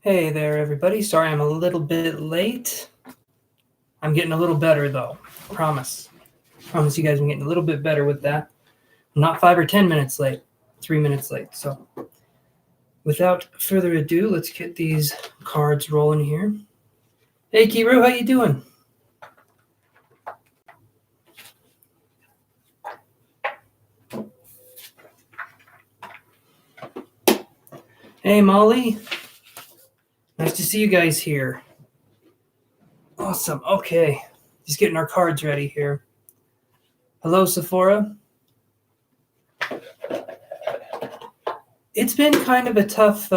Hey there, everybody. Sorry I'm a little bit late. I'm getting a little better, though. Promise. Promise you guys I'm getting a little bit better with that. I'm not 5 or 10 minutes late, 3 minutes late. So without further ado, let's get these cards rolling here. Hey, Kiru, how you doing? Hey, Molly. Nice to see you guys here. Awesome. Okay. Just getting our cards ready here. Hello, Sephora. It's been kind of a tough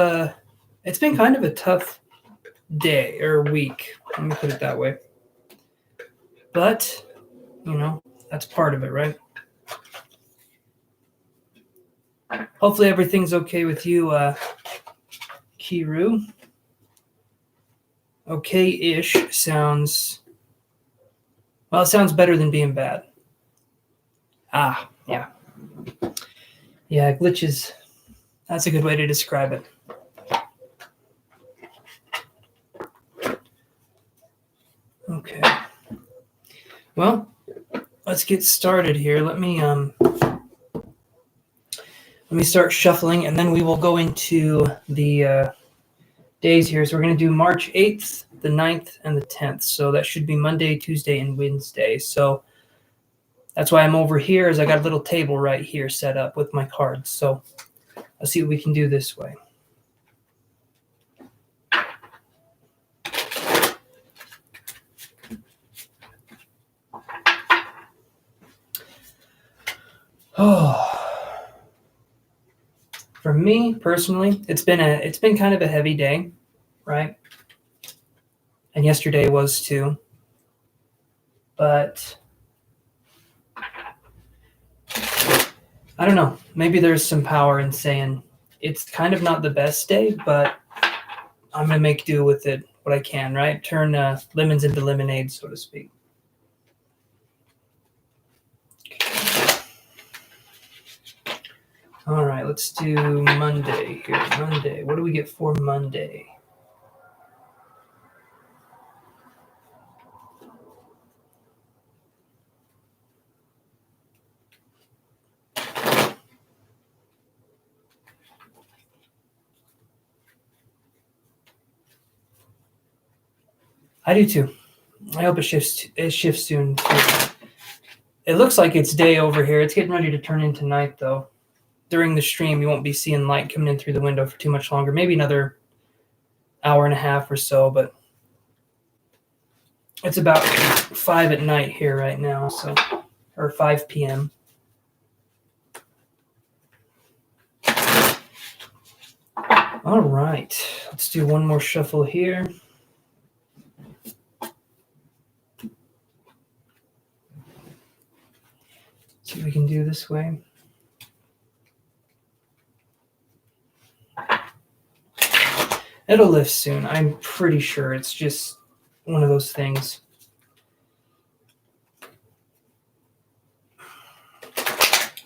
day or week. Let me put it that way. But, that's part of it, right? Hopefully everything's okay with you, Kiru. Okay-ish sounds... Well, it sounds better than being bad. Ah, yeah. Yeah, glitches. That's a good way to describe it. Okay. Well, let's get started here. Let me start shuffling, and then we will go into the days here. So we're going to do March 8th, the 9th, and the 10th. So that should be Monday, Tuesday, and Wednesday. So that's why I'm over here, is I got a little table right here set up with my cards. So let's see what we can do this way. Oh. For me personally, it's been kind of a heavy day, right? And yesterday was too. But I don't know. Maybe there's some power in saying it's kind of not the best day, but I'm gonna make do with it what I can, right? Turn lemons into lemonade, so to speak. All right, let's do Monday here. Monday. What do we get for Monday? I do too. I hope it shifts soon too. It looks like it's day over here. It's getting ready to turn into night though. During the stream, you won't be seeing light coming in through the window for too much longer. Maybe another hour and a half or so, but it's about 5 at night here right now, so, or 5 p.m. All right, let's do one more shuffle here. See what we can do this way. It'll lift soon. I'm pretty sure it's just one of those things.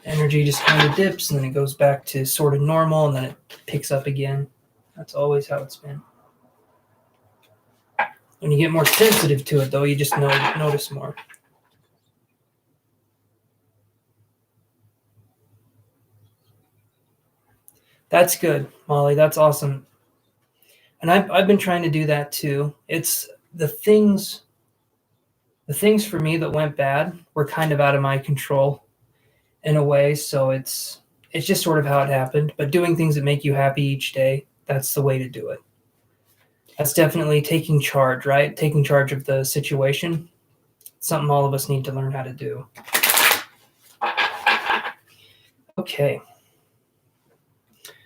Energy just kind of dips and then it goes back to sort of normal and then it picks up again. That's always how it's been. When you get more sensitive to it, though, you just notice more. That's good, Molly. That's awesome. And I've been trying to do that too. It's the things for me that went bad were kind of out of my control in a way. So it's just sort of how it happened. But doing things that make you happy each day, that's the way to do it. That's definitely taking charge, right? Taking charge of the situation. It's something all of us need to learn how to do. Okay.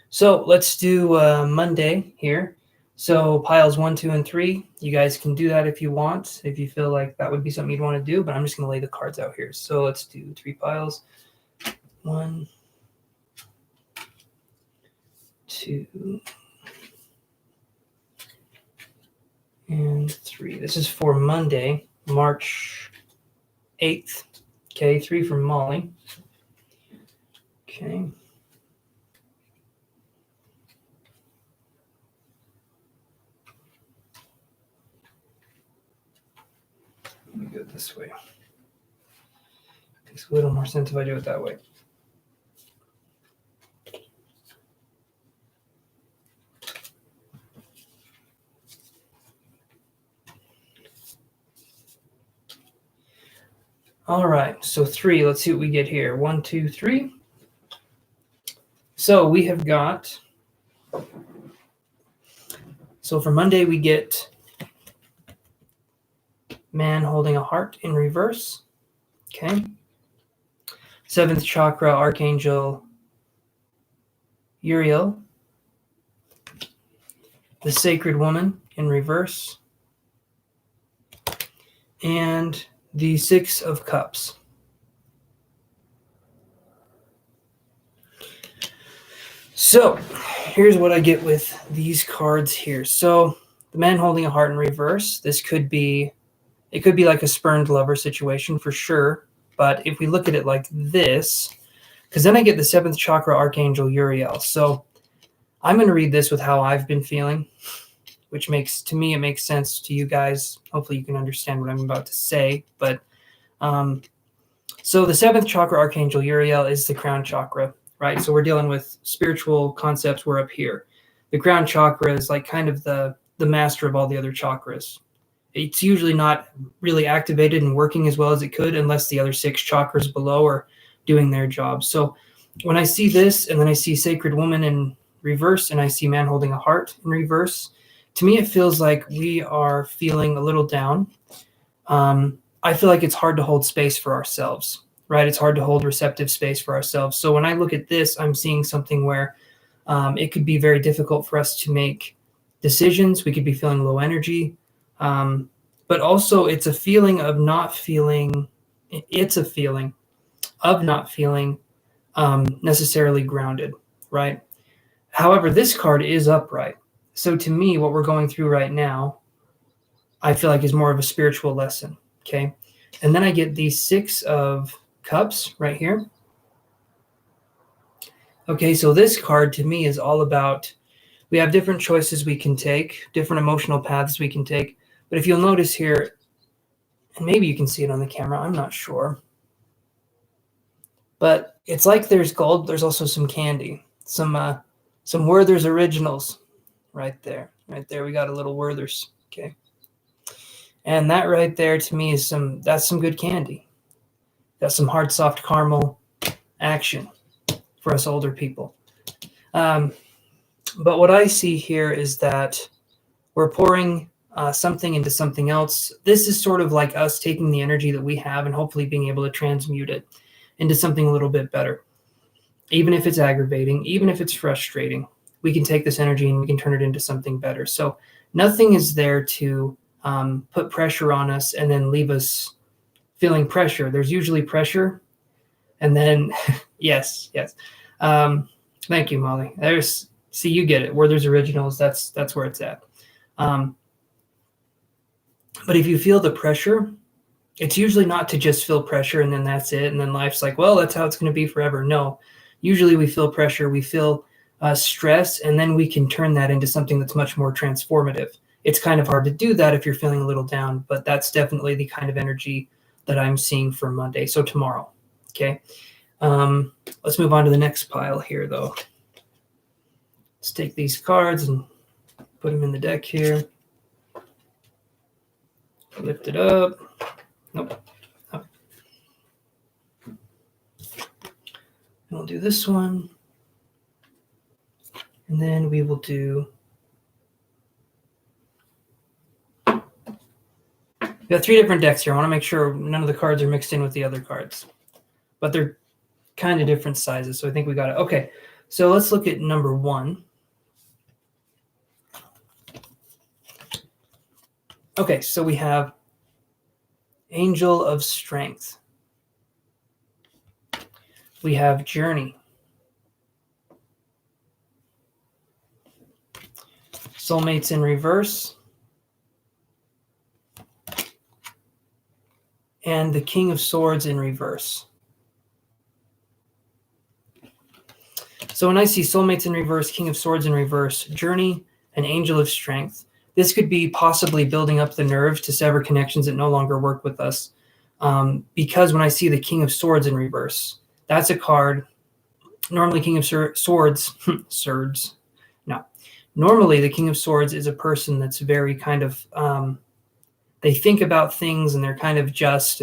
So let's do Monday here. So piles 1, 2, and 3. You guys can do that if you want, if you feel like that would be something you'd want to do, but I'm just going to lay the cards out here. So let's do 3 piles. 1, 2, and 3. This is for Monday, March 8th. Okay, 3 from Molly. Okay. this way. It makes a little more sense if I do it that way. All right, so 3. Let's see what we get here. 1, 2, 3. So we have got. So for Monday, we get man holding a heart in reverse. Okay. 7th chakra, Archangel Uriel. The Sacred Woman in reverse. And the 6 of Cups. So here's what I get with these cards here. So the man holding a heart in reverse, it could be like a spurned lover situation for sure. But if we look at it like this, because then I get the 7th chakra, Archangel Uriel. So I'm going to read this with how I've been feeling, which makes, to me, it makes sense to you guys. Hopefully you can understand what I'm about to say. But so the 7th chakra, Archangel Uriel, is the crown chakra, right? So we're dealing with spiritual concepts. We're up here. The crown chakra is like kind of the master of all the other chakras. It's usually not really activated and working as well as it could unless the other 6 chakras below are doing their job. So when I see this and then I see Sacred Woman in reverse and I see man holding a heart in reverse, to me it feels like we are feeling a little down. I feel like it's hard to hold space for ourselves, right? It's hard to hold receptive space for ourselves. So when I look at this, I'm seeing something where it could be very difficult for us to make decisions. We could be feeling low energy. But also it's a feeling of not feeling, necessarily grounded, right? However, this card is upright. So to me, what we're going through right now, I feel like is more of a spiritual lesson, okay? And then I get these 6 of Cups right here. Okay, so this card to me is all about, we have different choices we can take, different emotional paths we can take. But if you'll notice here, and maybe you can see it on the camera, I'm not sure. But it's like there's gold, there's also some candy, some Werther's Originals right there. Right there, we got a little Werther's, okay? And that right there to me is that's some good candy. That's some hard, soft caramel action for us older people. But what I see here is that we're pouring something into something else. This is sort of like us taking the energy that we have and hopefully being able to transmute it into something a little bit better. Even if it's aggravating, even if it's frustrating, we can take this energy and we can turn it into something better. So nothing is there to put pressure on us and then leave us feeling pressure. There's usually pressure. And then, yes. Thank you, Molly. See, you get it. Werther's Originals, that's where it's at. But if you feel the pressure, it's usually not to just feel pressure and then that's it. And then life's like, well, that's how it's going to be forever. No, usually we feel pressure, we feel stress, and then we can turn that into something that's much more transformative. It's kind of hard to do that if you're feeling a little down, but that's definitely the kind of energy that I'm seeing for Monday. So tomorrow, okay? Let's move on to the next pile here, though. Let's take these cards and put them in the deck here. Lift it up. Nope. Oh. We'll do this one. And then we will do... We got 3 different decks here. I want to make sure none of the cards are mixed in with the other cards. But they're kind of different sizes, so I think we got it. Okay, so let's look at number 1. Okay, so we have Angel of Strength. We have Journey. Soulmates in reverse. And the King of Swords in reverse. So when I see Soulmates in reverse, King of Swords in reverse, Journey, and Angel of Strength, this could be possibly building up the nerve to sever connections that no longer work with us. because when I see the King of Swords in reverse, that's a card. Normally, King of Swords, swords. No, normally the King of Swords is a person that's very kind of they think about things and they're kind of just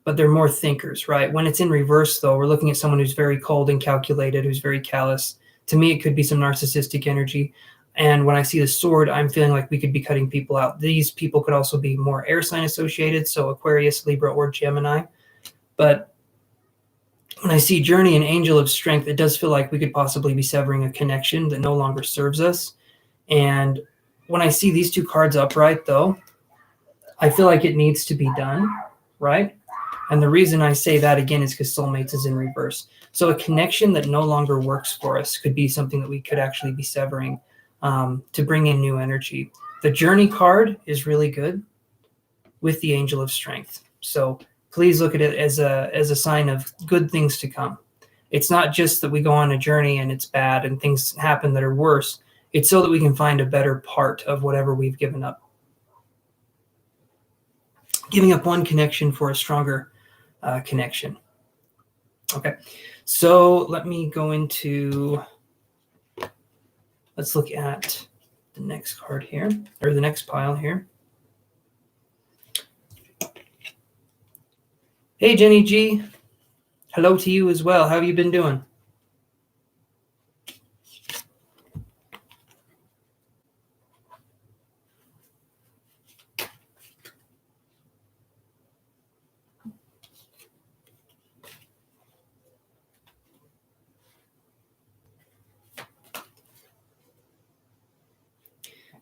but they're more thinkers, right? When it's in reverse, though, we're looking at someone who's very cold and calculated, who's very callous. To me, it could be some narcissistic energy. And when I see the sword, I'm feeling like we could be cutting people out. These people could also be more air sign associated, so Aquarius, Libra, or Gemini. But when I see Journey and Angel of Strength, it does feel like we could possibly be severing a connection that no longer serves us. And when I see these two cards upright, though, I feel like it needs to be done, right? And the reason I say that again is because Soulmates is in reverse. So a connection that no longer works for us could be something that we could actually be severing to bring in new energy. The Journey card is really good with the Angel of Strength. So please look at it as a sign of good things to come. It's not just that we go on a journey and it's bad and things happen that are worse. It's so that we can find a better part of whatever we've given up. Giving up one connection for a stronger connection. Okay, so let me go into, let's look at the next card here, or the next pile here. Hey, Jenny G. Hello to you as well. How have you been doing?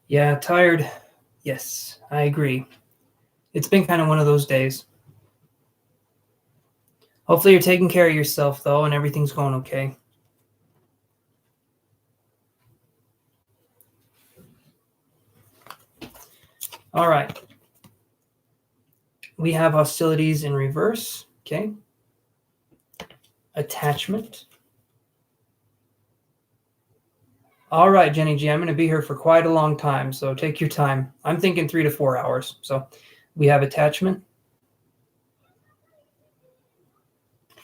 Yeah, tired. Yes, I agree. It's been kind of one of those days. Hopefully you're taking care of yourself, though, and everything's going okay. All right. We have hostilities in reverse, okay? Attachment. All right, Jenny G, I'm going to be here for quite a long time, so take your time. I'm thinking 3 to 4 hours. So we have attachment.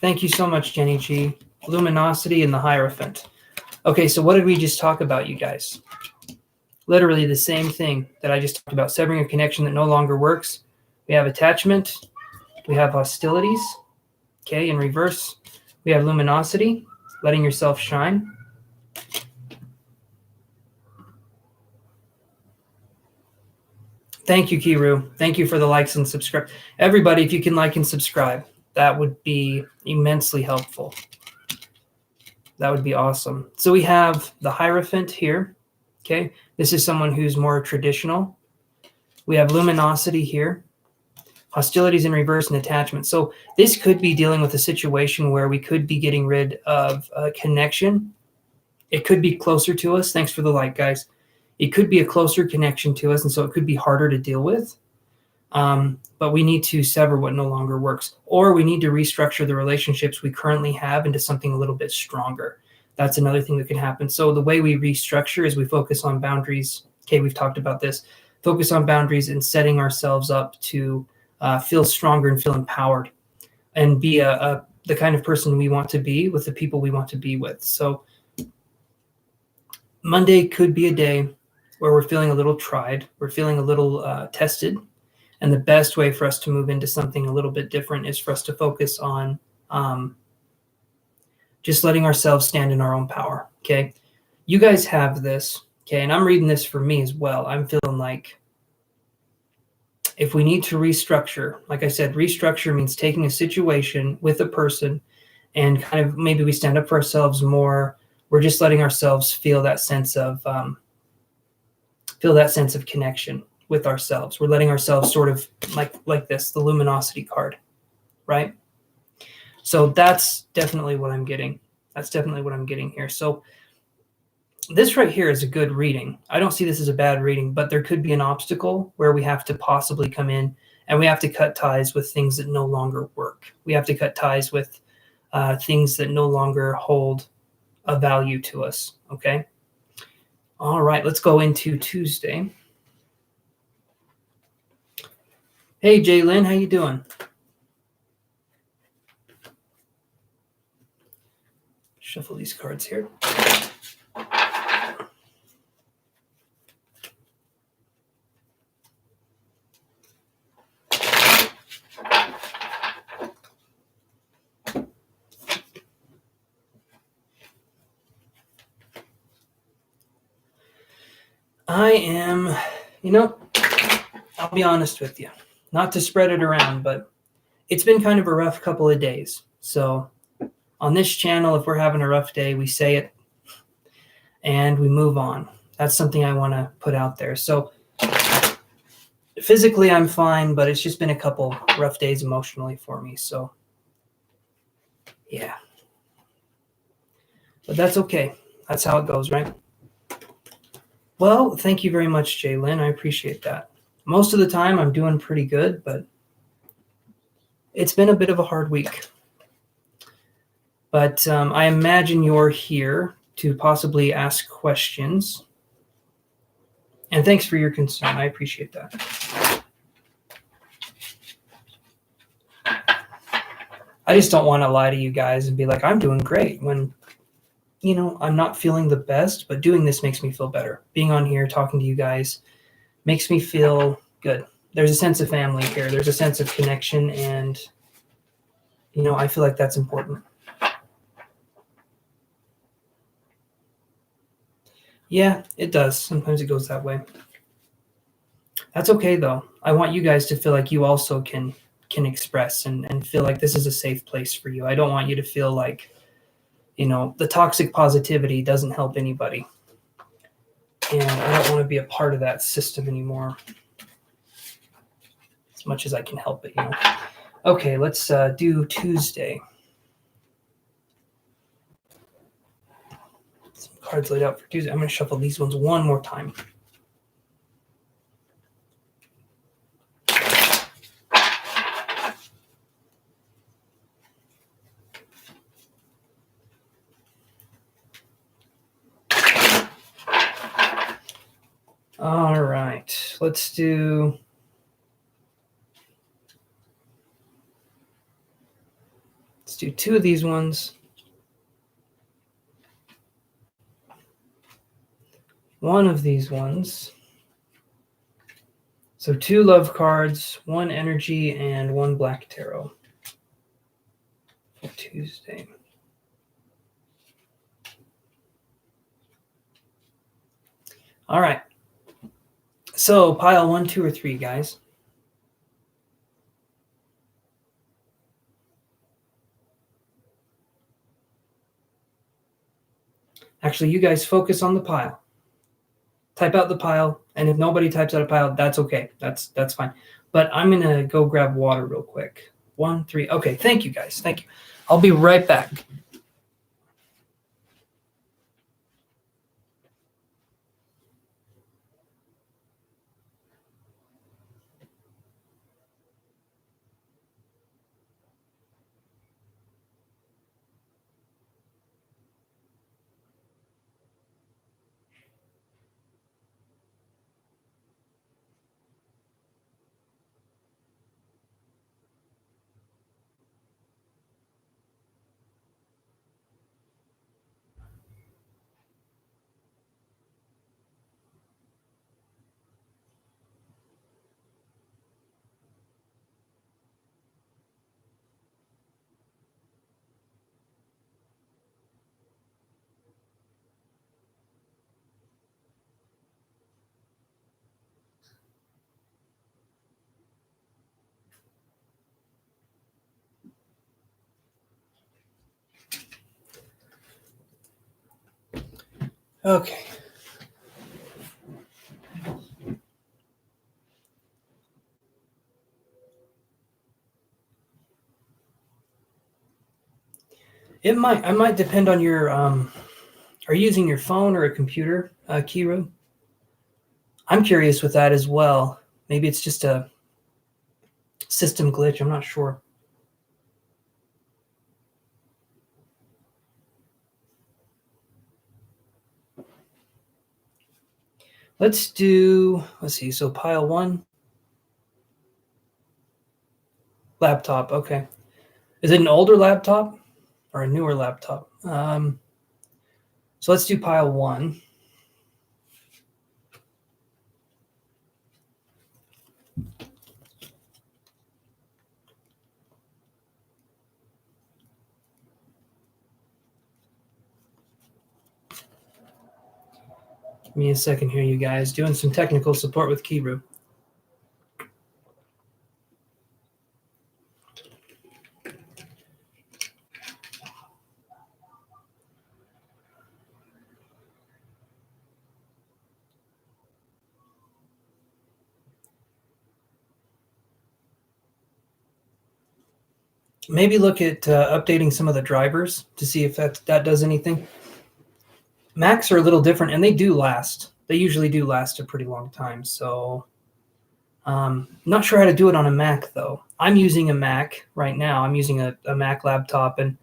Thank you so much, Jenny G. Luminosity and the Hierophant. Okay, so what did we just talk about, you guys? Literally the same thing that I just talked about, severing a connection that no longer works. We have attachment. We have hostilities, okay, in reverse. We have luminosity, letting yourself shine. Thank you, Kiru. Thank you for the likes and subscribe. Everybody, if you can like and subscribe, that would be immensely helpful. That would be awesome. So we have the Hierophant here. Okay, this is someone who's more traditional. We have luminosity here, hostilities in reverse, and attachment. So this could be dealing with a situation where we could be getting rid of a connection. It could be closer to us. Thanks for the like, guys. It could be a closer connection to us, and so it could be harder to deal with. But we need to sever what no longer works, or we need to restructure the relationships we currently have into something a little bit stronger. That's another thing that can happen. So the way we restructure is we focus on boundaries. Okay, we've talked about this. Focus on boundaries and setting ourselves up to feel stronger and feel empowered and be the kind of person we want to be with the people we want to be with. So Monday could be a day where we're feeling a little tried, we're feeling a little tested. And the best way for us to move into something a little bit different is for us to focus on just letting ourselves stand in our own power, okay? You guys have this, okay? And I'm reading this for me as well. I'm feeling like if we need to restructure, like I said, restructure means taking a situation with a person and kind of maybe we stand up for ourselves more. We're just letting ourselves feel that sense of connection with ourselves. We're letting ourselves sort of like this, the luminosity card, right? So that's definitely what I'm getting. That's definitely what I'm getting here. So this right here is a good reading. I don't see this as a bad reading, but there could be an obstacle where we have to possibly come in and we have to cut ties with things that no longer work. We have to cut ties with things that no longer hold a value to us, okay? All right, let's go into Tuesday. Hey, Jaylyn, how you doing? Shuffle these cards here. I am, I'll be honest with you, not to spread it around, but it's been kind of a rough couple of days. So on this channel, if we're having a rough day, we say it and we move on. That's something I want to put out there. So physically, I'm fine, but it's just been a couple rough days emotionally for me. So yeah, but that's okay. That's how it goes, right? Well, thank you very much, Jalen. I appreciate that. Most of the time, I'm doing pretty good, but it's been a bit of a hard week. But I imagine you're here to possibly ask questions. And thanks for your concern. I appreciate that. I just don't want to lie to you guys and be like, I'm doing great when, I'm not feeling the best, but doing this makes me feel better. Being on here, talking to you guys makes me feel good. There's a sense of family here. There's a sense of connection, and, I feel like that's important. Yeah, it does. Sometimes it goes that way. That's okay, though. I want you guys to feel like you also can express and feel like this is a safe place for you. I don't want you to feel like, the toxic positivity doesn't help anybody. And I don't want to be a part of that system anymore as much as I can help it, Okay, let's do Tuesday. Some cards laid out for Tuesday. I'm going to shuffle these ones one more time. All right, let's do two of these ones. One of these ones. So 2 love cards, 1 energy, and 1 black tarot for Tuesday. All right. So pile 1, 2, or 3, guys. Actually, you guys focus on the pile. Type out the pile, and if nobody types out a pile, that's okay. That's fine. But I'm going to go grab water real quick. 1, 3. Okay, thank you, guys. Thank you. I'll be right back. Okay. I might depend on your, are you using your phone or a computer, Kiru? I'm curious with that as well. Maybe it's just a system glitch. I'm not sure. Let's see. So pile 1. Laptop. Okay. Is it an older laptop or a newer laptop? So let's do pile 1. Give me a second here, you guys. Doing some technical support with Kiru. Maybe look at updating some of the drivers to see if that does anything. Macs are a little different, and they do last. They usually do last a pretty long time. So not sure how to do it on a Mac, though. I'm using a Mac right now. I'm using a Mac laptop and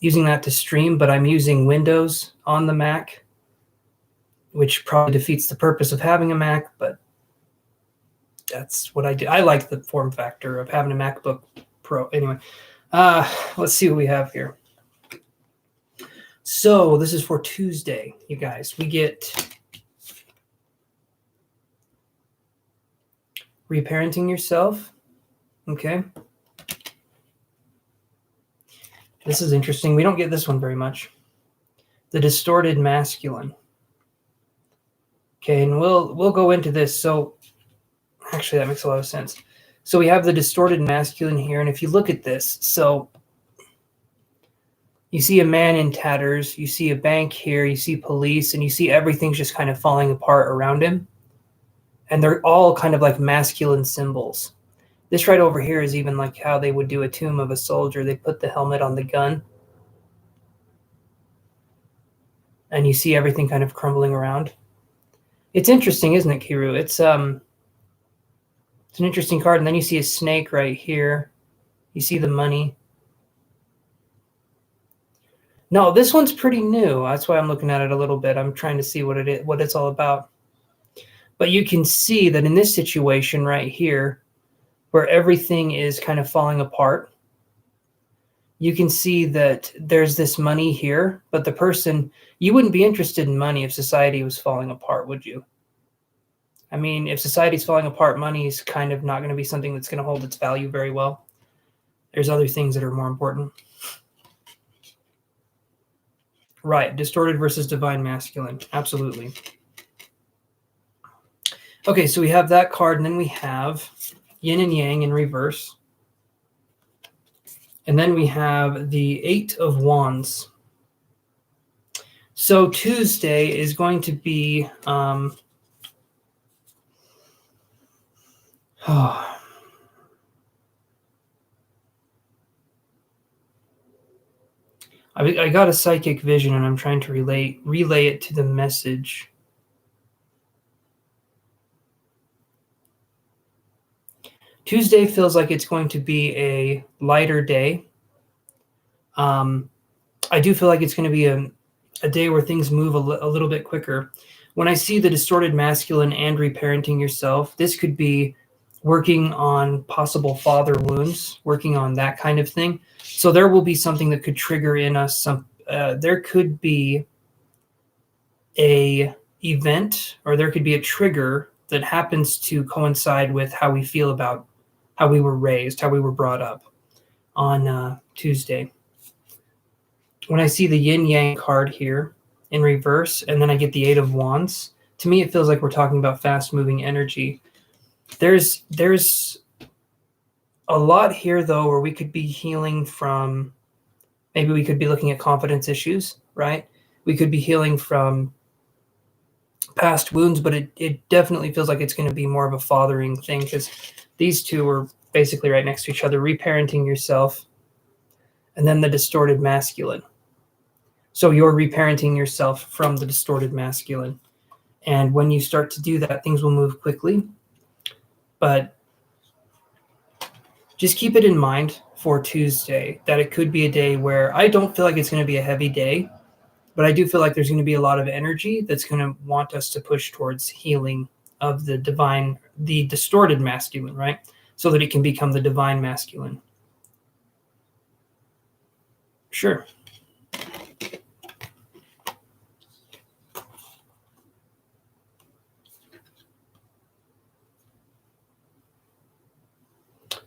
using that to stream, but I'm using Windows on the Mac, which probably defeats the purpose of having a Mac, but that's what I do. I like the form factor of having a MacBook Pro. Anyway, let's see what we have here. So this is for Tuesday, you guys. We get reparenting yourself. Okay. This is interesting. We don't get this one very much. The distorted masculine. Okay, and we'll go into this. So actually that makes a lot of sense. So we have the distorted masculine here, and if you look at this, so you see a man in tatters, you see a bank here, you see police, and you see everything's just kind of falling apart around him. And they're all kind of like masculine symbols. This right over here is even like how they would do a tomb of a soldier. They put the helmet on the gun. And you see everything kind of crumbling around. It's interesting, isn't it, Kiru? It's an interesting card. And then you see a snake right here. You see the money. No, this one's pretty new. That's why I'm looking at it a little bit. I'm trying to see what it is, what it's all about. But you can see that in this situation right here, where everything is kind of falling apart, you can see that there's this money here, but the person, you wouldn't be interested in money if society was falling apart, would you? I mean, if society's falling apart, money is kind of not going to be something that's going to hold its value very well. There's other things that are more important. Right, distorted versus divine masculine. Absolutely. Okay, so we have that card, and then we have yin and yang in reverse. And then we have the 8 of Wands. So Tuesday is going to be I got a psychic vision, and I'm trying to relay it to the message. Tuesday feels like it's going to be a lighter day. I do feel like it's going to be a day where things move a little bit quicker. When I see the distorted masculine and reparenting yourself, this could be working on possible father wounds, working on that kind of thing. So there will be something that could trigger in us some. There could be a event, or there could be a trigger that happens to coincide with how we feel about how we were raised, how we were brought up on Tuesday. When I see the yin yang card here in reverse, and then I get the 8 of Wands, to me it feels like we're talking about fast moving energy. There's a lot here though where we could be healing from, maybe we could be looking at confidence issues, right? We could be healing from past wounds, but it definitely feels like it's going to be more of a fathering thing, because these two are basically right next to each other. Reparenting yourself, and then the distorted masculine. So you're reparenting yourself from the distorted masculine. And when you start to do that, things will move quickly. But just keep it in mind for Tuesday that it could be a day where I don't feel like it's going to be a heavy day, but I do feel like there's going to be a lot of energy that's going to want us to push towards healing of the divine, the distorted masculine, right? So that it can become the divine masculine. Sure.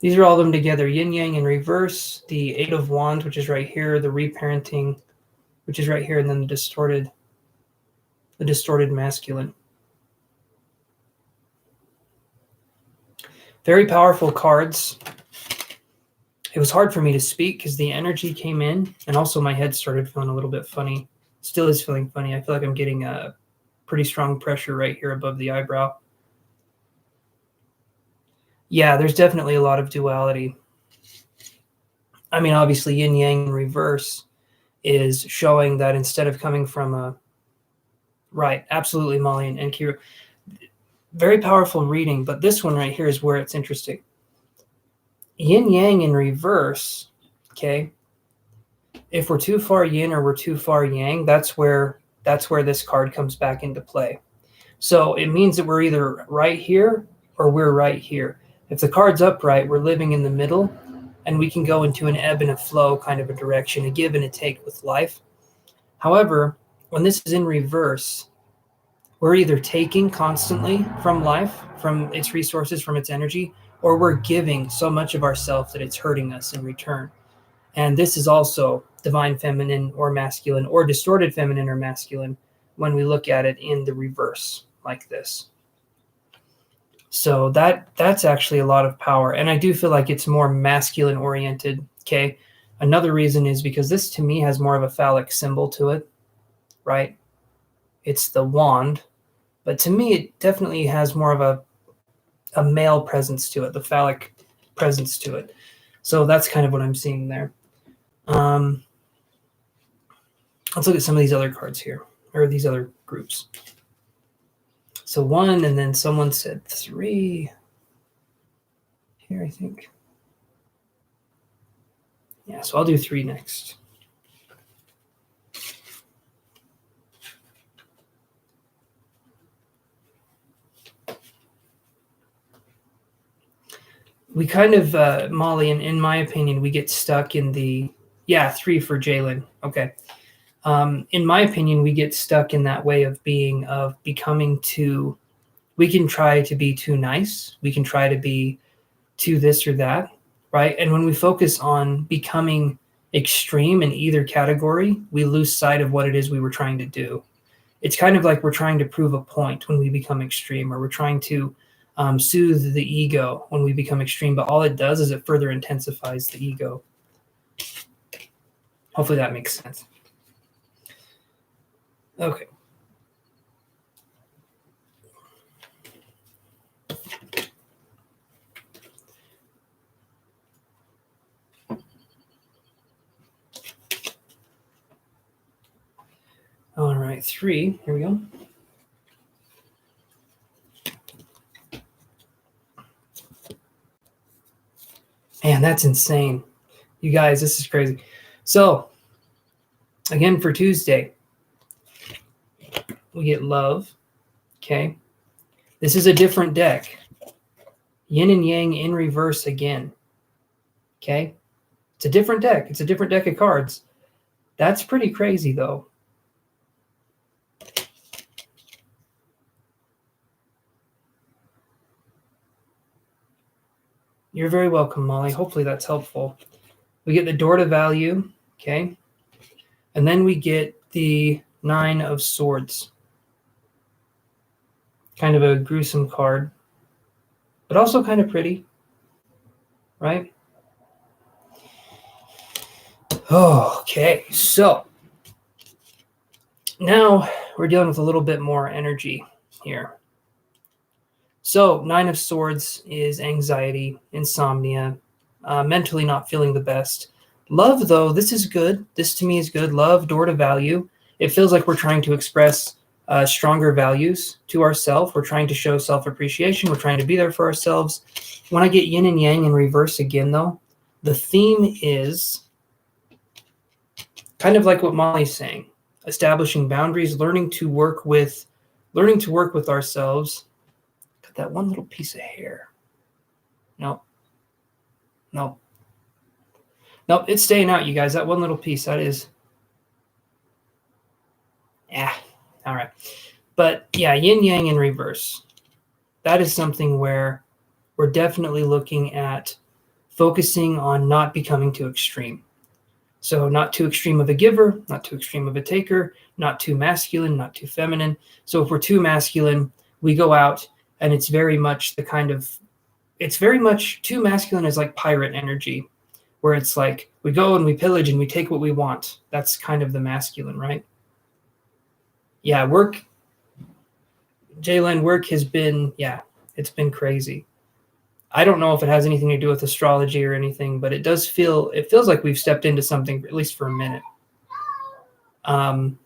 These are all of them together. Yin Yang in reverse, the Eight of Wands, which is right here, the reparenting, which is right here, and then the distorted masculine. Very powerful cards. It was hard for me to speak because the energy came in, and also my head started feeling a little bit funny. Still is feeling funny. I feel like I'm getting a pretty strong pressure right here above the eyebrow. Yeah, there's definitely a lot of duality. I mean, obviously, yin yang in reverse is showing that instead of coming from a right, absolutely, Molly and Kira, very powerful reading. But this one right here is where it's interesting. Yin yang in reverse, okay. If we're too far yin or we're too far yang, that's where this card comes back into play. So it means that we're either right here or we're right here. If the card's upright, we're living in the middle, and we can go into an ebb and a flow kind of a direction, a give and a take with life. However, when this is in reverse, we're either taking constantly from life, from its resources, from its energy, or we're giving so much of ourselves that it's hurting us in return. And this is also divine feminine or masculine, or distorted feminine or masculine, when we look at it in the reverse like this. So that's actually a lot of power. And I do feel like it's more masculine oriented. Okay. Another reason is because this to me has more of a phallic symbol to it, right? It's the wand, but to me, it definitely has more of a male presence to it, the phallic presence to it. So that's kind of what I'm seeing there. Let's look at some of these other cards here, or these other groups. So 1, and then someone said 3 here, I think. Yeah, so I'll do 3 next. We kind of, Molly, in my opinion, we get stuck in the, 3 for Jalen. Okay. In my opinion, we get stuck in that way of becoming too, we can try to be too nice. We can try to be too this or that, right? And when we focus on becoming extreme in either category, we lose sight of what it is we were trying to do. It's kind of like we're trying to prove a point when we become extreme, or we're trying to soothe the ego when we become extreme, but all it does is it further intensifies the ego. Hopefully that makes sense. Okay. All right, 3. Here we go. Man, that's insane. You guys, this is crazy. So, again, for Tuesday, we get love. Okay. This is a different deck. Yin and Yang in reverse again. Okay. It's a different deck. It's a different deck of cards. That's pretty crazy, though. You're very welcome, Molly. Hopefully that's helpful. We get the door to value. Okay. And then we get the 9 of Swords. Kind of a gruesome card, but also kind of pretty, right? Okay, so now we're dealing with a little bit more energy here. So 9 of Swords is anxiety, insomnia, mentally not feeling the best. Love, though, this is good. This to me is good. Love, door to value. It feels like we're trying to express stronger values to ourselves. We're trying to show self-appreciation. We're trying to be there for ourselves. When I get yin and yang in reverse again, though, the theme is kind of like what Molly's saying, establishing boundaries, learning to work with ourselves. Got that one little piece of hair. Nope, it's staying out, you guys. That one little piece, that is. Yeah, all right. But yeah, yin yang in reverse. That is something where we're definitely looking at focusing on not becoming too extreme. So not too extreme of a giver, not too extreme of a taker, not too masculine, not too feminine. So if we're too masculine, we go out and it's very much too masculine is like pirate energy, where it's like we go and we pillage and we take what we want. That's kind of the masculine, right? Yeah, Jalen, work has been, it's been crazy. I don't know if it has anything to do with astrology or anything, but it feels like we've stepped into something, at least for a minute. And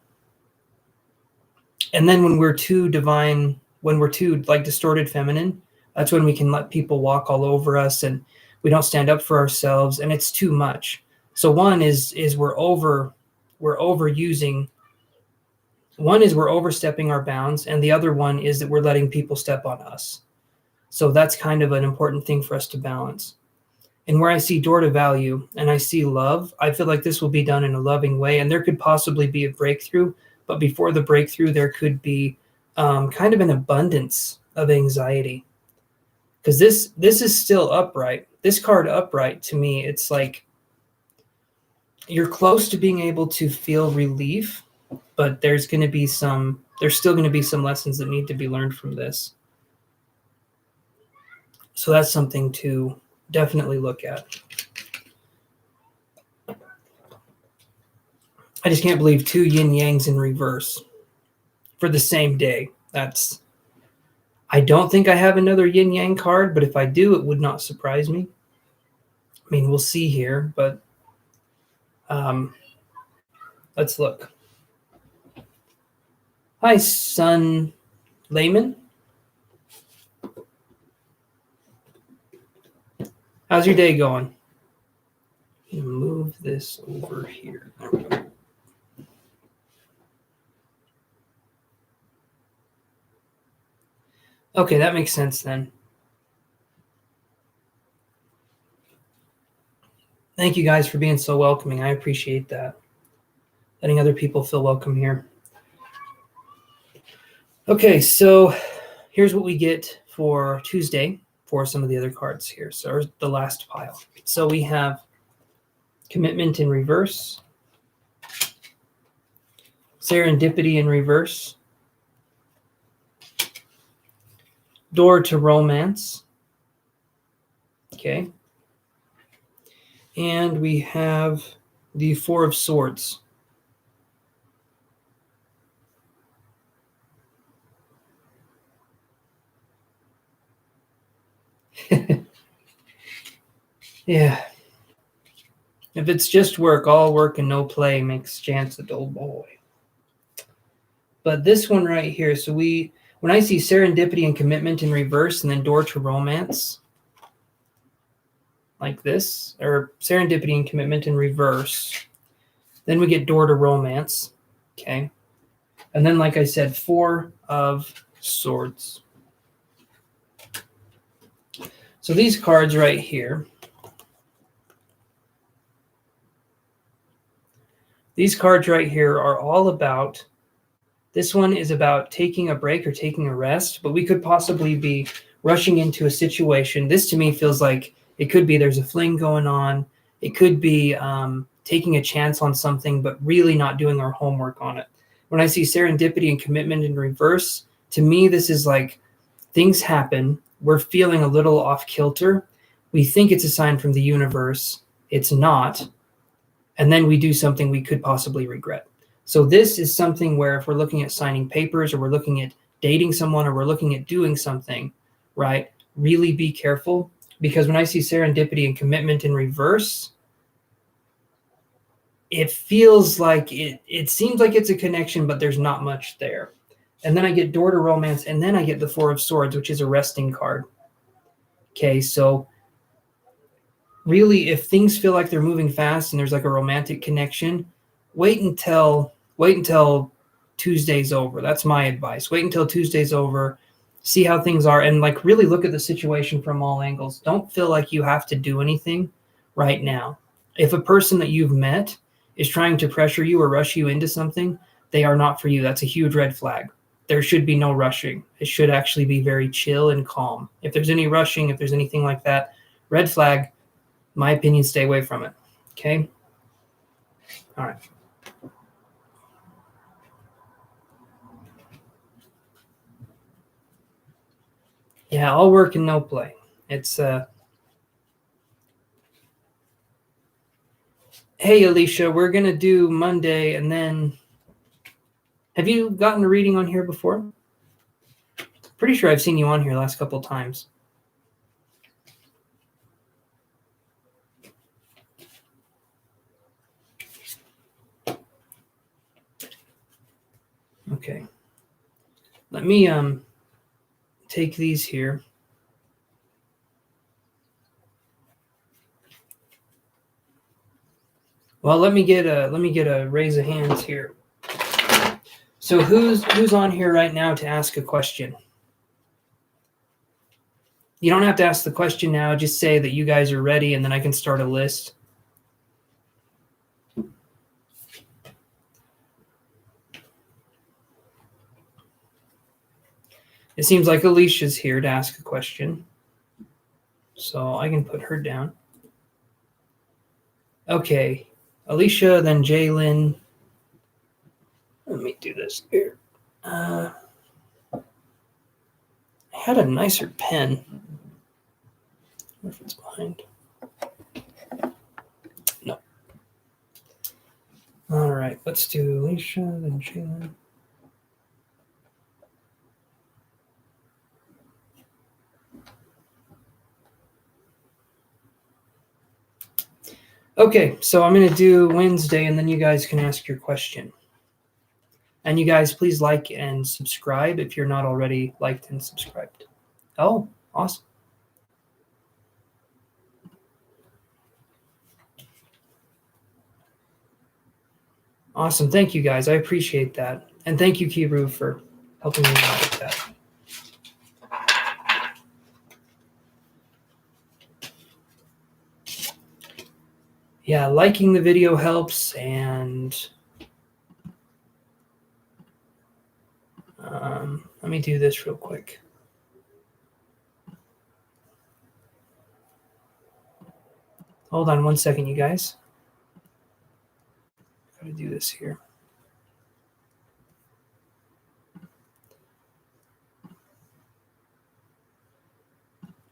then when we're too divine, when we're too like distorted feminine, that's when we can let people walk all over us and we don't stand up for ourselves, and it's too much. So one is we're overusing. One is we're overstepping our bounds, and the other one is that we're letting people step on us. So that's kind of an important thing for us to balance. And where I see door to value and I see love, I feel like this will be done in a loving way. And there could possibly be a breakthrough, but before the breakthrough, there could be kind of an abundance of anxiety. Because this is still upright. This card upright, to me, it's like you're close to being able to feel relief, but there's still going to be some lessons that need to be learned from this. So that's something to definitely look at. I just can't believe 2 yin yangs in reverse for the same day. I don't think I have another yin yang card, but if I do, it would not surprise me. I mean, we'll see here, but let's look. Hi, Sun Layman. How's your day going? Move this over here. There we go. Okay, that makes sense then. Thank you guys for being so welcoming. I appreciate that. Letting other people feel welcome here. Okay, so here's what we get for Tuesday for some of the other cards here. So the last pile. So we have commitment in reverse, serendipity in reverse, door to romance. Okay. And we have the 4 of Swords. Yeah. If it's just work, all work and no play makes Chance a dull boy. But this one right here, so when I see serendipity and commitment in reverse and then door to romance, like this, or serendipity and commitment in reverse, then we get door to romance, okay? And then, like I said, 4 of Swords. So these cards right here, are all about, this one is about taking a break or taking a rest, but we could possibly be rushing into a situation. This to me feels like it could be there's a fling going on. It could be taking a chance on something, but really not doing our homework on it. When I see serendipity and commitment in reverse, to me, this is like things happen. We're feeling a little off kilter. We think it's a sign from the universe. It's not. And then we do something we could possibly regret. So this is something where if we're looking at signing papers or we're looking at dating someone or we're looking at doing something, right, really be careful. Because when I see serendipity and commitment in reverse, it feels like it seems like it's a connection, but there's not much there. And then I get door to romance, and then I get the 4 of Swords, which is a resting card. Okay, so really, if things feel like they're moving fast and there's like a romantic connection, wait until Tuesday's over. That's my advice. Wait until Tuesday's over, see how things are, and like really look at the situation from all angles. Don't feel like you have to do anything right now. If a person that you've met is trying to pressure you or rush you into something, they are not for you. That's a huge red flag. There should be no rushing. It should actually be very chill and calm. If there's any rushing, if there's anything like that, red flag, my opinion, stay away from it. Okay? All right. Yeah, all work and no play. It's hey Alicia, we're gonna do Monday, and then have you gotten a reading on here before? Pretty sure I've seen you on here last couple times. Okay. Let me take these here. Well, let me get a raise of hands here. So who's on here right now to ask a question? You don't have to ask the question now. Just say that you guys are ready, and then I can start a list. It seems like Alicia's here to ask a question, so I can put her down. Okay, Alicia, then Jalen. Let me do this here. I had a nicer pen. I wonder if it's behind. No. All right, let's do Alicia, then Jalen. Okay, so I'm going to do Wednesday, and then you guys can ask your question. And you guys, please like and subscribe if you're not already liked and subscribed. Oh, awesome. Awesome. Thank you, guys. I appreciate that. And thank you, Kiru, for helping me out with that. Yeah, liking the video helps, and let me do this real quick. Hold on one second, you guys. Gotta do this here.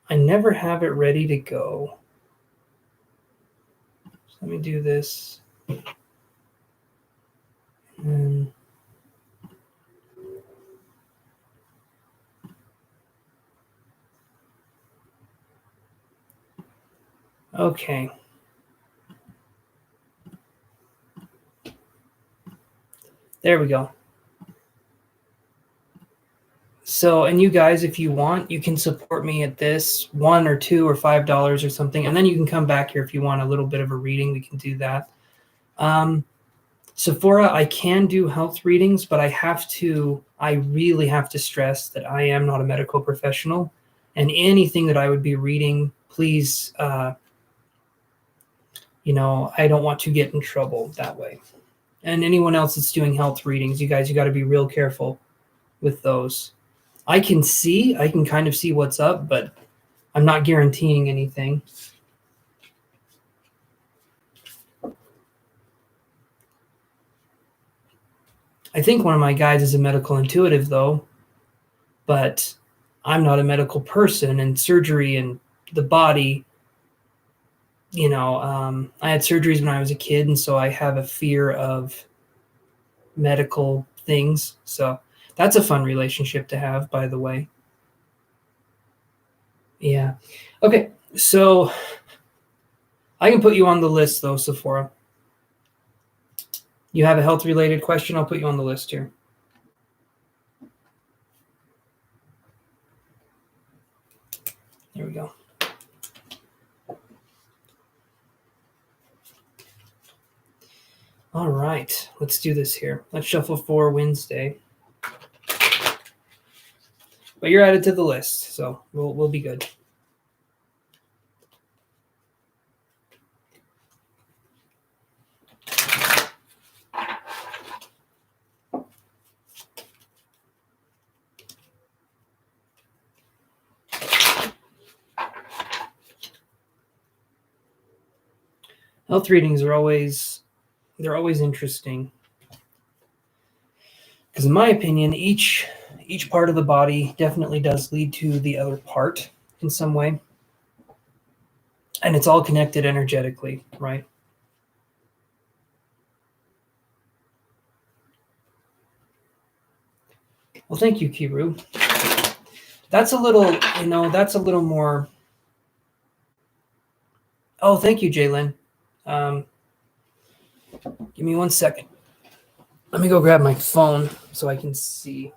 I never have it ready to go. So let me do this. And okay. There we go. So, and you guys, if you want, you can support me at this $1 or $2 or $5 or something, and then you can come back here if you want a little bit of a reading. We can do that. Sephora, I can do health readings, but I really have to stress that I am not a medical professional, and anything that I would be reading, please, I don't want to get in trouble that way. And anyone else that's doing health readings, you guys, you got to be real careful with those. I can kind of see what's up, but I'm not guaranteeing anything. I think one of my guides is a medical intuitive, though, but I'm not a medical person, and surgery and the body, I had surgeries when I was a kid, and so I have a fear of medical things. So that's a fun relationship to have, by the way. Yeah. Okay, so I can put you on the list, though, Sephora. You have a health-related question, I'll put you on the list here. There we go. All right, let's do this here. Let's shuffle for Wednesday. But you're added to the list, so we'll be good. Health readings are always interesting because, in my opinion, each part of the body definitely does lead to the other part in some way, and it's all connected energetically, right? Well, thank you, Kiru. That's a little more. Oh, thank you, Jalen. Give me 1 second. Let me go grab my phone so I can see.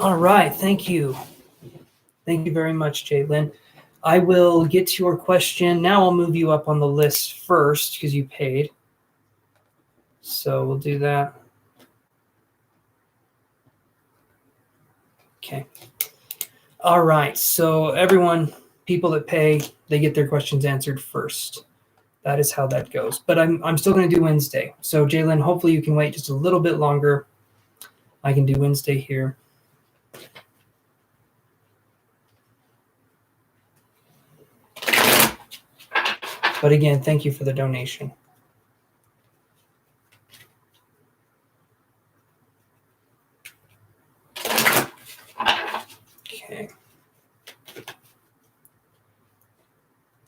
All right, thank you. Thank you very much, Jalen. I will get to your question. Now I'll move you up on the list first because you paid. So we'll do that. Okay. All right. So everyone, people that pay, they get their questions answered first. That is how that goes. But I'm still going to do Wednesday. So Jalen, hopefully you can wait just a little bit longer. I can do Wednesday here. But again, thank you for the donation. Okay.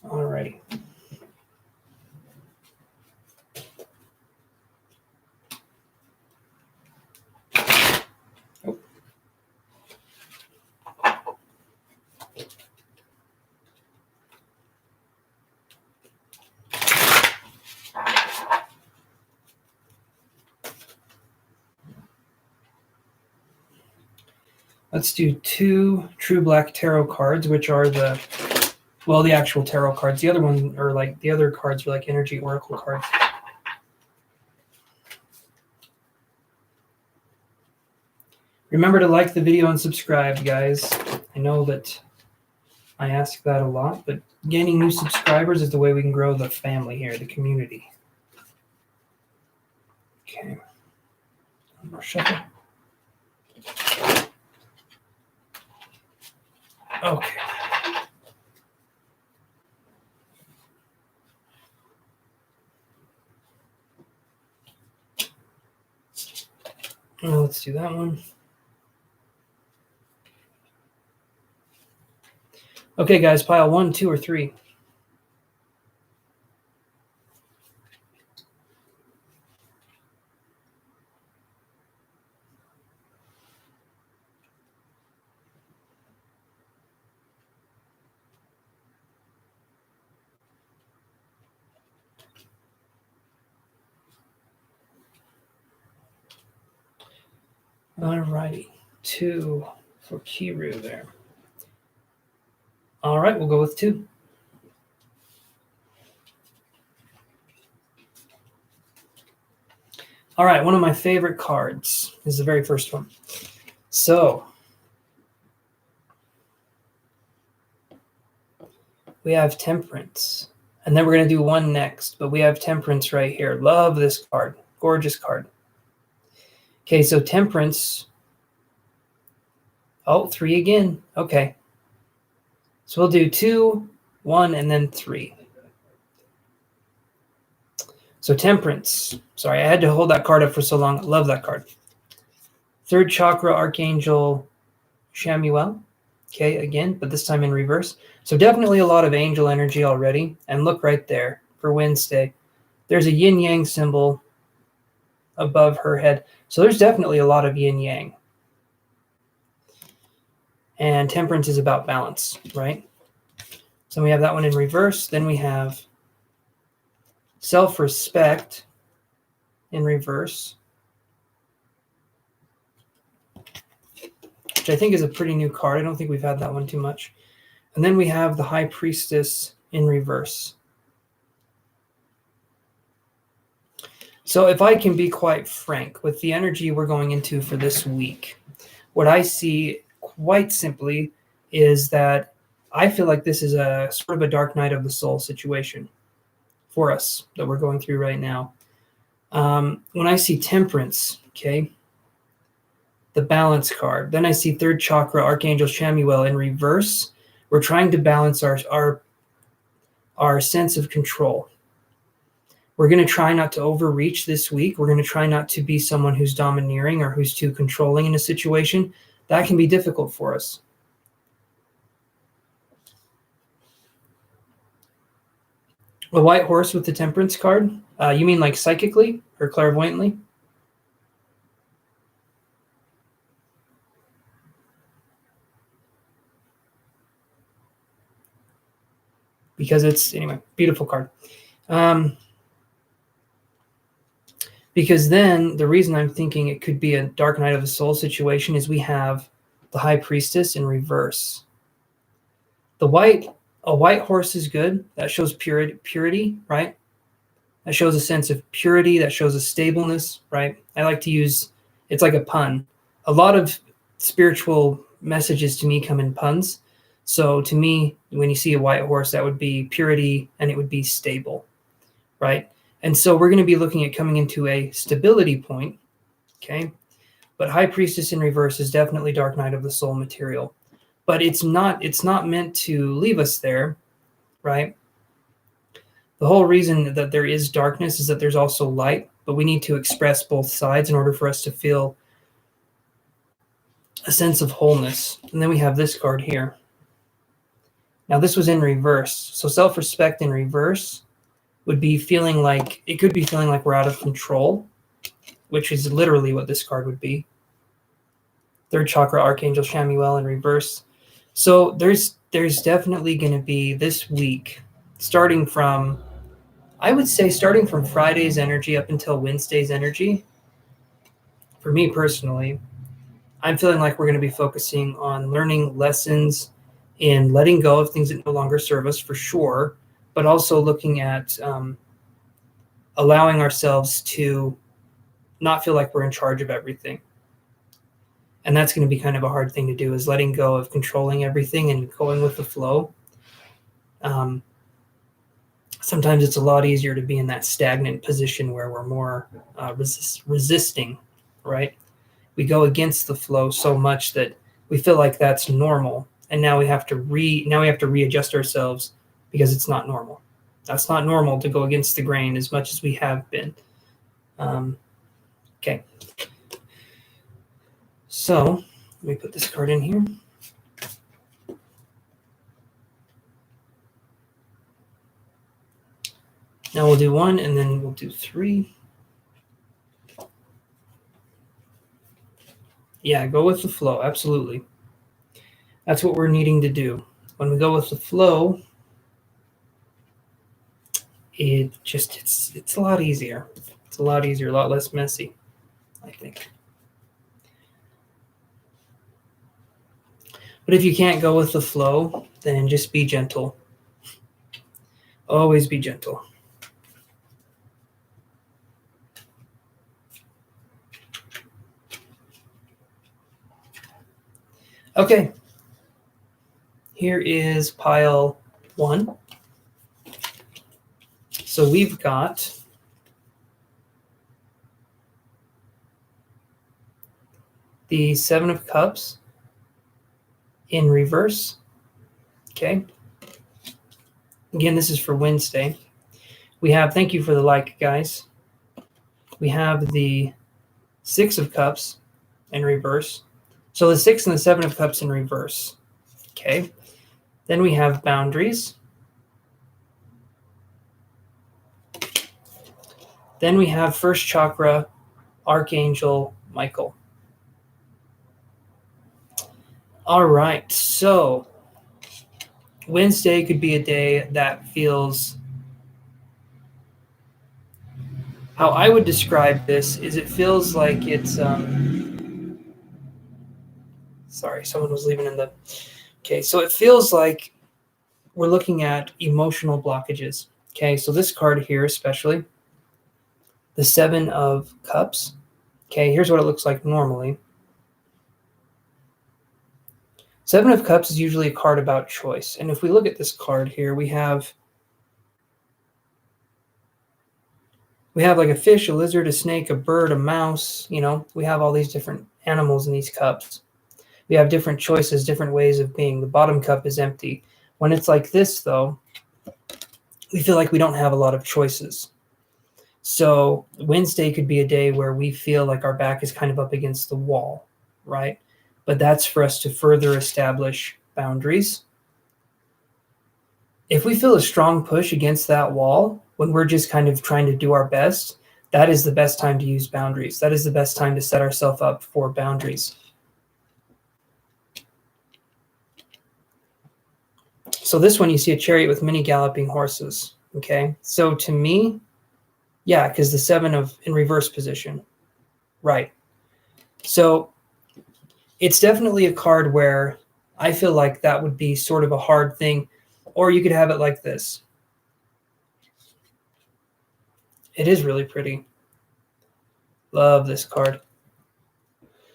All righty. Let's do 2 True Black Tarot cards, which are the actual tarot cards. The other one, or like the other cards, are like energy oracle cards. Remember to like the video and subscribe, guys. I know that I ask that a lot, but gaining new subscribers is the way we can grow the family here, the community. Okay. One more shuffle. Okay. Well, let's do that one. Okay, guys, pile 1, 2, or 3. All righty. 2 for Kiru there. All right, we'll go with 2. All right, one of my favorite cards is the very first one. So we have Temperance, and then we're going to do 1 next, but we have Temperance right here. Love this card. Gorgeous card. Okay, so Temperance. Oh, 3 again. Okay. So we'll do 2, 1, and then 3. So Temperance. Sorry, I had to hold that card up for so long. I love that card. 3rd chakra, Archangel Shamuel. Okay, again, but this time in reverse. So definitely a lot of angel energy already. And look right there for Wednesday. There's a yin-yang symbol above her head. So there's definitely a lot of yin-yang. And Temperance is about balance, right? So we have that one in reverse. Then we have Self-Respect in reverse, which I think is a pretty new card. I don't think we've had that one too much. And then we have the High Priestess in reverse. So if I can be quite frank with the energy we're going into for this week, what I see quite simply is that I feel like this is a sort of a dark night of the soul situation for us that we're going through right now. When I see temperance, okay, the balance card, then I see third chakra, Archangel Chamuel in reverse. We're trying to balance our sense of control. We're going to try not to overreach this week. We're going to try not to be someone who's domineering or who's too controlling in a situation. That can be difficult for us. A white horse with the temperance card? You mean like psychically or clairvoyantly? Because it's, anyway, beautiful card. Because then the reason I'm thinking it could be a dark night of the soul situation is we have the high priestess in reverse. A white horse is good. That shows purity, right? That shows a sense of purity. That shows a stableness, right? I like to use, it's like a pun. A lot of spiritual messages to me come in puns. So to me, when you see a white horse, that would be purity and it would be stable, right? And so we're going to be looking at coming into a stability point, okay? But high priestess in reverse is definitely dark night of the soul material. But it's not meant to leave us there, right? The whole reason that there is darkness is that there's also light, but we need to express both sides in order for us to feel a sense of wholeness. And then we have this card here. Now this was in reverse. So self-respect in reverse would be feeling like, it could be feeling like we're out of control, which is literally what this card would be. Third chakra, Archangel Chamuel in reverse. So there's definitely going to be this week, starting from Friday's energy up until Wednesday's energy. For me personally, I'm feeling like we're going to be focusing on learning lessons in letting go of things that no longer serve us, for sure, but also looking at allowing ourselves to not feel like we're in charge of everything. And that's going to be kind of a hard thing to do, is letting go of controlling everything and going with the flow. Sometimes it's a lot easier to be in that stagnant position where we're more resisting, right? We go against the flow so much that we feel like that's normal, and now we have to readjust ourselves because it's not normal. That's not normal to go against the grain as much as we have been. Okay. So let me put this card in here. Now we'll do one and then we'll do three. Yeah, go with the flow. Absolutely. That's what we're needing to do. When we go with the flow, it's a lot easier. It's a lot easier, a lot less messy, I think. But if you can't go with the flow, then just be gentle. Always be gentle. Okay. Here is pile 1. So we've got the 7 of Cups in reverse. Okay. Again, this is for Wednesday. We have, thank you for the like, guys. We have the 6 of Cups in reverse. So the 6 and the 7 of Cups in reverse. Okay. Then we have boundaries. Then we have first chakra, Archangel Michael. All right. So Wednesday could be a day that feels, how I would describe this is it feels like it's, sorry, someone was leaving in the, okay, so it feels like we're looking at emotional blockages. Okay, so this card here especially, the 7 of Cups. Okay, here's what it looks like normally. Seven of Cups is usually a card about choice. And if we look at this card here, we have like a fish, a lizard, a snake, a bird, a mouse. You know, we have all these different animals in these cups. We have different choices, different ways of being. The bottom cup is empty. When it's like this, though, we feel like we don't have a lot of choices. So Wednesday could be a day where we feel like our back is kind of up against the wall, right? But that's for us to further establish boundaries. If we feel a strong push against that wall, when we're just kind of trying to do our best, that is the best time to use boundaries. That is the best time to set ourselves up for boundaries. So this one, you see a chariot with many galloping horses. Okay, so to me, yeah, because the 7 of in reverse position, right? So it's definitely a card where I feel like that would be sort of a hard thing, or you could have it like this. It is really pretty. Love this card.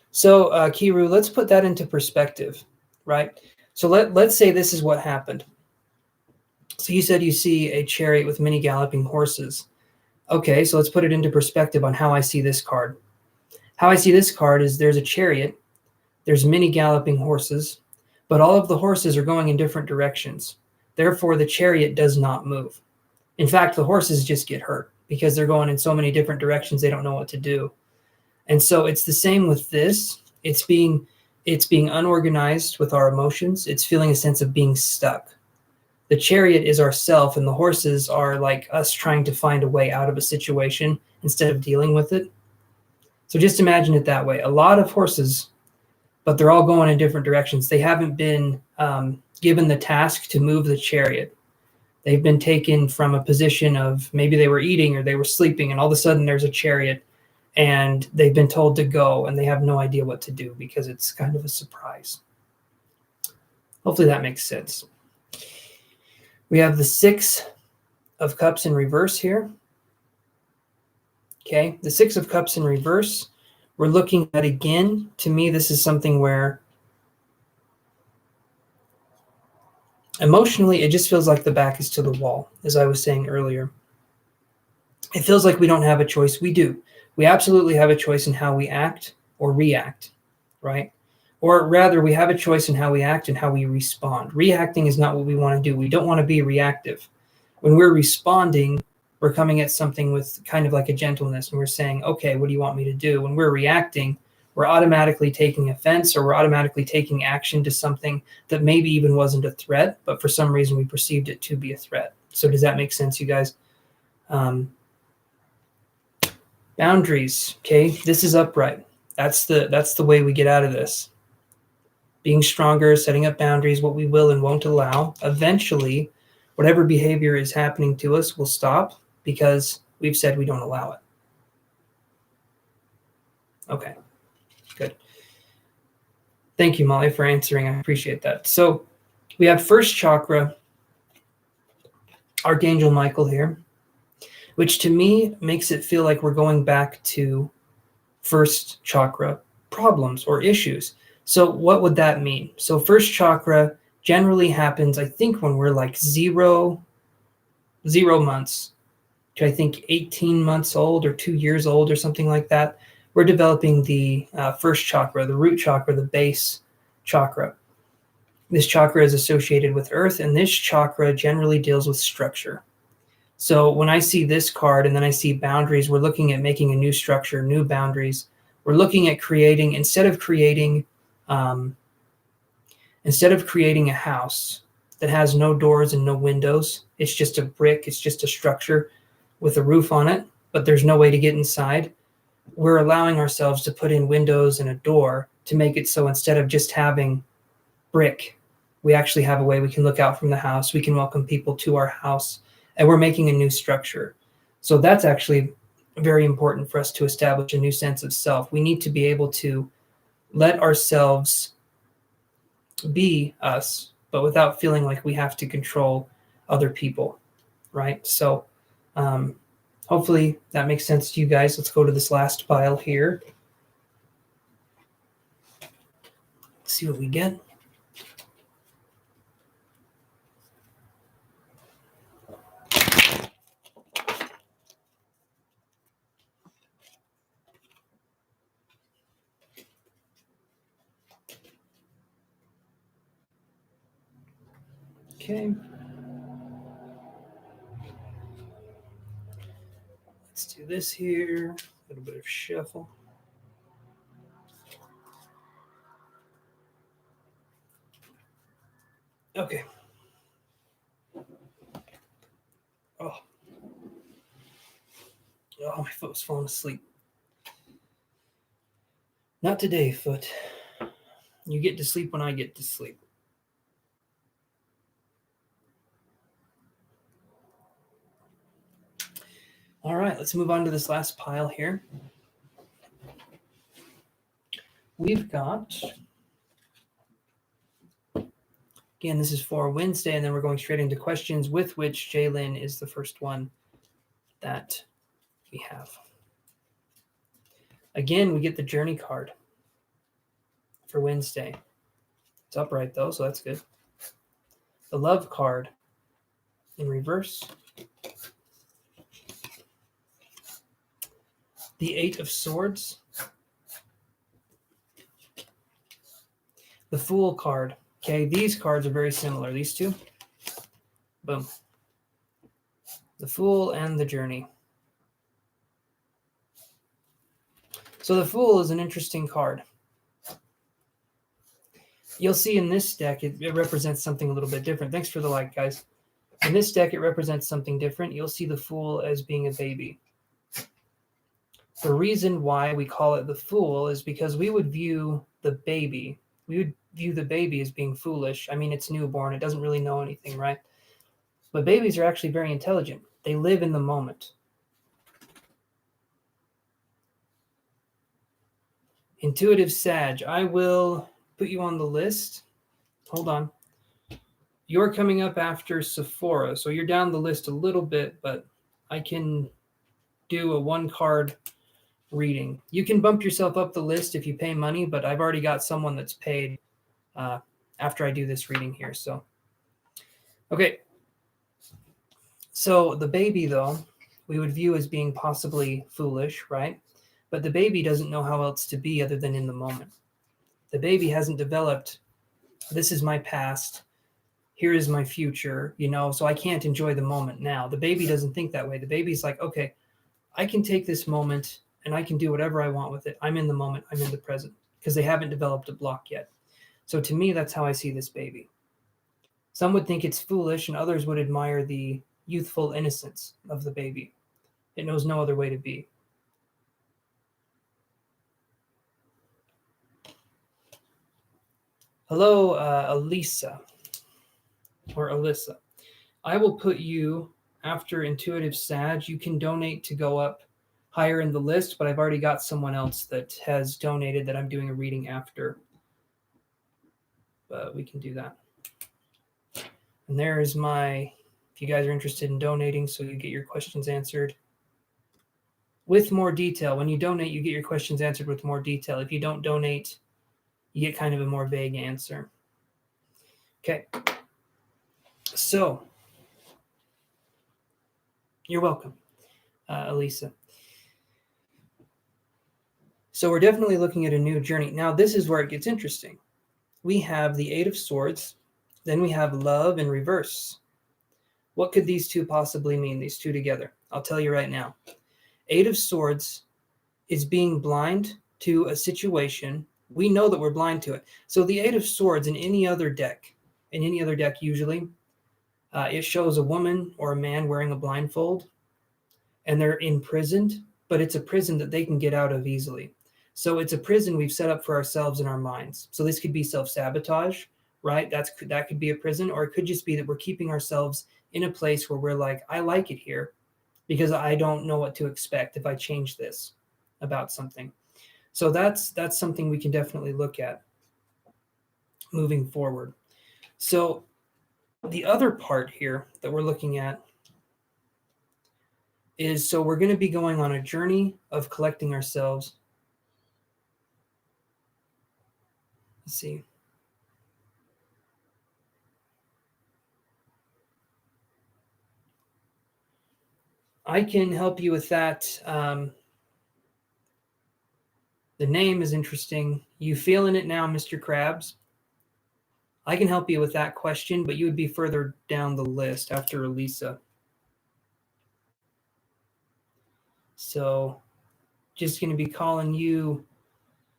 So Kiru, let's put that into perspective, right? So let's say this is what happened. So you said you see a chariot with many galloping horses. Okay, so let's put it into perspective on how I see this card. How I see this card is there's a chariot, there's many galloping horses, but all of the horses are going in different directions. Therefore, the chariot does not move. In fact, the horses just get hurt because they're going in so many different directions, they don't know what to do. And so it's the same with this. It's being unorganized with our emotions. It's feeling a sense of being stuck. The chariot is ourself, and the horses are like us trying to find a way out of a situation instead of dealing with it. So just imagine it that way. A lot of horses, but they're all going in different directions. They haven't been given the task to move the chariot. They've been taken from a position of maybe they were eating or they were sleeping, and all of a sudden there's a chariot, and they've been told to go, and they have no idea what to do because it's kind of a surprise. Hopefully that makes sense. We have the 6 of Cups in reverse here. Okay, the 6 of Cups in reverse. We're looking at, again, to me, this is something where emotionally, it just feels like the back is to the wall, as I was saying earlier. It feels like we don't have a choice. We do. We absolutely have a choice in how we act or react, right? Or rather, we have a choice in how we act and how we respond. Reacting is not what we want to do. We don't want to be reactive. When we're responding, we're coming at something with kind of like a gentleness, and we're saying, okay, what do you want me to do? When we're reacting, we're automatically taking offense, or we're automatically taking action to something that maybe even wasn't a threat, but for some reason we perceived it to be a threat. So does that make sense, you guys? Boundaries, okay? This is upright. That's the way we get out of this. Being stronger, setting up boundaries, what we will and won't allow. Eventually, whatever behavior is happening to us will stop because we've said we don't allow it. Okay, good. Thank you, Molly, for answering. I appreciate that. So we have first chakra, Archangel Michael here, which to me makes it feel like we're going back to first chakra problems or issues. So what would that mean? So first chakra generally happens, I think, when we're like 0 months to I think 18 months old or 2 years old or something like that. We're developing the first chakra, the root chakra, the base chakra. This chakra is associated with earth, and this chakra generally deals with structure. So when I see this card and then I see boundaries, we're looking at making a new structure, new boundaries. We're looking at creating, instead of creating a house that has no doors and no windows, it's just a brick, it's just a structure with a roof on it, but there's no way to get inside. We're allowing ourselves to put in windows and a door to make it so instead of just having brick, we actually have a way we can look out from the house, we can welcome people to our house, and we're making a new structure. So that's actually very important for us to establish a new sense of self. We need to be able to let ourselves be us, but without feeling like we have to control other people, right? So hopefully that makes sense to you guys. Let's go to this last pile here. Let's see what we get. Okay. Let's do this here. A little bit of shuffle. Okay. Oh. Oh, my foot was falling asleep. Not today, foot. You get to sleep when I get to sleep. All right, let's move on to this last pile here. We've got, again, this is for Wednesday, and then we're going straight into questions, with which Jalen is the first one that we have. Again, we get the journey card for Wednesday. It's upright, though, so that's good. The love card in reverse. The 8 of Swords. The Fool card. Okay, these cards are very similar. These two. Boom. The Fool and the Journey. So the Fool is an interesting card. You'll see in this deck, it represents something a little bit different. Thanks for the like, guys. In this deck, it represents something different. You'll see the Fool as being a baby. The reason why we call it the Fool is because we would view the baby as being foolish. I mean, it's newborn. It doesn't really know anything, right? But babies are actually very intelligent. They live in the moment. Intuitive Sag. I will put you on the list. Hold on. You're coming up after Sephora, so you're down the list a little bit, but I can do a 1-card reading. You can bump yourself up the list if you pay money, but I've already got someone that's paid after I do this reading here. So, okay. So the baby, though, we would view as being possibly foolish, right? But the baby doesn't know how else to be other than in the moment. The baby hasn't developed, this is my past, here is my future, so I can't enjoy the moment now. The baby doesn't think that way. The baby's like, okay, I can take this moment and I can do whatever I want with it. I'm in the moment. I'm in the present, because they haven't developed a block yet. So to me, that's how I see this baby. Some would think it's foolish, and others would admire the youthful innocence of the baby. It knows no other way to be. Hello, Elisa, or Alyssa. I will put you after Intuitive Sag. You can donate to go up higher in the list, but I've already got someone else that has donated that I'm doing a reading after. But we can do that. And there's if you guys are interested in donating, so you get your questions answered with more detail. When you donate, you get your questions answered with more detail. If you don't donate, you get kind of a more vague answer. Okay. So, you're welcome, Elisa. So we're definitely looking at a new journey. Now, this is where it gets interesting. We have the 8 of Swords. Then we have love in reverse. What could these two possibly mean, these two together? I'll tell you right now. 8 of Swords is being blind to a situation. We know that we're blind to it. So the 8 of Swords in any other deck usually, it shows a woman or a man wearing a blindfold, and they're imprisoned, but it's a prison that they can get out of easily. So it's a prison we've set up for ourselves in our minds. So this could be self-sabotage, right? That could be a prison, or it could just be that we're keeping ourselves in a place where we're like, I like it here because I don't know what to expect if I change this about something. So that's something we can definitely look at moving forward. So the other part here that we're looking at is, so we're going to be going on a journey of collecting ourselves. Let's see. I can help you with that. The name is interesting. You feeling it now, Mr. Krabs? I can help you with that question, but you would be further down the list after Elisa. So just going to be calling you,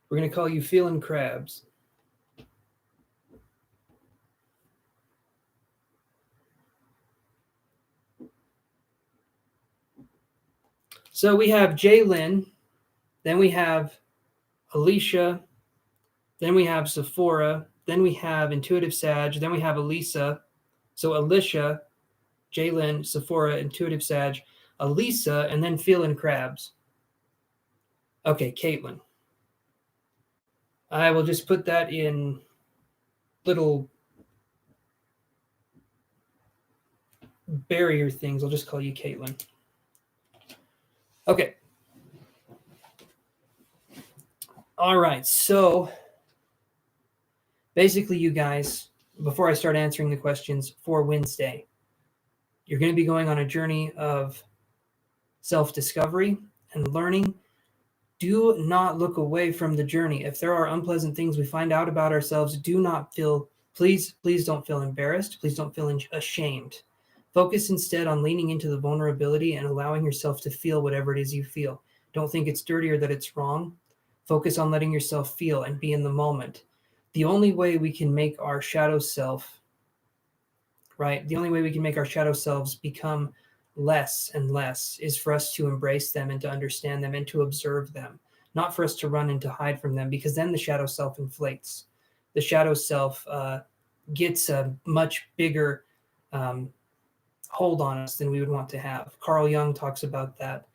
we're going to call you Feeling Crabs. So we have Jalen, then we have Alicia, then we have Sephora, then we have Intuitive Sag, then we have Elisa. So Alicia, Jalen, Sephora, Intuitive Sag, Elisa, and then Feeling Crabs. Okay, Caitlin. I will just put that in little barrier things. I'll just call you Caitlin. Okay. All right. So basically, you guys, before I start answering the questions for Wednesday, you're going to be going on a journey of self-discovery and learning. Do not look away from the journey. If there are unpleasant things we find out about ourselves, do not feel, please don't feel embarrassed. Please don't feel ashamed. Focus instead on leaning into the vulnerability and allowing yourself to feel whatever it is you feel. Don't think it's dirty or that it's wrong. Focus on letting yourself feel and be in the moment. The only way we can make our shadow self, right? The only way we can make our shadow selves become less and less is for us to embrace them and to understand them and to observe them, not for us to run and to hide from them, because then the shadow self inflates. The shadow self gets a much bigger hold on us than we would want to have. Carl Jung talks about that,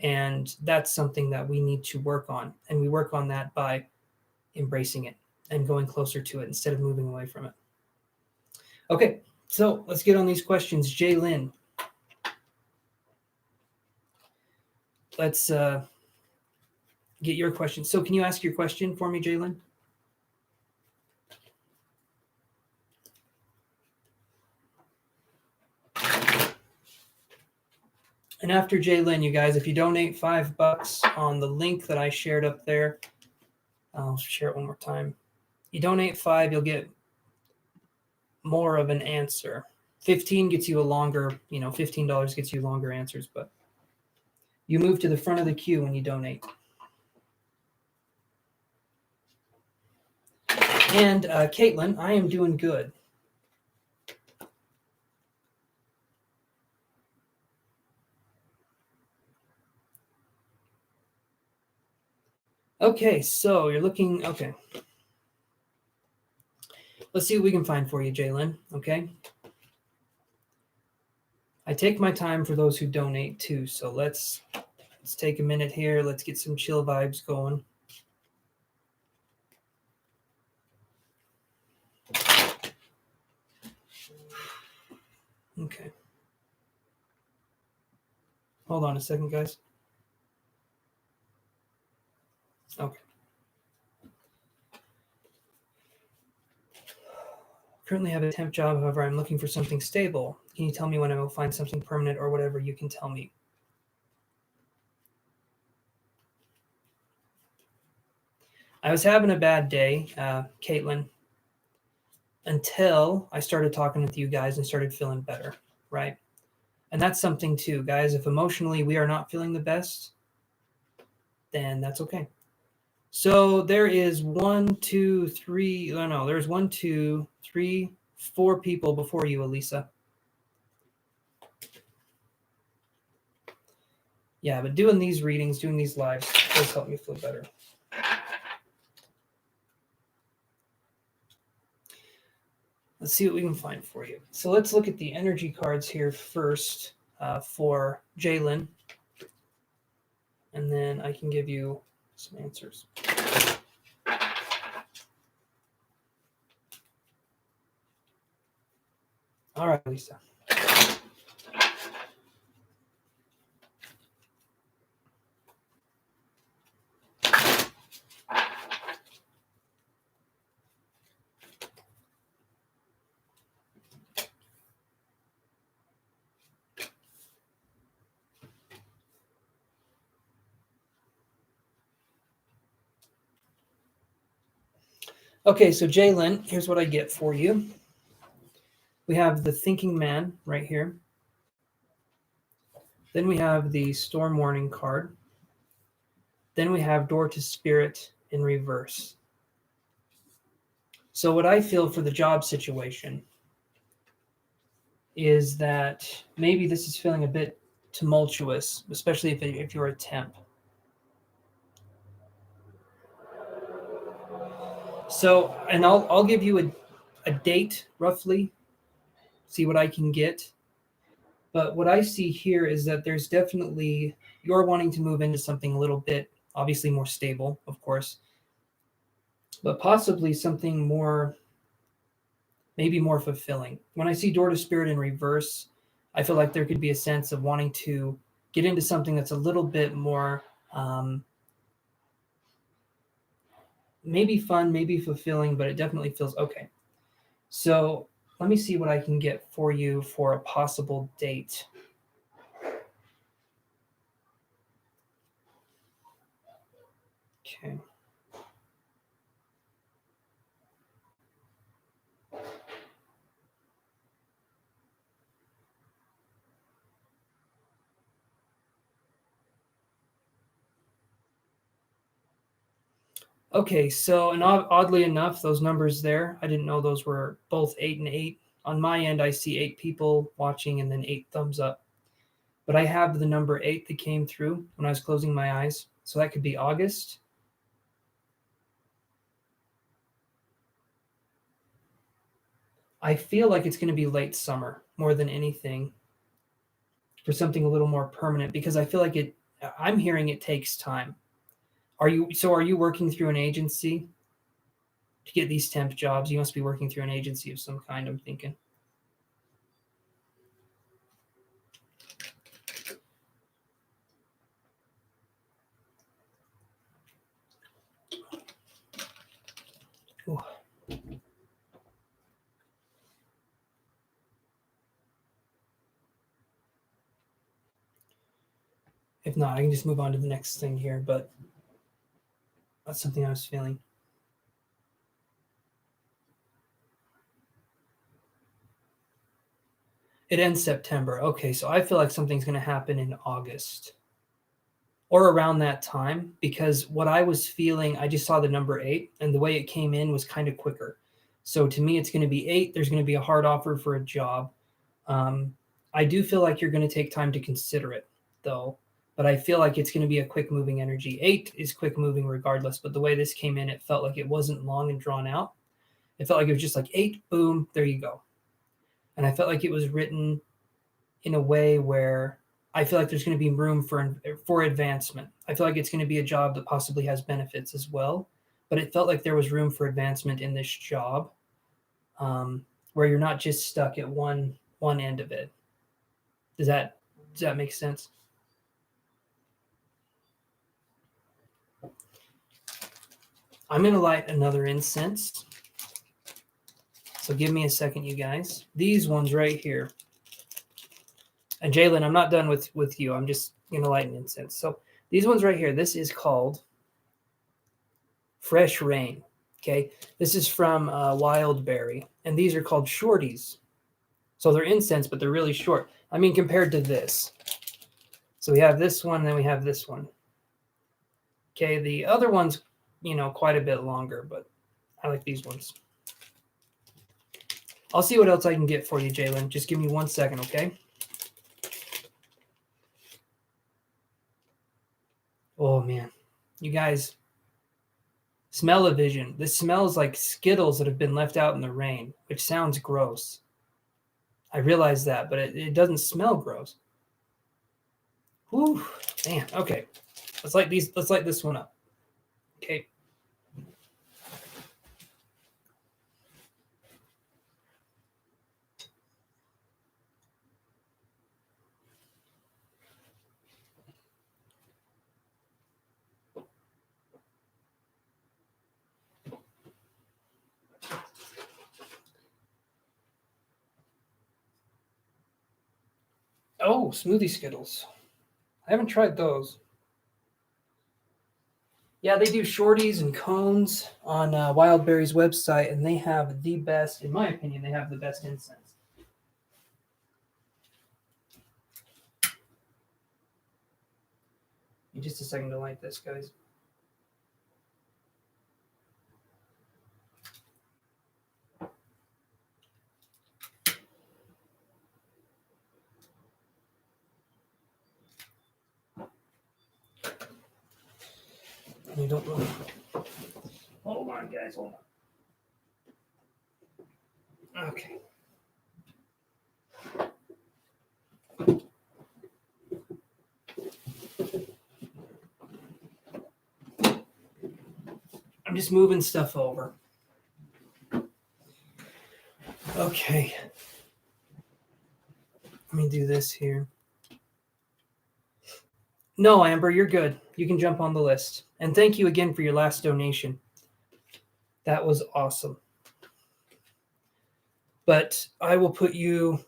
and that's something that we need to work on, and we work on that by embracing it and going closer to it instead of moving away from it. Okay, so let's get on these questions. Jay Lynn, let's get your question. So can you ask your question for me, Jalen? And after Jalen, you guys, if you donate $5 on the link that I shared up there, I'll share it one more time. You donate $5, you'll get more of an answer. 15 gets you a longer, $15 gets you longer answers, but you move to the front of the queue when you donate. And Caitlin, I am doing good. Okay, so you're looking, okay. Let's see what we can find for you, Jalen, okay? I take my time for those who donate too, so let's take a minute here. Let's get some chill vibes going. Okay. Hold on a second, guys. Okay. Currently have a temp job, however, I'm looking for something stable. Can you tell me when I will find something permanent or whatever you can tell me? I was having a bad day, Caitlin, until I started talking with you guys and started feeling better, right? And that's something too, guys. If emotionally we are not feeling the best, then that's okay. So there is there's 4 people before you, Elisa. Yeah, but doing these readings, doing these lives does help me feel better. Let's see what we can find for you. So let's look at the energy cards here first for Jalen, and then I can give you some answers. All right, Lisa. Okay, so Jalen, here's what I get for you. We have the thinking man right here. Then we have the storm warning card. Then we have door to spirit in reverse. So what I feel for the job situation is that maybe this is feeling a bit tumultuous, especially if you're a temp. So, and I'll give you a date roughly, see what I can get. But what I see here is that there's definitely you're wanting to move into something a little bit, obviously more stable, of course, but possibly something more, maybe more fulfilling. When I see door to spirit in reverse, I feel like there could be a sense of wanting to get into something that's a little bit more, maybe fun, maybe fulfilling, but it definitely feels okay. So let me see what I can get for you for a possible date. Okay. Okay, so and oddly enough, those numbers there, I didn't know those were both 8 and 8. On my end, I see 8 people watching and then 8 thumbs up. But I have the number 8 that came through when I was closing my eyes. So that could be August. I feel like it's going to be late summer more than anything for something a little more permanent because I feel like I'm hearing it takes time. Are you working through an agency to get these temp jobs? You must be working through an agency of some kind, I'm thinking. Ooh. If not, I can just move on to the next thing here, but that's something I was feeling. It ends September. Okay, so I feel like something's going to happen in August or around that time because what I was feeling, I just saw the number 8 and the way it came in was kind of quicker. So to me, it's going to be 8. There's going to be a hard offer for a job. Um, I do feel like you're going to take time to consider it though, but I feel like it's going to be a quick moving energy. 8 is quick moving regardless, but the way this came in, it felt like it wasn't long and drawn out. It felt like it was just like 8, boom, there you go. And I felt like it was written in a way where I feel like there's going to be room for advancement. I feel like it's going to be a job that possibly has benefits as well, but it felt like there was room for advancement in this job, where you're not just stuck at one end of it. Does that does that make sense? I'm going to light another incense. So give me a second, you guys. These ones right here. And Jalen, I'm not done with you. I'm just going to light an incense. So these ones right here, this is called Fresh Rain. Okay, this is from Wildberry, and these are called shorties. So they're incense, but they're really short. I mean, compared to this. So we have this one, then we have this one. Okay, the other one's, quite a bit longer, but I like these ones. I'll see what else I can get for you, Jalen. Just give me 1 second, okay? Oh, man. You guys, smell-o-vision. This smells like Skittles that have been left out in the rain, which sounds gross. I realize that, but it doesn't smell gross. Whew, man. Okay, let's light these. Let's light this one up. Okay. Oh, smoothie Skittles. I haven't tried those. Yeah, they do shorties and cones on Wildberry's website, and they have the best, in my opinion, they have the best incense. Give me just a second to light this, guys. I don't know. Hold on, guys. Hold on. Okay. I'm just moving stuff over. Okay. Let me do this here. No, Amber, you're good. You can jump on the list. And thank you again for your last donation. That was awesome. But I will put you.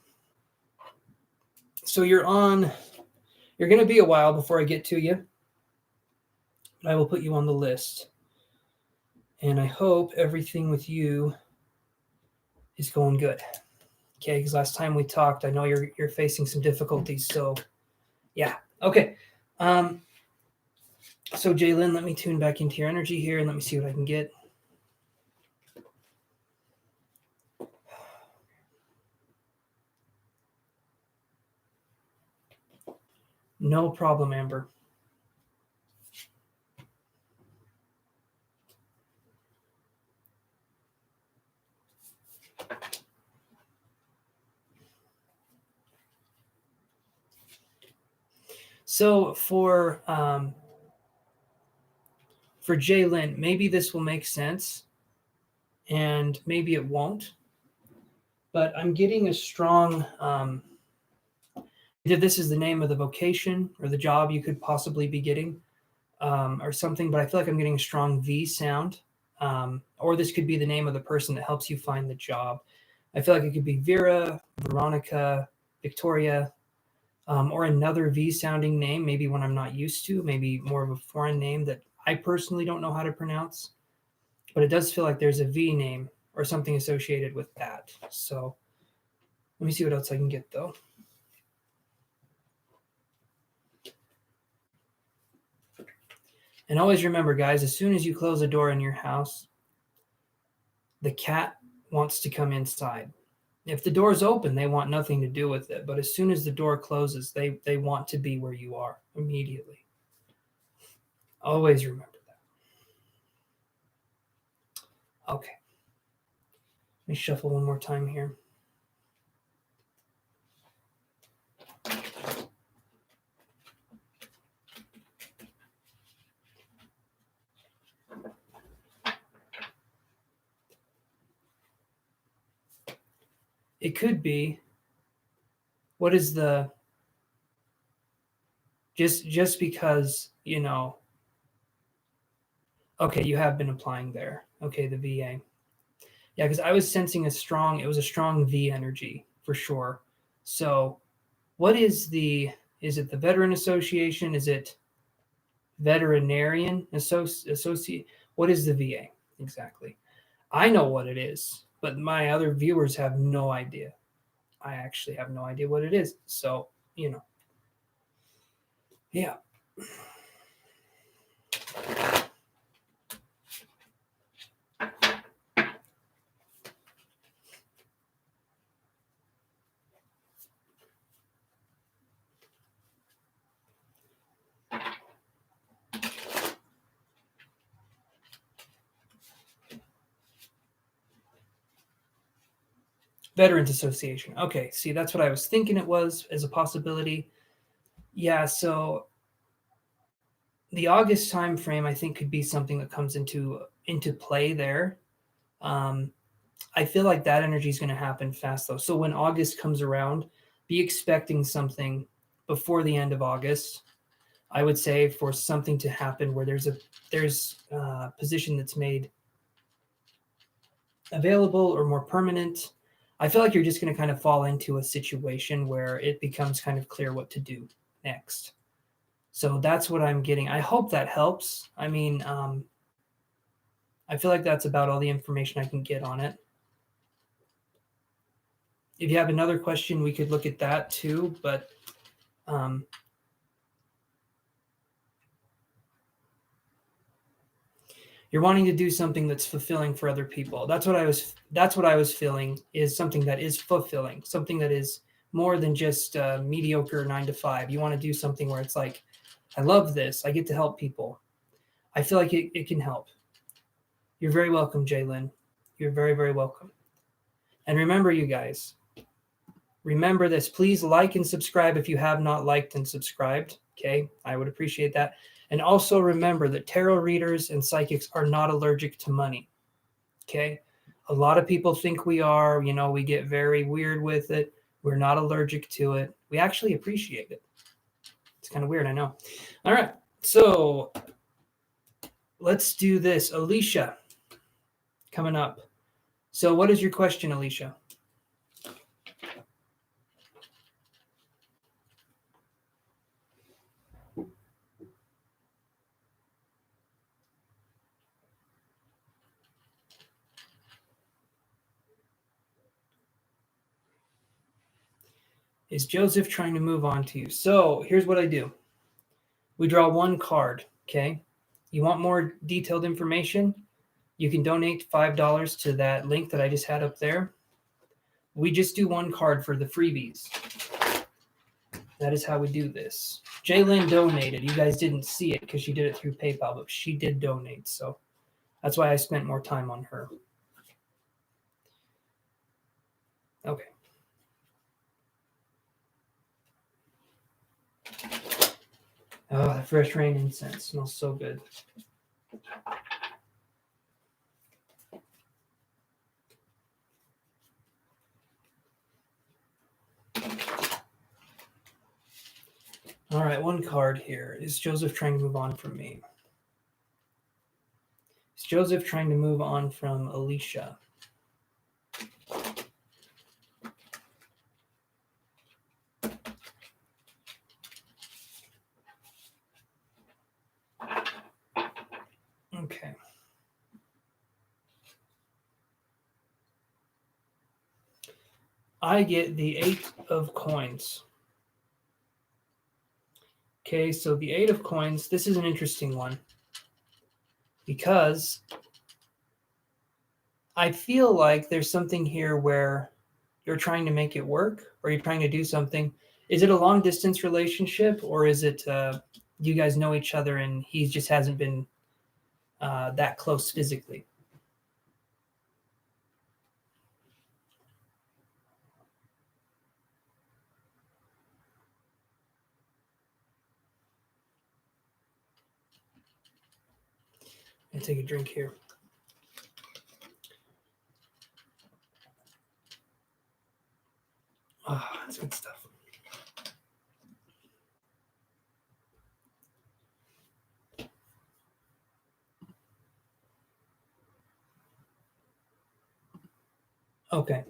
So you're going to be a while before I get to you. But I will put you on the list. And I hope everything with you is going good. Okay, because last time we talked, I know you're facing some difficulties. So, yeah. Okay. So, Jalen, let me tune back into your energy here and let me see what I can get. No problem, Amber. So for Jalen, maybe this will make sense, and maybe it won't. But I'm getting a strong. Either this is the name of the vocation or the job you could possibly be getting, or something. But I feel like I'm getting a strong V sound, or this could be the name of the person that helps you find the job. I feel like it could be Vera, Veronica, Victoria, or another V sounding name, maybe one I'm not used to, maybe more of a foreign name that I personally don't know how to pronounce. But it does feel like there's a V name or something associated with that. So let me see what else I can get though. And always remember, guys, as soon as you close a door in your house, the cat wants to come inside. If the door's open, they want nothing to do with it. But as soon as the door closes, they want to be where you are immediately. Always remember that. Okay. Let me shuffle one more time here. It could be, what is the, just because, okay, you have been applying there. Okay, the VA. Yeah, because I was sensing it was a strong V energy for sure. So what is it the Veteran Association? Is it Veterinarian Associate? What is the VA exactly? I know what it is, but my other viewers have no idea. I actually have no idea what it is. So, yeah. Veterans Association. Okay, see, that's what I was thinking it was as a possibility. Yeah, so the August time frame, I think, could be something that comes into play there. I feel like that energy is going to happen fast though. So when August comes around, be expecting something before the end of August. I would say for something to happen where there's a position that's made available or more permanent. I feel like you're just going to kind of fall into a situation where it becomes kind of clear what to do next. So that's what I'm getting. I hope that helps. I mean, I feel like that's about all the information I can get on it. If you have another question, we could look at that too. But you're wanting to do something that's fulfilling for other people. That's what I was feeling, is something that is fulfilling, something that is more than just a mediocre 9 to 5. You want to do something where it's like, I love this. I get to help people. I feel like it can help. You're very welcome, Jalen. You're very, very welcome. And remember, you guys, remember this. Please like and subscribe if you have not liked and subscribed. Okay, I would appreciate that. And also remember that tarot readers and psychics are not allergic to money. Okay, a lot of people think we are. You know, we get very weird with it. We're not allergic to it. We actually appreciate it. It's kind of weird, I know. All right, so let's do this. Alicia, coming up. So what is your question, Alicia? Is Joseph trying to move on to you? So here's what I do. We draw one card, okay? You want more detailed information? You can donate $5 to that link that I just had up there. We just do one card for the freebies. That is how we do this. Jalen donated. You guys didn't see it because she did it through PayPal, but she did donate. So that's why I spent more time on her. Okay. Oh, the fresh rain incense smells so good. All right, one card here. Is Joseph trying to move on from me? Is Joseph trying to move on from Alicia? Okay. I get the 8 of coins. Okay, so the 8 of coins, this is an interesting one because I feel like there's something here where you're trying to make it work or you're trying to do something. Is it a long distance relationship or is it you guys know each other and he just hasn't been that close physically? I'm going to take a drink here. Oh, that's good stuff. Okay.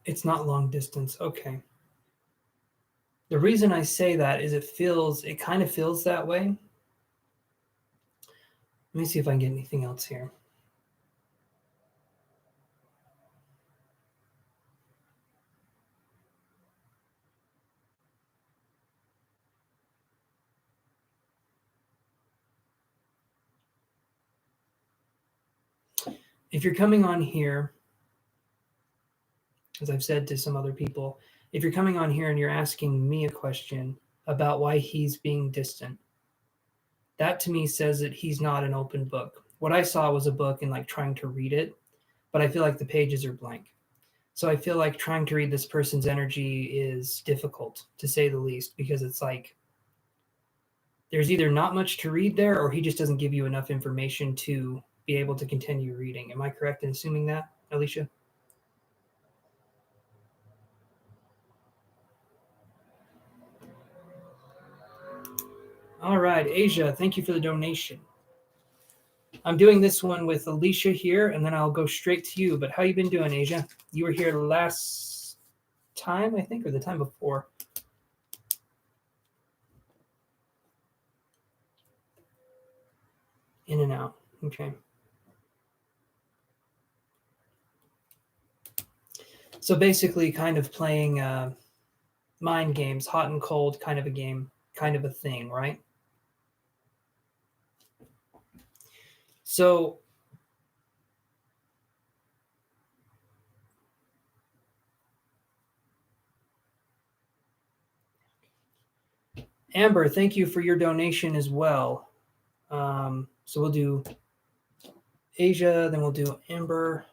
It's not long distance. Okay. The reason I say that is it kind of feels that way. Let me see if I can get anything else here. If you're coming on here, as I've said to some other people, if you're coming on here and you're asking me a question about why he's being distant, that to me says that he's not an open book. What I saw was a book and like trying to read it, but I feel like the pages are blank. So I feel like trying to read this person's energy is difficult, to say the least, because it's like there's either not much to read there or he just doesn't give you enough information to be able to continue reading. Am I correct in assuming that, Alicia? All right, Asia, thank you for the donation. I'm doing this one with Alicia here, and then I'll go straight to you. But how you been doing, Asia? You were here last time, I think, or the time before. In and out. Okay. So basically, kind of playing mind games, hot and cold kind of a game, kind of a thing, right? So Amber, thank you for your donation as well. So we'll do Asia, then we'll do Amber.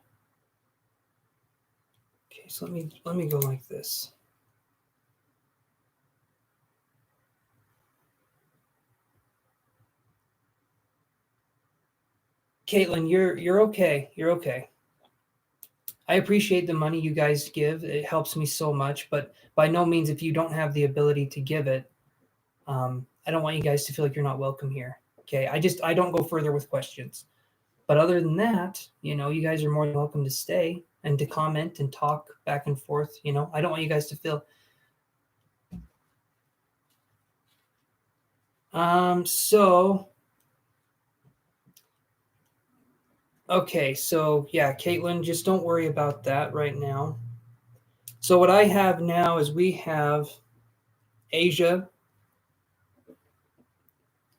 Okay, so let me go like this. Caitlin, you're okay. You're okay. I appreciate the money you guys give. It helps me so much, but by no means, if you don't have the ability to give it, I don't want you guys to feel like you're not welcome here. Okay, I don't go further with questions. But other than that, you guys are more than welcome to stay and to comment and talk back and forth. I don't want you guys to feel. So okay, so yeah, Caitlin, just don't worry about that right now. So what I have now is we have Asia,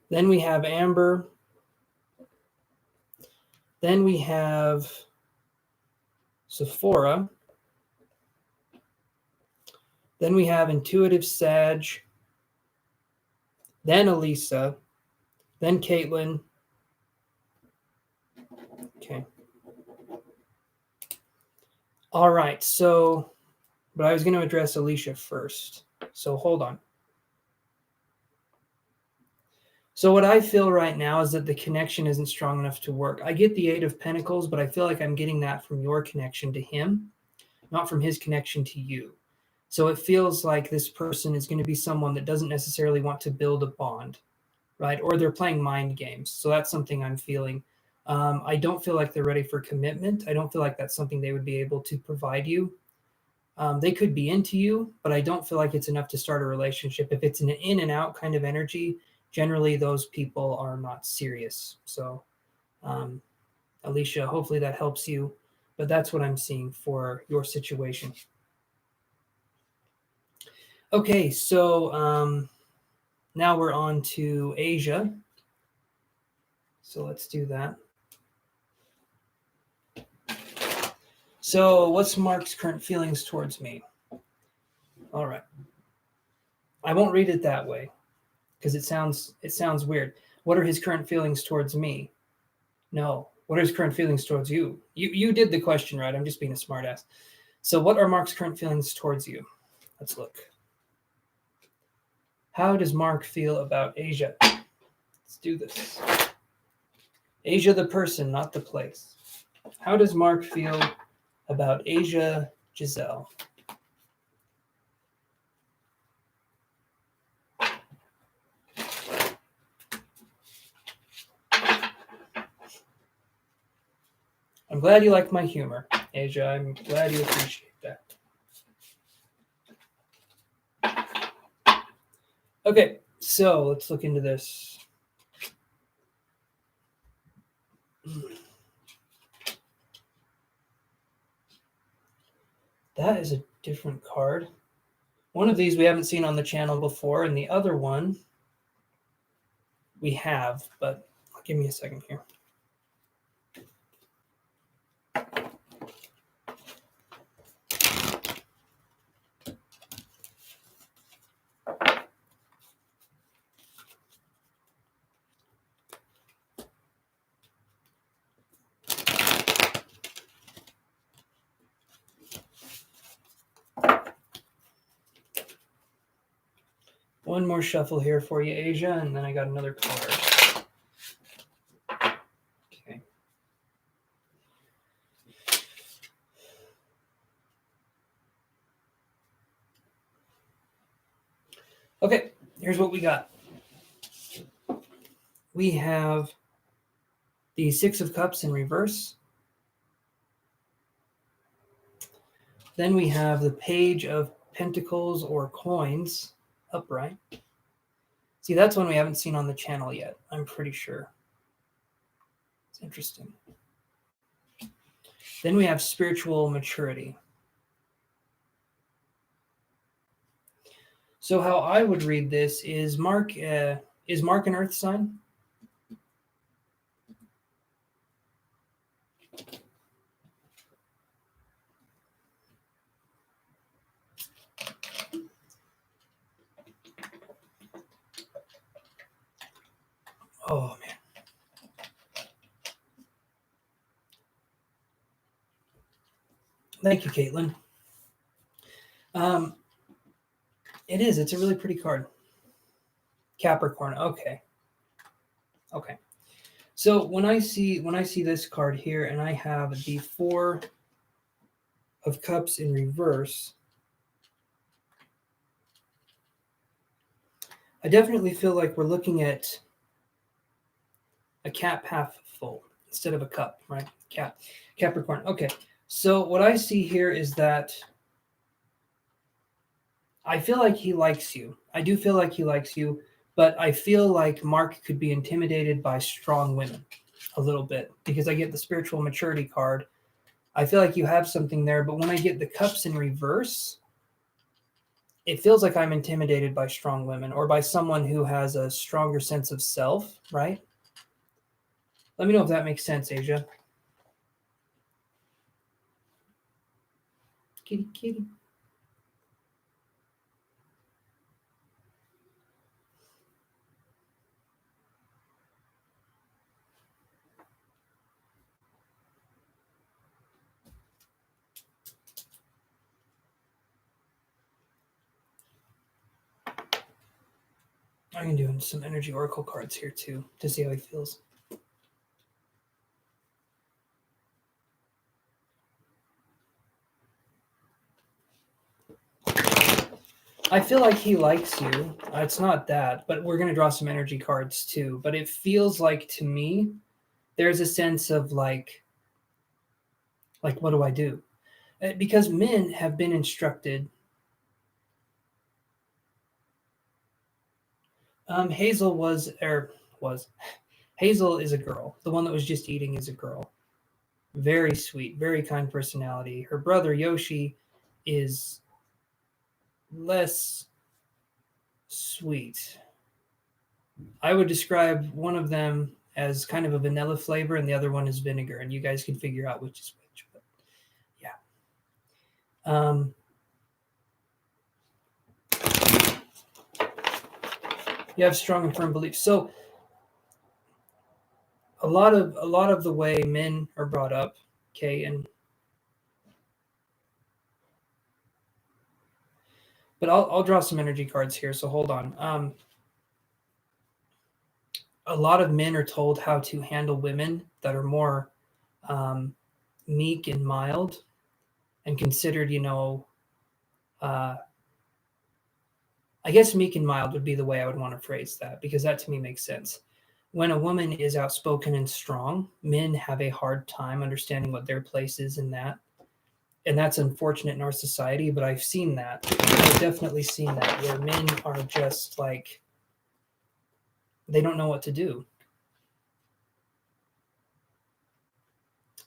then we have Amber, then we have Sephora, then we have Intuitive Sag, then Elisa, then Caitlin. Okay. All right, but I was going to address Alicia first. So hold on. So what I feel right now is that the connection isn't strong enough to work. I get the Eight of Pentacles, but I feel like I'm getting that from your connection to him, not from his connection to you. So it feels like this person is going to be someone that doesn't necessarily want to build a bond, right? Or they're playing mind games. So that's something I'm feeling. I don't feel like they're ready for commitment. I don't feel like that's something they would be able to provide you. They could be into you, but I don't feel like it's enough to start a relationship. If it's an in and out kind of energy, generally those people are not serious. So, Alicia, hopefully that helps you, but that's what I'm seeing for your situation. Okay, so now we're on to Asia. So let's do that. So what's Mark's current feelings towards me? All right. I won't read it that way because it sounds weird. What are his current feelings towards me? No. What are his current feelings towards you? You did the question right. I'm just being a smartass. So what are Mark's current feelings towards you? Let's look. How does Mark feel about Asia? Let's do this. Asia the person, not the place. How does Mark feel about Asia Giselle? I'm glad you like my humor, Asia. I'm glad you appreciate that. Okay, so let's look into this. That is a different card. One of these we haven't seen on the channel before, and the other one we have, but give me a second here. One more shuffle here for you, Asia, and then I got another card. Okay. Okay, here's what we got. We have The Six of Cups in reverse. Then we have the Page of Pentacles or Coins upright. See, that's one we haven't seen on the channel yet, I'm pretty sure. It's interesting. Then we have Spiritual Maturity. So how I would read this is Mark an earth sign? Oh, man. Thank you, Caitlin. It is. It's a really pretty card. Capricorn. Okay. So when I see this card here, and I have the Four of Cups in reverse, I definitely feel like we're looking at a cap half full instead of a cup, right? Capricorn. Okay. So what I see here is that I feel like he likes you. I do feel like he likes you, but I feel like Mark could be intimidated by strong women a little bit because I get the Spiritual Maturity card. I feel like you have something there, but when I get the Cups in reverse, it feels like I'm intimidated by strong women or by someone who has a stronger sense of self, right? Let me know if that makes sense, Asia. Kitty, kitty. I'm doing some energy oracle cards here too to see how he feels. I feel like he likes you. It's not that, but we're going to draw some energy cards too. But it feels like to me, there's a sense of like what do I do? Because men have been instructed. Hazel Hazel is a girl. The one that was just eating is a girl. Very sweet, very kind personality. Her brother Yoshi is less sweet. I would describe one of them as kind of a vanilla flavor and the other one is vinegar, and you guys can figure out which is which. But yeah. You have strong and firm beliefs. So a lot of the way men are brought up, okay, but I'll draw some energy cards here, so hold on. A lot of men are told how to handle women that are more meek and mild and considered, I guess meek and mild would be the way I would want to phrase that, because that to me makes sense. When a woman is outspoken and strong, men have a hard time understanding what their place is in that. And that's unfortunate in our society, but I've seen that. I've definitely seen that, where men are just like, they don't know what to do.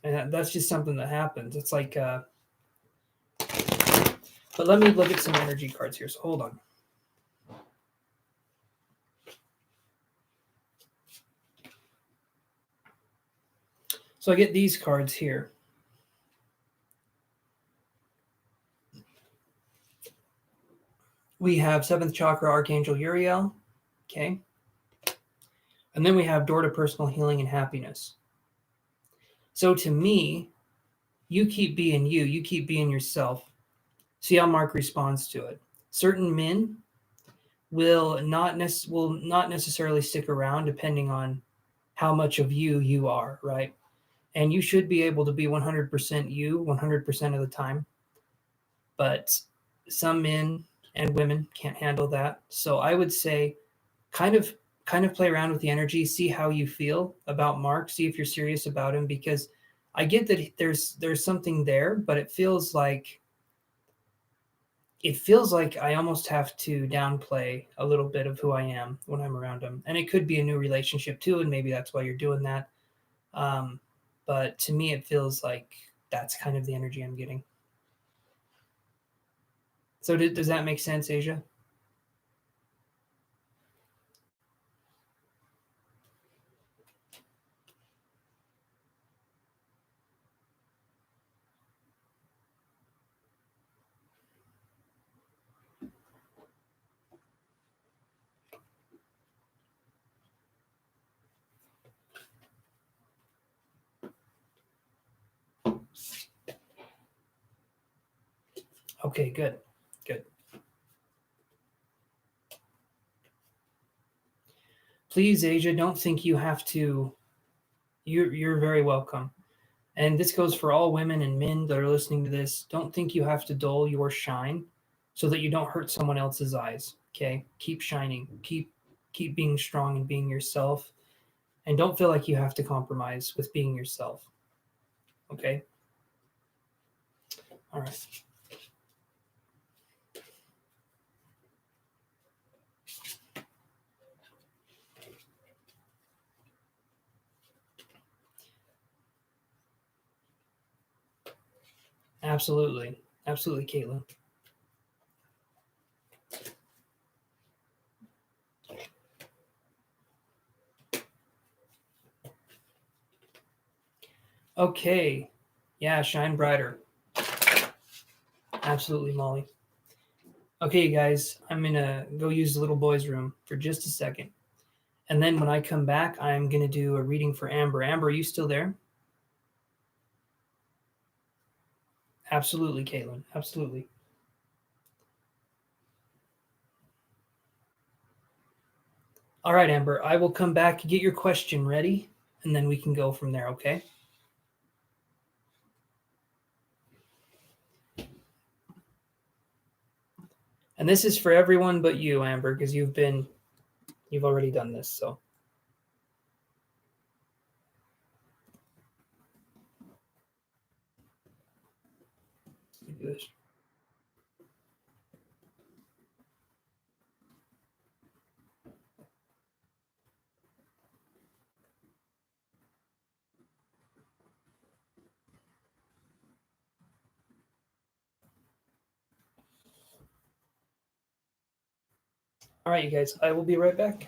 And that's just something that happens. It's like, but let me look at some energy cards here. So hold on. So I get these cards here. We have 7th chakra Archangel Uriel, okay? And then we have door to personal healing and happiness. So to me, you keep being you, you keep being yourself. See how Mark responds to it. Certain men will not necessarily stick around depending on how much of you are, right? And you should be able to be 100% you 100% of the time. But some men and women can't handle that. So I would say kind of kind of play around with the energy, see how you feel about Mark, see if you're serious about him, because I get that there's something there, but it feels like I almost have to downplay a little bit of who I am when I'm around him. And it could be a new relationship too, and maybe that's why you're doing that. But to me, it feels like that's kind of the energy I'm getting. So does that make sense, Asia? Okay, good. Good. Please, Asia, don't think you have to. You're very welcome. And this goes for all women and men that are listening to this. Don't think you have to dull your shine so that you don't hurt someone else's eyes. Okay? Keep shining. Keep being strong and being yourself. And don't feel like you have to compromise with being yourself. Okay? All right. Absolutely. Absolutely, Caitlin. Okay. Yeah, shine brighter. Absolutely, Molly. Okay, guys, I'm going to go use the little boy's room for just a second. And then when I come back, I'm going to do a reading for Amber. Amber, are you still there? Absolutely, Caitlin. Absolutely. All right, Amber, I will come back, get your question ready, and then we can go from there, okay? And this is for everyone but you, Amber, because you've already done this, so. Do this. All right, you guys, I will be right back.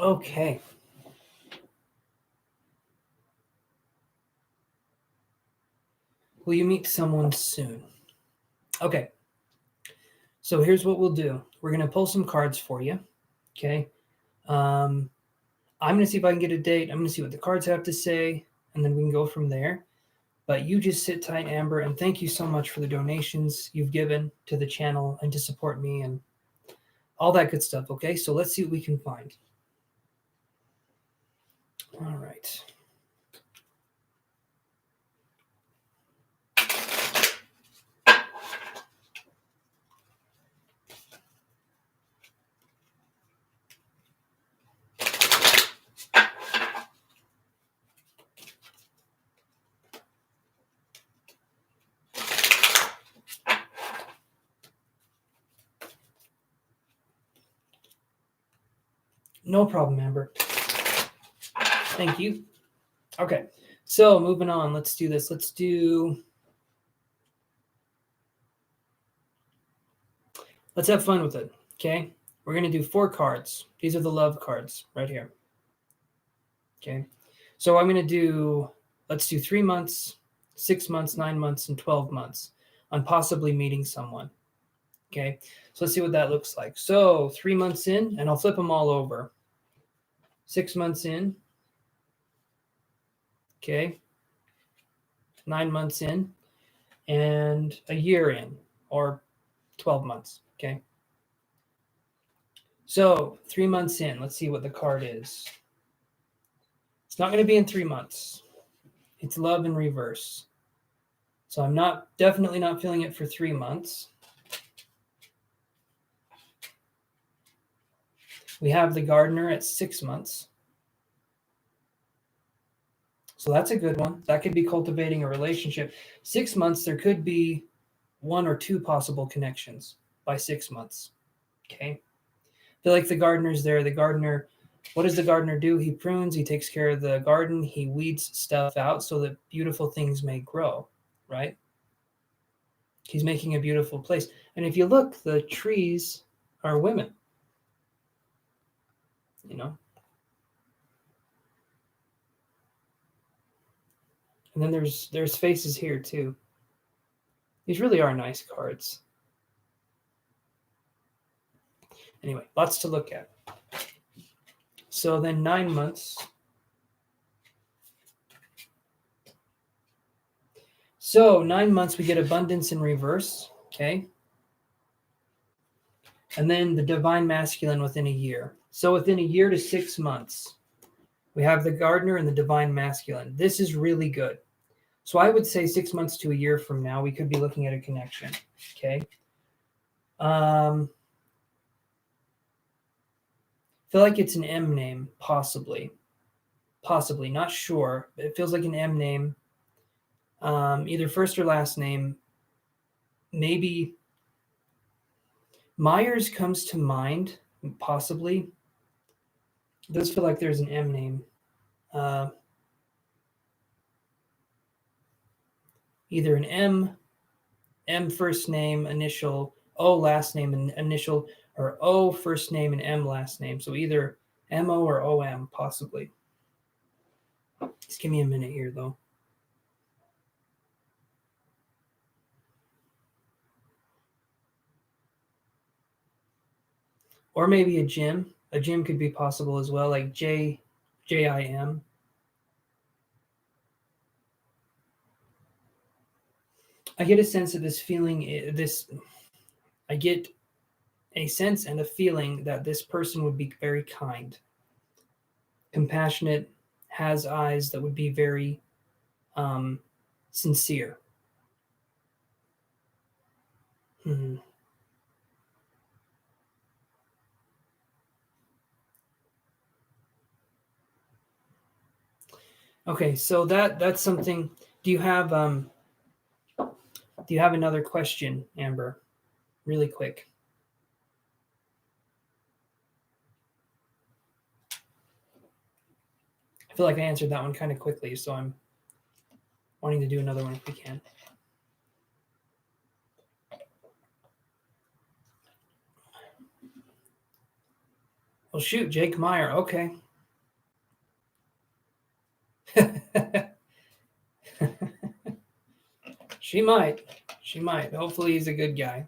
Okay. Will you meet someone soon? Okay. So here's what we'll do. We're going to pull some cards for you. Okay. I'm going to see if I can get a date. I'm going to see what the cards have to say, and then we can go from there. But you just sit tight, Amber, and thank you so much for the donations you've given to the channel and to support me and all that good stuff. Okay. So let's see what we can find. All right. No problem, Amber. Thank you. Okay, so moving on. Let's do this. Let's have fun with it. Okay, we're gonna do 4 cards. These are the love cards right here. Okay, so I'm gonna do. Let's do 3 months, 6 months, 9 months, and 12 months on possibly meeting someone. Okay, so let's see what that looks like. So 3 months in, and I'll flip them all over. 6 months in. Okay, 9 months in, and a year in, or 12 months. Okay. So 3 months in, let's see what the card is. It's not going to be in 3 months. It's love in reverse. So I'm definitely not feeling it for 3 months. We have the gardener at 6 months. So that's a good one. That could be cultivating a relationship. 6 months, there could be 1 or 2 possible connections by 6 months. Okay. I feel like the gardener's there. The gardener, what does the gardener do? He prunes, he takes care of the garden, he weeds stuff out so that beautiful things may grow, right? He's making a beautiful place. And if you look, the trees are women, you know? And then there's faces here too. These really are nice cards. Anyway, lots to look at. So then 9 months. So 9 months, we get abundance in reverse, okay? And then the divine masculine within a year. So within a year to 6 months, we have the gardener and the divine masculine. This is really good. So I would say 6 months to a year from now, we could be looking at a connection, okay? Feel like it's an M name, possibly, not sure. It feels like an M name, either first or last name. Maybe Myers comes to mind, possibly. It does feel like there's an M name. Either an M first name, initial, O last name, and initial, or O first name and M last name. So either MO or OM, possibly. Just give me a minute here, though. Or maybe a Jim. A Jim could be possible as well, like JIM. I get a sense of this feeling, I get a sense and a feeling that this person would be very kind, compassionate, has eyes that would be very sincere. Hmm. Okay, so that's something. Do you have another question, Amber? Really quick. I feel like I answered that one kind of quickly, so I'm wanting to do another one if we can. Well, shoot, Jake Meyer. Okay. She might. She might. Hopefully he's a good guy.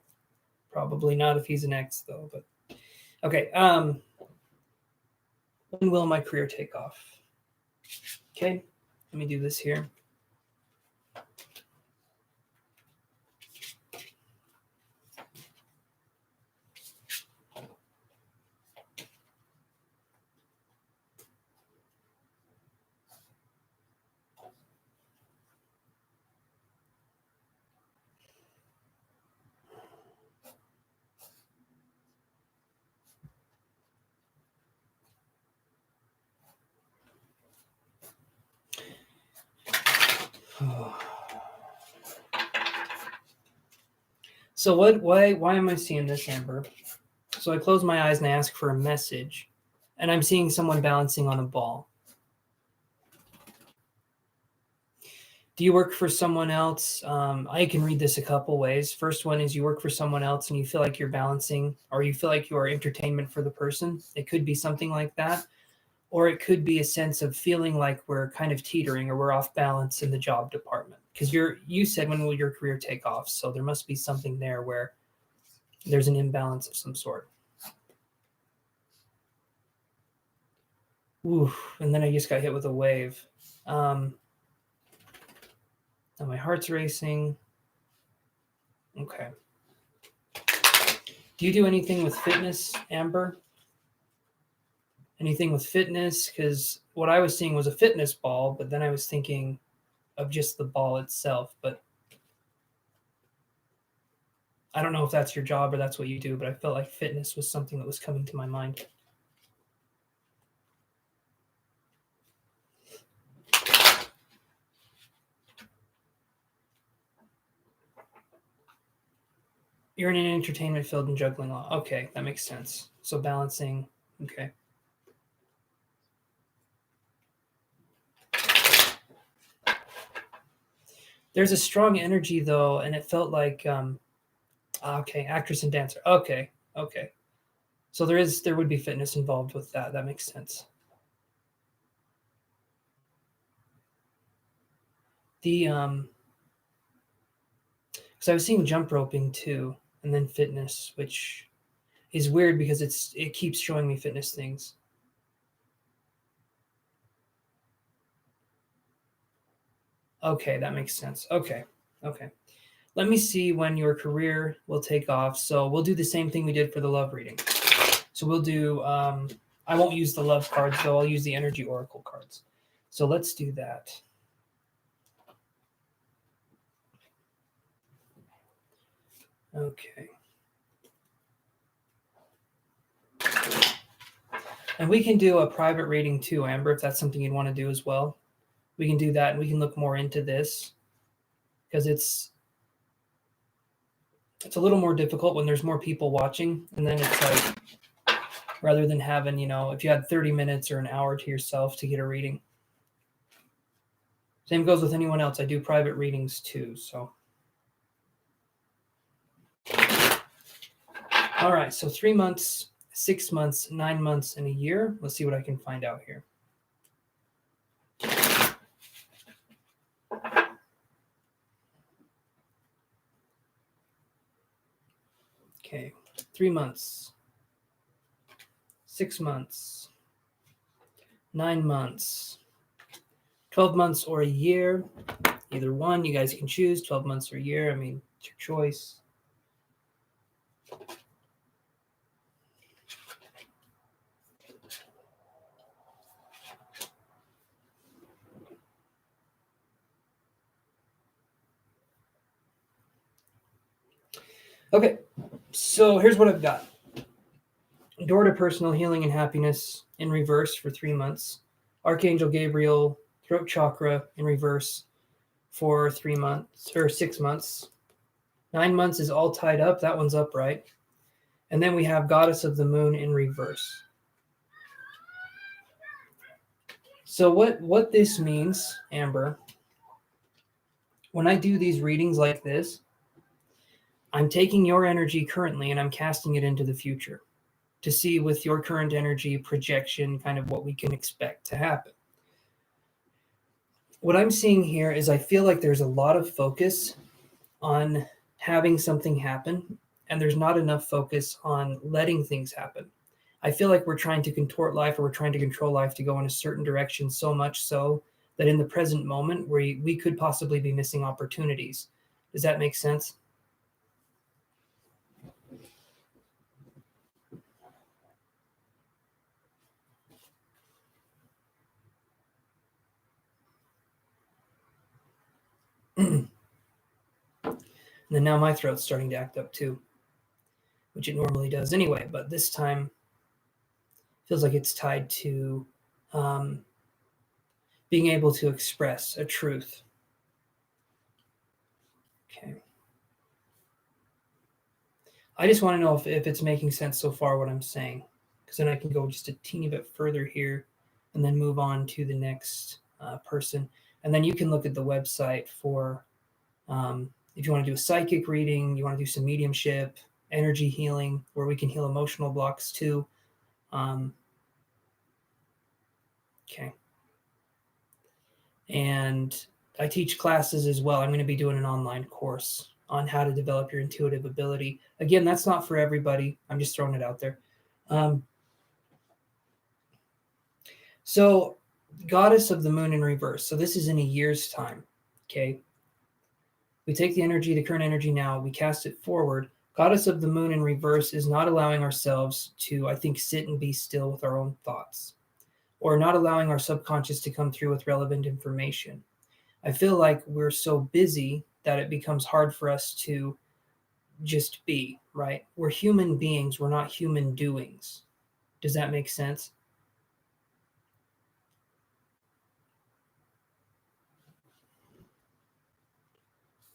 Probably not if he's an ex though, but okay. When will my career take off? Okay. Let me do this here. So why am I seeing this, Amber? So I close my eyes and I ask for a message, and I'm seeing someone balancing on a ball. Do you work for someone else? I can read this a couple ways. First one is you work for someone else and you feel like you're balancing, or you feel like you are entertainment for the person. It could be something like that. Or it could be a sense of feeling like we're kind of teetering or we're off balance in the job department. Because you said, when will your career take off? So there must be something there where there's an imbalance of some sort. Ooh, and then I just got hit with a wave. Now my heart's racing. Okay. Do you do anything with fitness, Amber? Anything with fitness? Because what I was seeing was a fitness ball, but then I was thinking of just the ball itself. But I don't know if that's your job or that's what you do, but I felt like fitness was something that was coming to my mind. You're in an entertainment field and juggling a lot. Okay, that makes sense. So balancing. Okay. There's a strong energy though, and it felt like okay, actress and dancer. Okay. So there would be fitness involved with that. That makes sense. The because I was seeing jump roping too, and then fitness, which is weird because it keeps showing me fitness things. Okay, that makes sense. Okay. Let me see when your career will take off. So we'll do the same thing we did for the love reading. So we'll do, I won't use the love cards though, I'll use the energy oracle cards. So let's do that. Okay. And we can do a private reading too, Amber, if that's something you'd want to do as well. We can do that and we can look more into this because it's a little more difficult when there's more people watching. And then it's like, rather than having, if you had 30 minutes or an hour to yourself to get a reading. Same goes with anyone else. I do private readings too, so. All right, so 3 months, 6 months, 9 months, and a year. Let's see what I can find out here. Okay, 3 months, 6 months, 9 months, 12 months, or a year. Either one, you guys can choose 12 months or a year. I mean, it's your choice. Okay, so here's what I've got. Door to personal healing and happiness in reverse for 3 months. Archangel Gabriel, throat chakra in reverse for 3 months or 6 months. 9 months is all tied up. That one's upright. And then we have Goddess of the Moon in reverse. So what this means, Amber, when I do these readings like this, I'm taking your energy currently and I'm casting it into the future. to see with your current energy projection kind of what we can expect to happen. What I'm seeing here is I feel like there's a lot of focus on having something happen, and there's not enough focus on letting things happen. I feel like we're trying to contort life, or we're trying to control life to go in a certain direction, so much so that in the present moment we could possibly be missing opportunities. Does that make sense? And then now my throat's starting to act up too, which it normally does anyway, but this time feels like it's tied to being able to express a truth. Okay. I just want to know if it's making sense so far what I'm saying, because then I can go just a teeny bit further here and then move on to the next person. And then you can look at the website for if you want to do a psychic reading, you want to do some mediumship, energy healing, where we can heal emotional blocks too. Okay. And I teach classes as well. I'm going to be doing an online course on how to develop your intuitive ability. Again, that's not for everybody. I'm just throwing it out there. So, Goddess of the Moon in reverse. So this is in a year's time. Okay. We take the energy, the current energy now, we cast it forward. Goddess of the Moon in reverse is not allowing ourselves to, I think, sit and be still with our own thoughts, or not allowing our subconscious to come through with relevant information. I feel like we're so busy that it becomes hard for us to just be, right? We're human beings, we're not human doings. Does that make sense?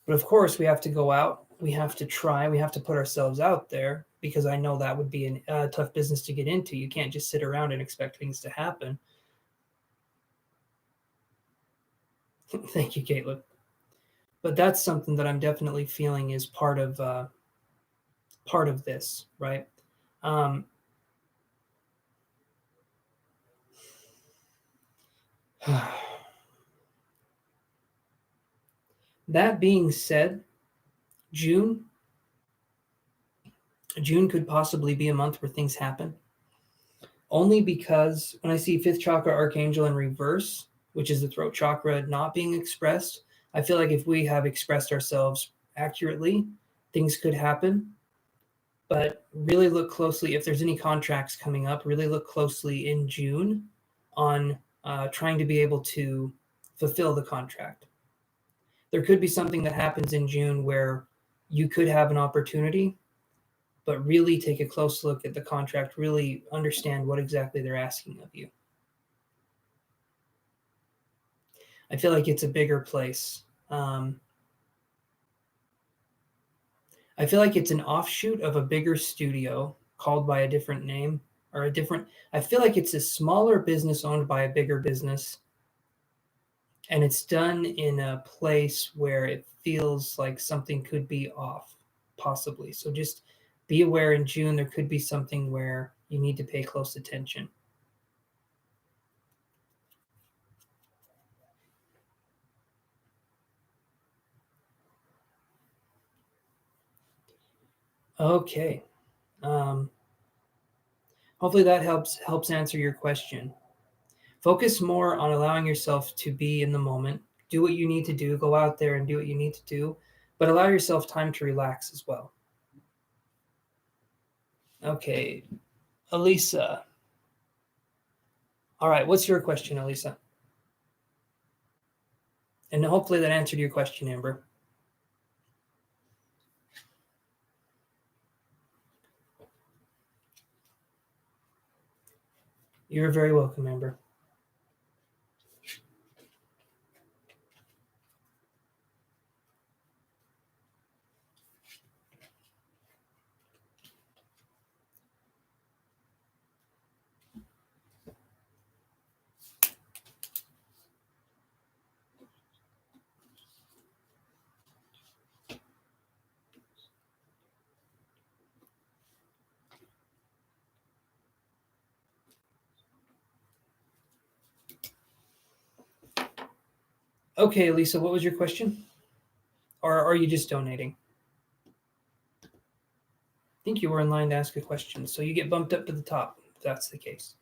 But of course, we have to go out, we have to try, we have to put ourselves out there, because I know that would be a tough business to get into. You can't just sit around and expect things to happen. Thank you, Caitlin. But that's something that I'm definitely feeling is part of this, right? That being said, June could possibly be a month where things happen. Only because when I see fifth chakra archangel in reverse, which is the throat chakra not being expressed, I feel like if we have expressed ourselves accurately, things could happen. But really look closely, if there's any contracts coming up, really look closely in June on trying to be able to fulfill the contract. There could be something that happens in June where you could have an opportunity, but really take a close look at the contract, really understand what exactly they're asking of you. I feel like it's a bigger place. I feel like it's an offshoot of a bigger studio called by a different name, or a different, I feel like it's a smaller business owned by a bigger business. And it's done in a place where it feels like something could be off, possibly. So just be aware in June, there could be something where you need to pay close attention. Okay. Hopefully that helps answer your question. Focus more on allowing yourself to be in the moment. Do what you need to do. Go out there and do what you need to do, but allow yourself time to relax as well. Okay, Elisa. All right, what's your question, Elisa? And hopefully that answered your question, Amber. You're very welcome, Amber. Okay, Lisa, what was your question? Or are you just donating? I think you were in line to ask a question, so you get bumped up to the top if that's the case.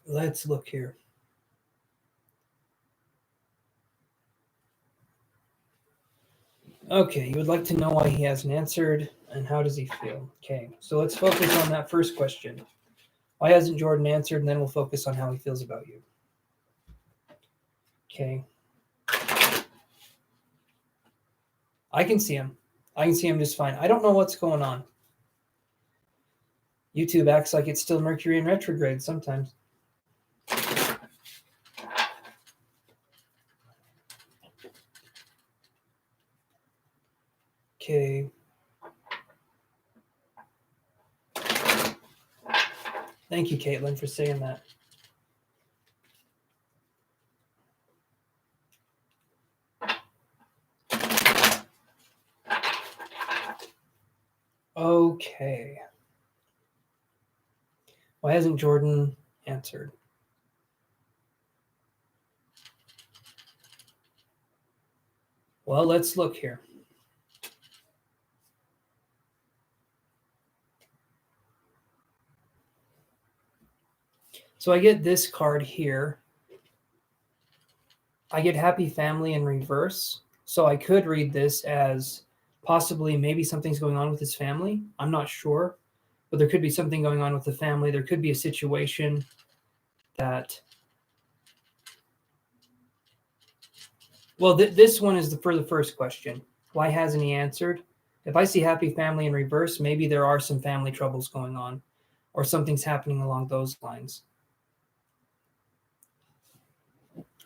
Let's look here. Okay, you would like to know why he hasn't answered and how does he feel? Okay, so let's focus on that first question. Why hasn't Jordan answered? And then we'll focus on how he feels about you. Okay. I can see him. I can see him just fine. I don't know what's going on. YouTube acts like it's still Mercury in retrograde sometimes. Okay. Thank you, Caitlin, for saying that. Okay. Why hasn't Jordan answered? Well, let's look here. So I get this card here. I get happy family in reverse. So I could read this as possibly maybe something's going on with his family. I'm not sure, but there could be something going on with the family. There could be a situation that, well, this one is for the first question. Why hasn't he answered? If I see happy family in reverse, maybe there are some family troubles going on or something's happening along those lines.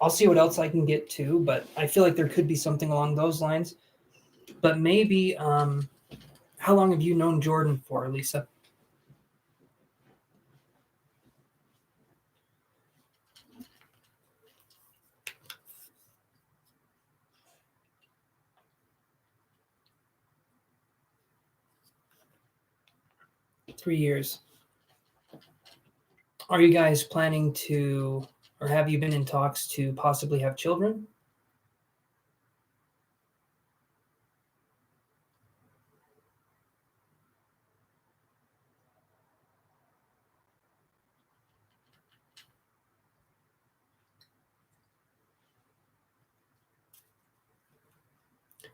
I'll see what else I can get to, but I feel like there could be something along those lines. But maybe, how long have you known Jordan for, Lisa? Three years. Are you guys planning to, or have you been in talks to possibly have children?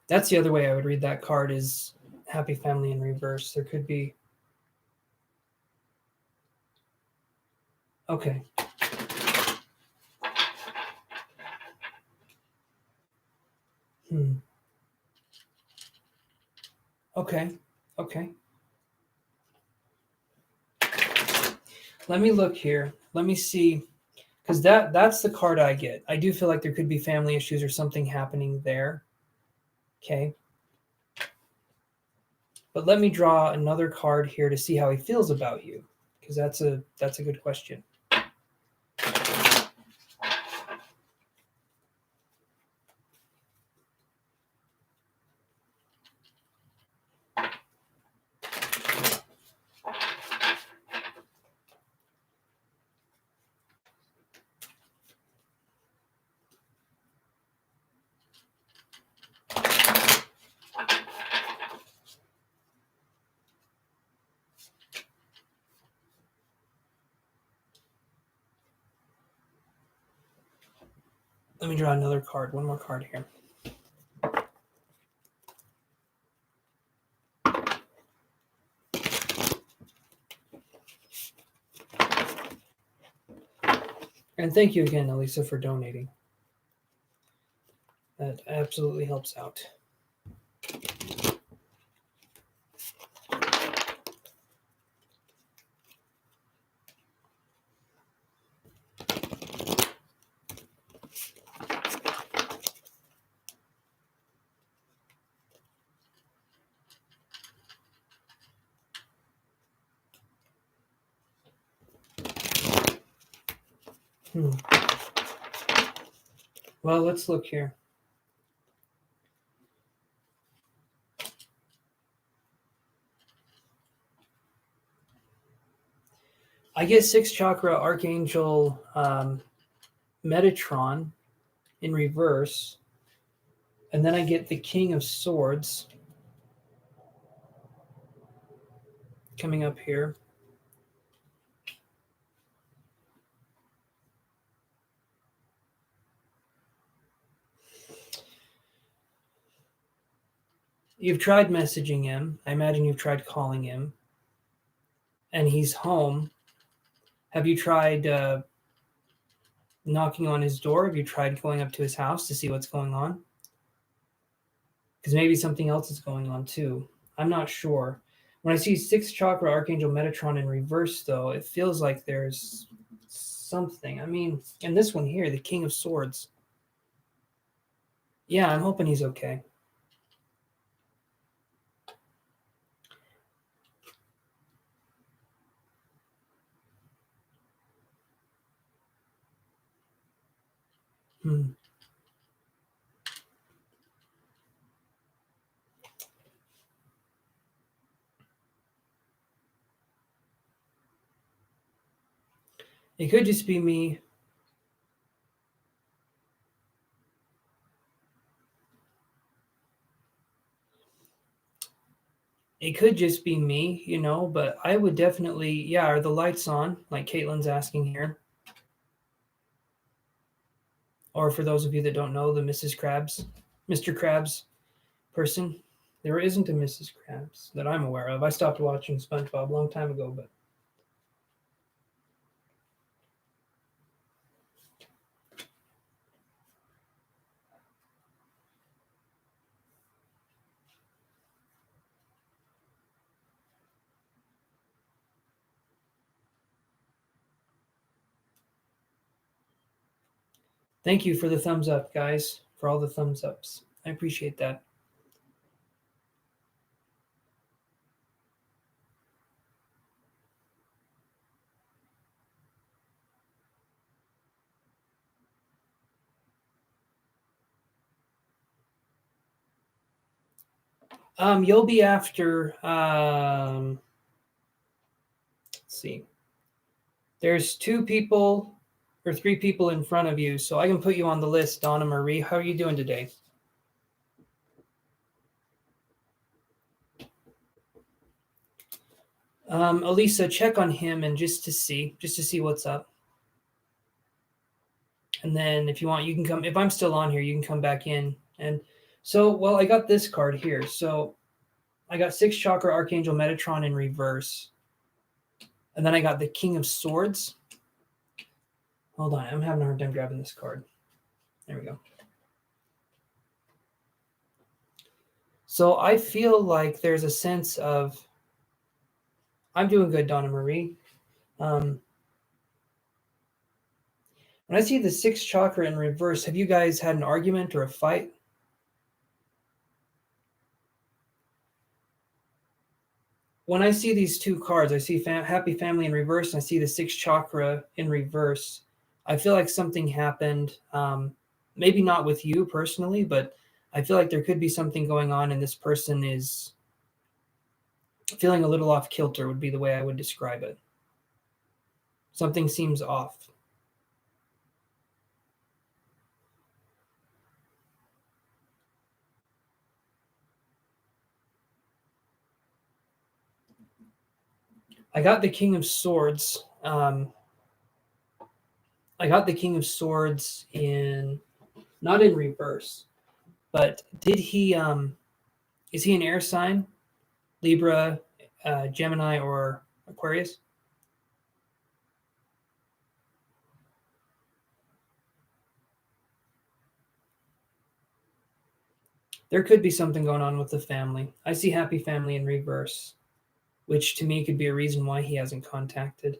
That's the other way I would read that card is happy family in reverse. There could be. Okay. Okay. Okay. Let me look here. Let me see. Because that's the card I get. I do feel like there could be family issues or something happening there. Okay. But let me draw another card here to see how he feels about you. Because that's a good question. Let me draw another card. One more card here. And thank you again, Elisa, for donating. That absolutely helps out. Well, let's look here. I get 6 chakra Archangel Metatron in reverse, and then I get the King of Swords coming up here. You've tried messaging him. I imagine you've tried calling him, and he's home. Have you tried knocking on his door? Have you tried going up to his house to see what's going on? Because maybe something else is going on too. I'm not sure. When I see 6 chakra Archangel Metatron in reverse, though, it feels like there's something. I mean, and this one here, the King of Swords. Yeah, I'm hoping he's okay. It could just be me. It could just be me, but I would definitely, yeah, are the lights on, like Caitlin's asking here? Or for those of you that don't know, the Mrs. Krabs, Mr. Krabs person, there isn't a Mrs. Krabs that I'm aware of. I stopped watching SpongeBob a long time ago, but thank you for the thumbs up, guys, for all the thumbs ups. I appreciate that. You'll be after, let's see. There's 2 people or 3 people in front of you, so I can put you on the list, Donna Marie. How are you doing today? Elisa, check on him and just to see what's up. And then if you want, you can come. If I'm still on here, you can come back in. And so, well, I got this card here. So I got 6 chakra Archangel Metatron in reverse. And then I got the King of Swords. Hold on, I'm having a hard time grabbing this card. There we go. So I feel like there's a sense of, I'm doing good, Donna Marie. When I see the 6 chakra in reverse, have you guys had an argument or a fight? When I see these 2 cards, I see Happy Family in reverse, and I see the 6 chakra in reverse. I feel like something happened, maybe not with you personally, but I feel like there could be something going on, and this person is feeling a little off kilter would be the way I would describe it. Something seems off. I got the King of Swords. I got the King of Swords in, not in reverse, but did he, is he an air sign? Libra, Gemini, or Aquarius? There could be something going on with the family. I see Happy Family in reverse, which to me could be a reason why he hasn't contacted.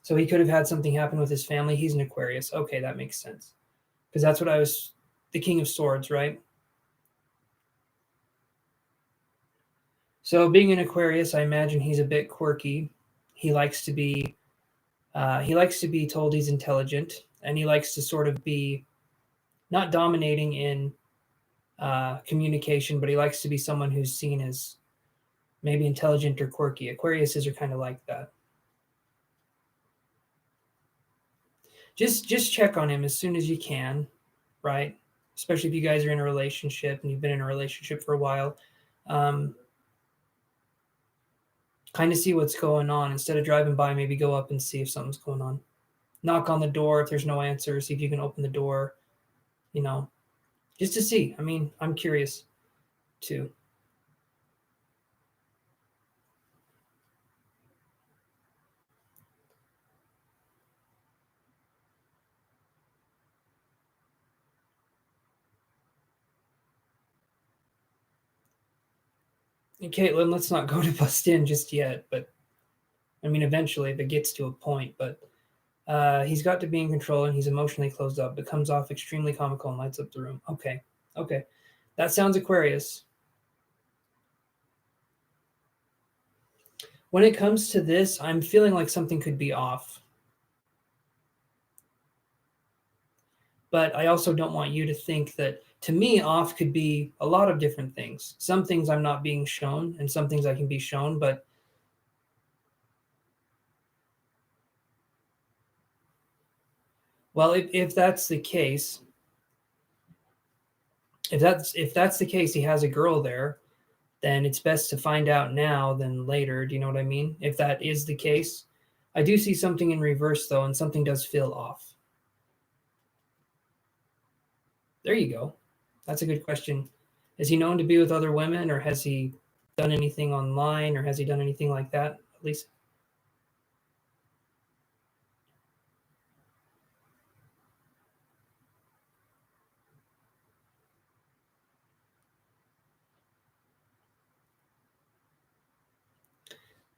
So he could have had something happen with his family. He's an Aquarius. Okay, that makes sense. Because that's what I was, the King of Swords, right? So being an Aquarius, I imagine he's a bit quirky. He likes to be told he's intelligent, and he likes to sort of be not dominating in communication, but he likes to be someone who's seen as maybe intelligent or quirky. Aquariuses are kind of like that. Just check on him as soon as you can, right? Especially if you guys are in a relationship and you've been in a relationship for a while. Kind of see what's going on. Instead of driving by, maybe go up and see if something's going on. Knock on the door if there's no answer. See if you can open the door. You know, just to see. I mean, I'm curious too. And Caitlin, let's not go to bust in just yet, but I mean, eventually, if it gets to a point, but he's got to be in control and he's emotionally closed up, but comes off extremely comical and lights up the room. Okay. Okay. That sounds Aquarius. When it comes to this, I'm feeling like something could be off. But I also don't want you to think that, to me, off could be a lot of different things. Some things I'm not being shown, and some things I can be shown, but well, if that's the case, if that's the case, he has a girl there, then it's best to find out now than later. Do you know what I mean? If that is the case, I do see something in reverse though, and something does feel off. There you go. That's a good question. Is he known to be with other women, or has he done anything online, or has he done anything like that? At least.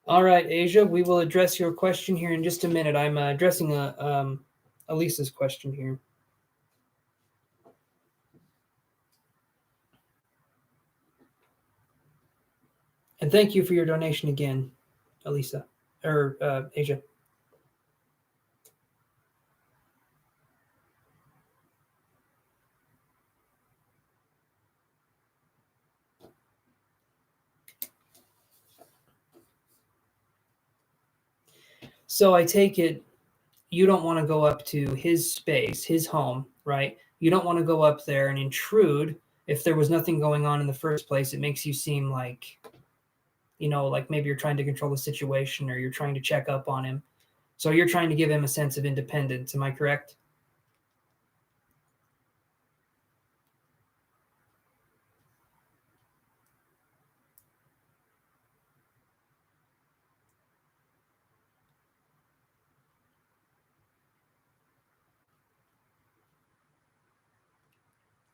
All right, Asia, we will address your question here in just a minute. I'm addressing Elisa's question here. And thank you for your donation again, Elisa, or Asia. So I take it you don't want to go up to his space, his home, right? You don't want to go up there and intrude. If there was nothing going on in the first place, it makes you seem like, like maybe you're trying to control the situation or you're trying to check up on him. So you're trying to give him a sense of independence. Am I correct?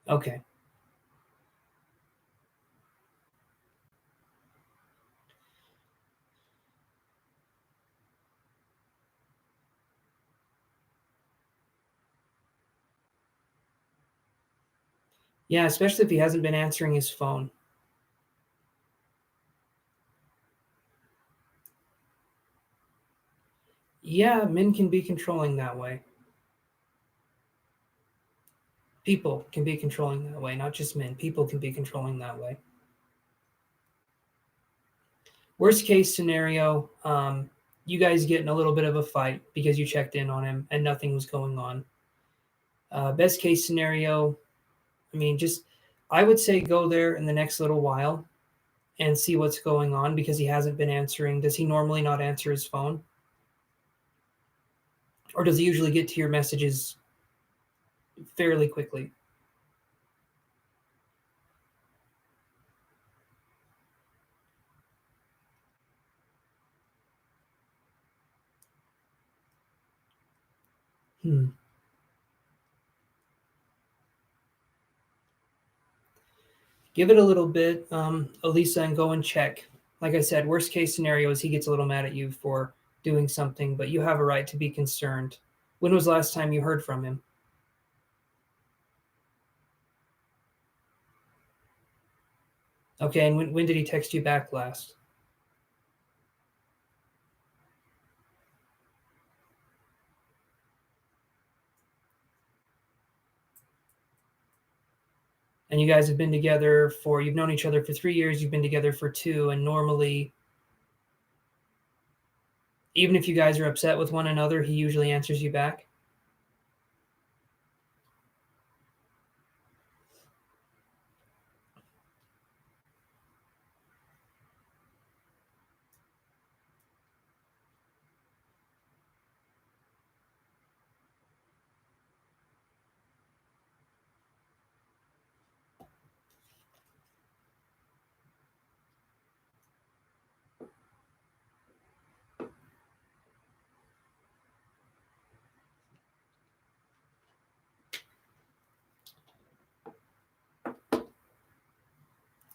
Okay. Yeah, especially if he hasn't been answering his phone. Yeah, men can be controlling that way. People can be controlling that way, not just men. People can be controlling that way. Worst case scenario, you guys get in a little bit of a fight because you checked in on him and nothing was going on. Best case scenario, I mean, just I would say go there in the next little while and see what's going on because he hasn't been answering. Does he normally not answer his phone? Or does he usually get to your messages fairly quickly? Hmm. Give it a little bit, Elisa, and go and check. Like I said, worst case scenario is he gets a little mad at you for doing something, but you have a right to be concerned. When was the last time you heard from him? Okay, and when did he text you back last? and you guys have been together you've known each other for 3 years, you've been together for 2, and normally, even if you guys are upset with one another, he usually answers you back?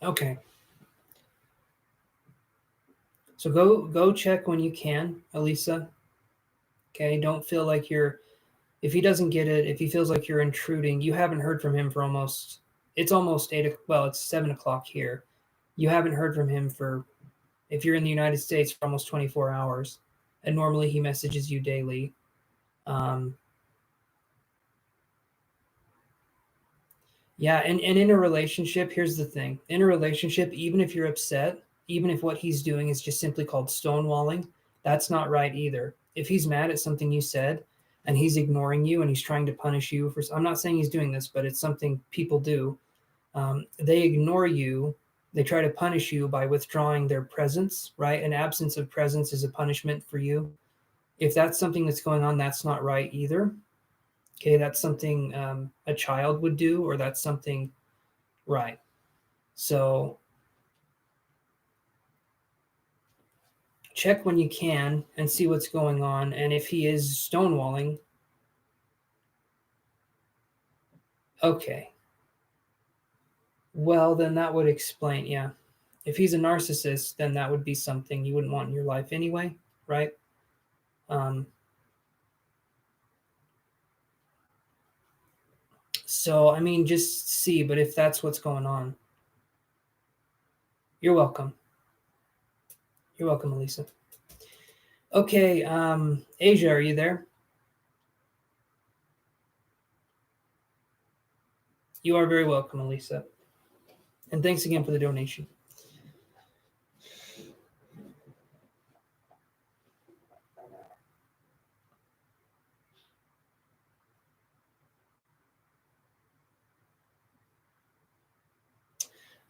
Okay. So go check when you can, Elisa. Okay, don't feel like if he doesn't get it, if he feels like you're intruding, you haven't heard from him for it's almost it's 7 o'clock here. You haven't heard from him if you're in the United States, for almost 24 hours. And normally he messages you daily. Yeah, and in a relationship, here's the thing. In a relationship, even if you're upset, even if what he's doing is just simply called stonewalling, that's not right either. If he's mad at something you said and he's ignoring you and he's trying to punish you I'm not saying he's doing this, but it's something people do. They ignore you. They try to punish you by withdrawing their presence, right? An absence of presence is a punishment for you. If that's something that's going on, that's not right either. Okay, that's something a child would do, or that's something right. So check when you can and see what's going on. And if he is stonewalling, okay, well, then that would explain, yeah. If he's a narcissist, then that would be something you wouldn't want in your life anyway, right? So, I mean, just see, but if that's what's going on, you're welcome. You're welcome, Elisa. Okay, Asia, are you there? You are very welcome, Elisa. And thanks again for the donation.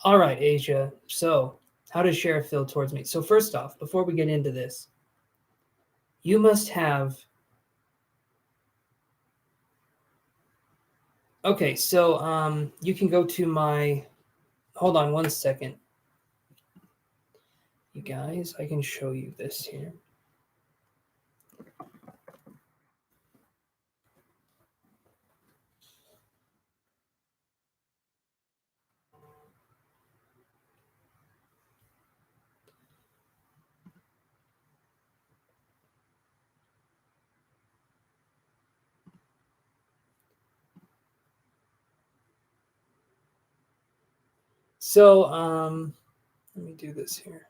All right, Asia. So, how does Sheriff feel towards me? So, first off, before we get into this, you must have. Okay, so you can go to my. Hold on 1 second. You guys, I can show you this here. So, let me do this here.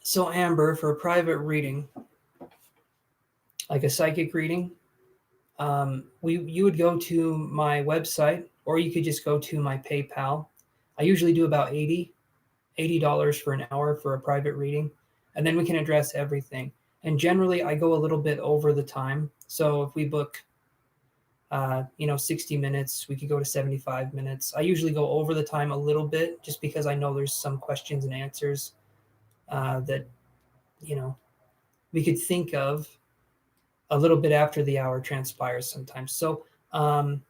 So, Amber, for a private reading, like a psychic reading, you would go to my website, or you could just go to my PayPal. I usually do about $80 for an hour for a private reading, and then we can address everything. And generally, I go a little bit over the time. So if we book, 60 minutes, we could go to 75 minutes. I usually go over the time a little bit, just because I know there's some questions and answers that we could think of a little bit after the hour transpires sometimes. So, and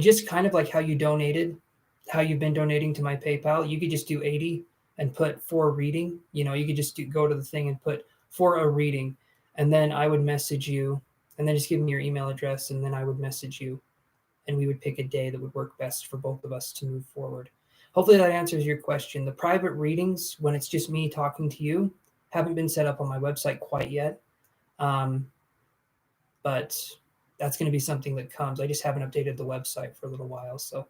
just kind of like how you've been donating to my PayPal, you could just do 80 and put for reading. You could just go to the thing and put for a reading, and then I would message you, and then just give me your email address, and then I would message you, and we would pick a day that would work best for both of us to move forward. Hopefully that answers your question. The private readings, when it's just me talking to you, haven't been set up on my website quite yet. But that's going to be something that comes. I just haven't updated the website for a little while. So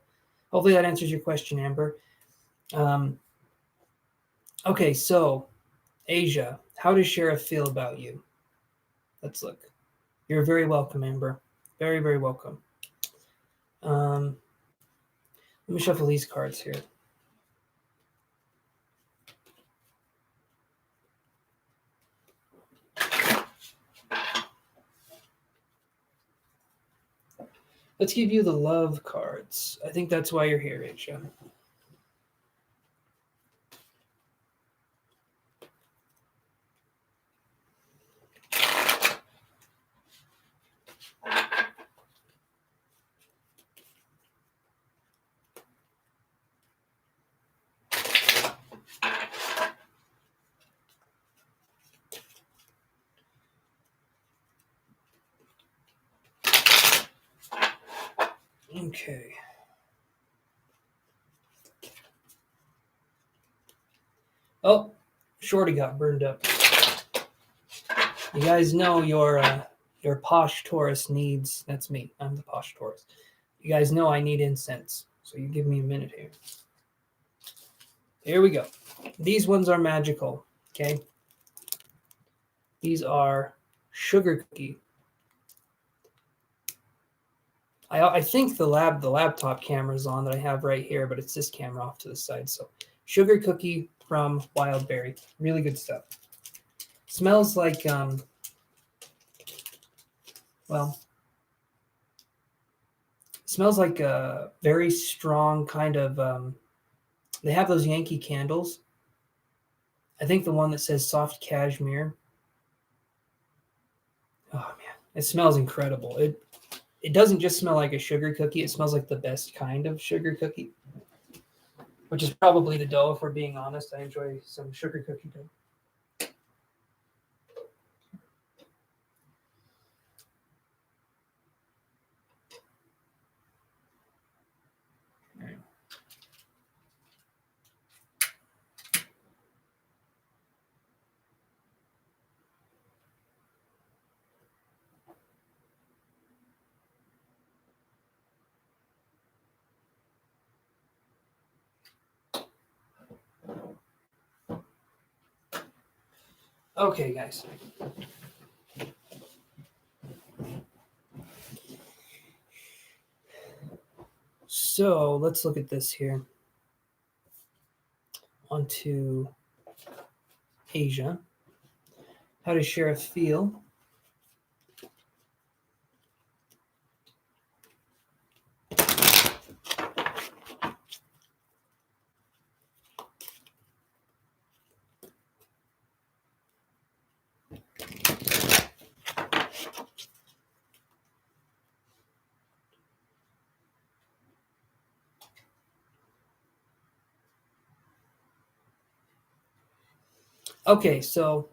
hopefully that answers your question, Amber. Okay, so Asia, how does Sheriff feel about you? Let's look. You're very welcome, Amber. Very, very welcome. Let me shuffle these cards here. Let's give you the love cards. I think that's why you're here, Asia. Okay. Oh, Shorty got burned up. You guys know your posh Taurus needs. That's me. I'm the posh Taurus. You guys know I need incense, so you give me a minute here. Here we go. These ones are magical. Okay. These are sugar cookie. I think the laptop camera is on that I have right here, but it's this camera off to the side. So sugar cookie from Wild Berry. Really good stuff. Smells like smells like a very strong kind of they have those Yankee candles. I think the one that says soft cashmere. Oh man, it smells incredible. It doesn't just smell like a sugar cookie. It smells like the best kind of sugar cookie, which is probably the dough, if we're being honest. I enjoy some sugar cookie dough. Okay, guys. So let's look at this here. On to Asia. How does Sheriff feel? Okay, so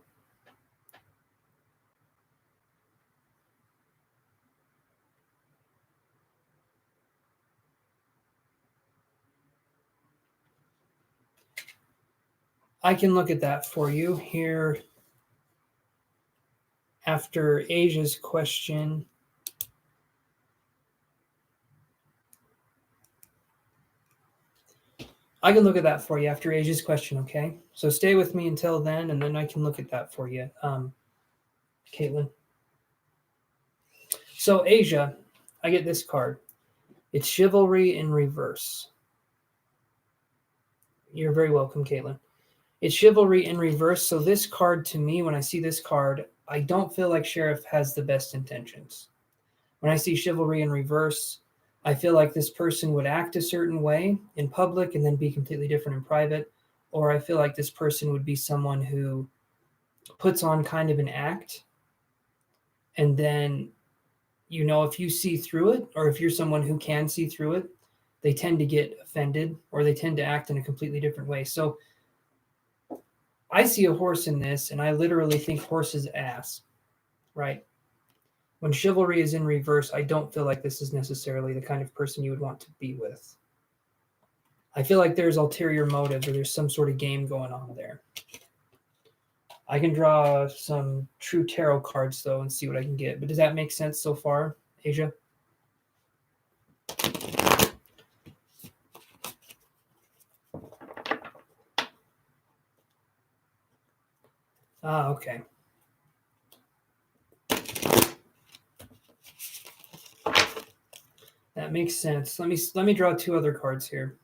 I can look at that for you here after Asia's question. I can look at that for you after Asia's question, okay? So stay with me until then, and then I can look at that for you, Caitlin. So Asia, I get this card. It's Chivalry in reverse. You're very welcome, Caitlin. It's Chivalry in reverse. So this card, to me, when I see this card, I don't feel like Sheriff has the best intentions. When I see Chivalry in reverse, I feel like this person would act a certain way in public and then be completely different in private. Or I feel like this person would be someone who puts on kind of an act. And then, you know, if you see through it, or if you're someone who can see through it, they tend to get offended or they tend to act in a completely different way. So I see a horse in this and I literally think horse's ass, right? When Chivalry is in reverse, I don't feel like this is necessarily the kind of person you would want to be with. I feel like there's ulterior motives or there's some sort of game going on there. I can draw some true tarot cards, though, and see what I can get. But does that make sense so far, Asia? Okay. That makes sense. Let me draw two other cards here.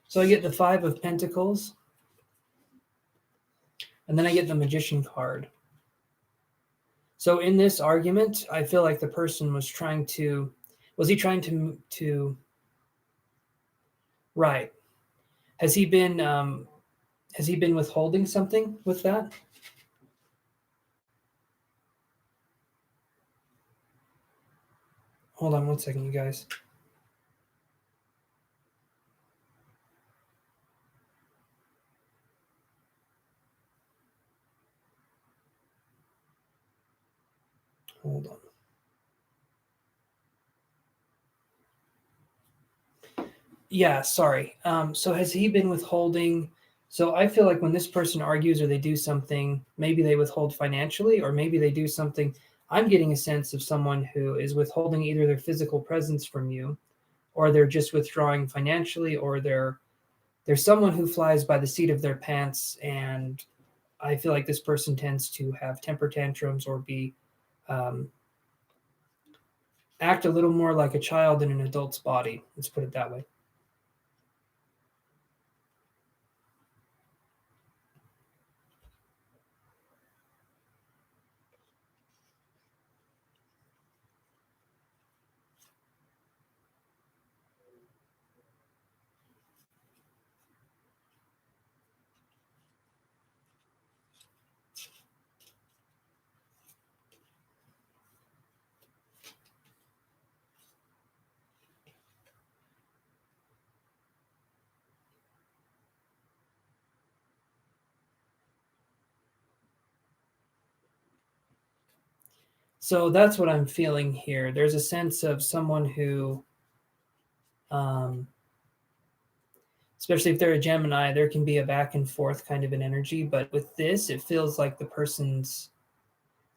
So I get the Five of Pentacles, and then I get the Magician card. So in this argument, I feel like the person was trying to, right. Has he been withholding something with that? Hold on one second, you guys. Hold on. Yeah, sorry. So has he been withholding? So I feel like when this person argues or they do something, maybe they withhold financially, or maybe they do something. I'm getting a sense of someone who is withholding either their physical presence from you, or they're just withdrawing financially, or they're someone who flies by the seat of their pants. And I feel like this person tends to have temper tantrums or be um, act a little more like a child in an adult's body. Let's put it that way. So that's what I'm feeling here. There's a sense of someone who, especially if they're a Gemini, there can be a back and forth kind of an energy. But with this, it feels like the person's,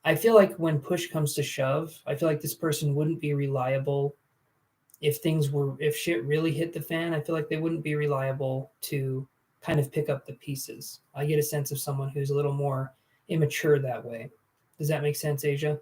I feel like when push comes to shove, I feel like this person wouldn't be reliable if shit really hit the fan. I feel like they wouldn't be reliable to kind of pick up the pieces. I get a sense of someone who's a little more immature that way. Does that make sense, Asia?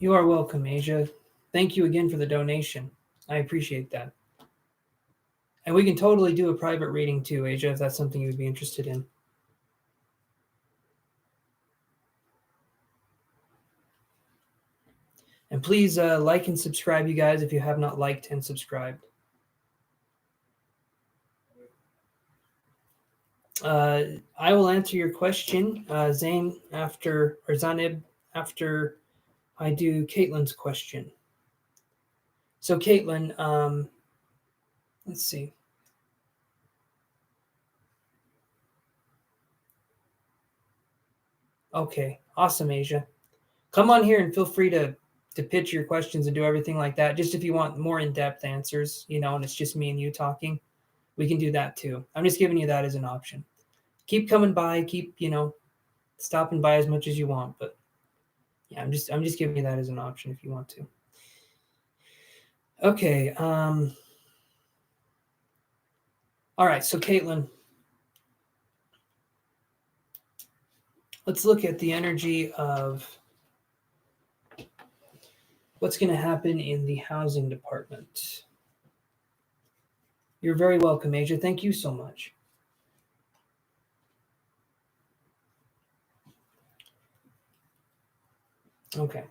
You are welcome, Asia. Thank you again for the donation. I appreciate that. And we can totally do a private reading too, Asia, if that's something you would be interested in. And please like and subscribe, you guys, if you have not liked and subscribed. I will answer your question, Zane, or Zanib, after I do Caitlin's question. So, Caitlin, let's see. Okay, awesome, Asia. Come on here and feel free to pitch your questions and do everything like that. Just if you want more in-depth answers, and it's just me and you talking, we can do that too. I'm just giving you that as an option. Keep coming by, keep, stopping by as much as you want, but yeah, I'm just giving you that as an option if you want to. Okay. All right. So, Caitlin, let's look at the energy of what's going to happen in the housing department. You're very welcome, Asia. Thank you so much. Okay.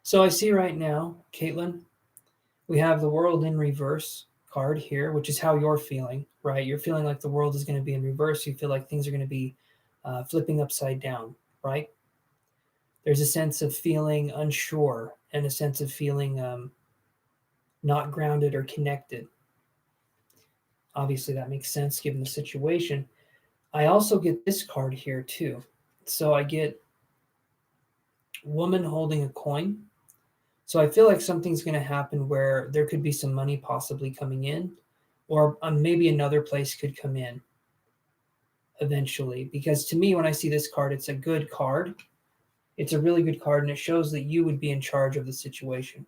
So I see right now, Caitlin, we have the world in reverse card here, which is how you're feeling, right? You're feeling like the world is going to be in reverse. You feel like things are going to be flipping upside down, right? There's a sense of feeling unsure and a sense of feeling not grounded or connected. Obviously, that makes sense given the situation. I also get this card here too. So I get woman holding a coin. So I feel like something's going to happen where there could be some money possibly coming in, or maybe another place could come in eventually. Because to me, when I see this card, it's a good card. It's a really good card, and it shows that you would be in charge of the situation.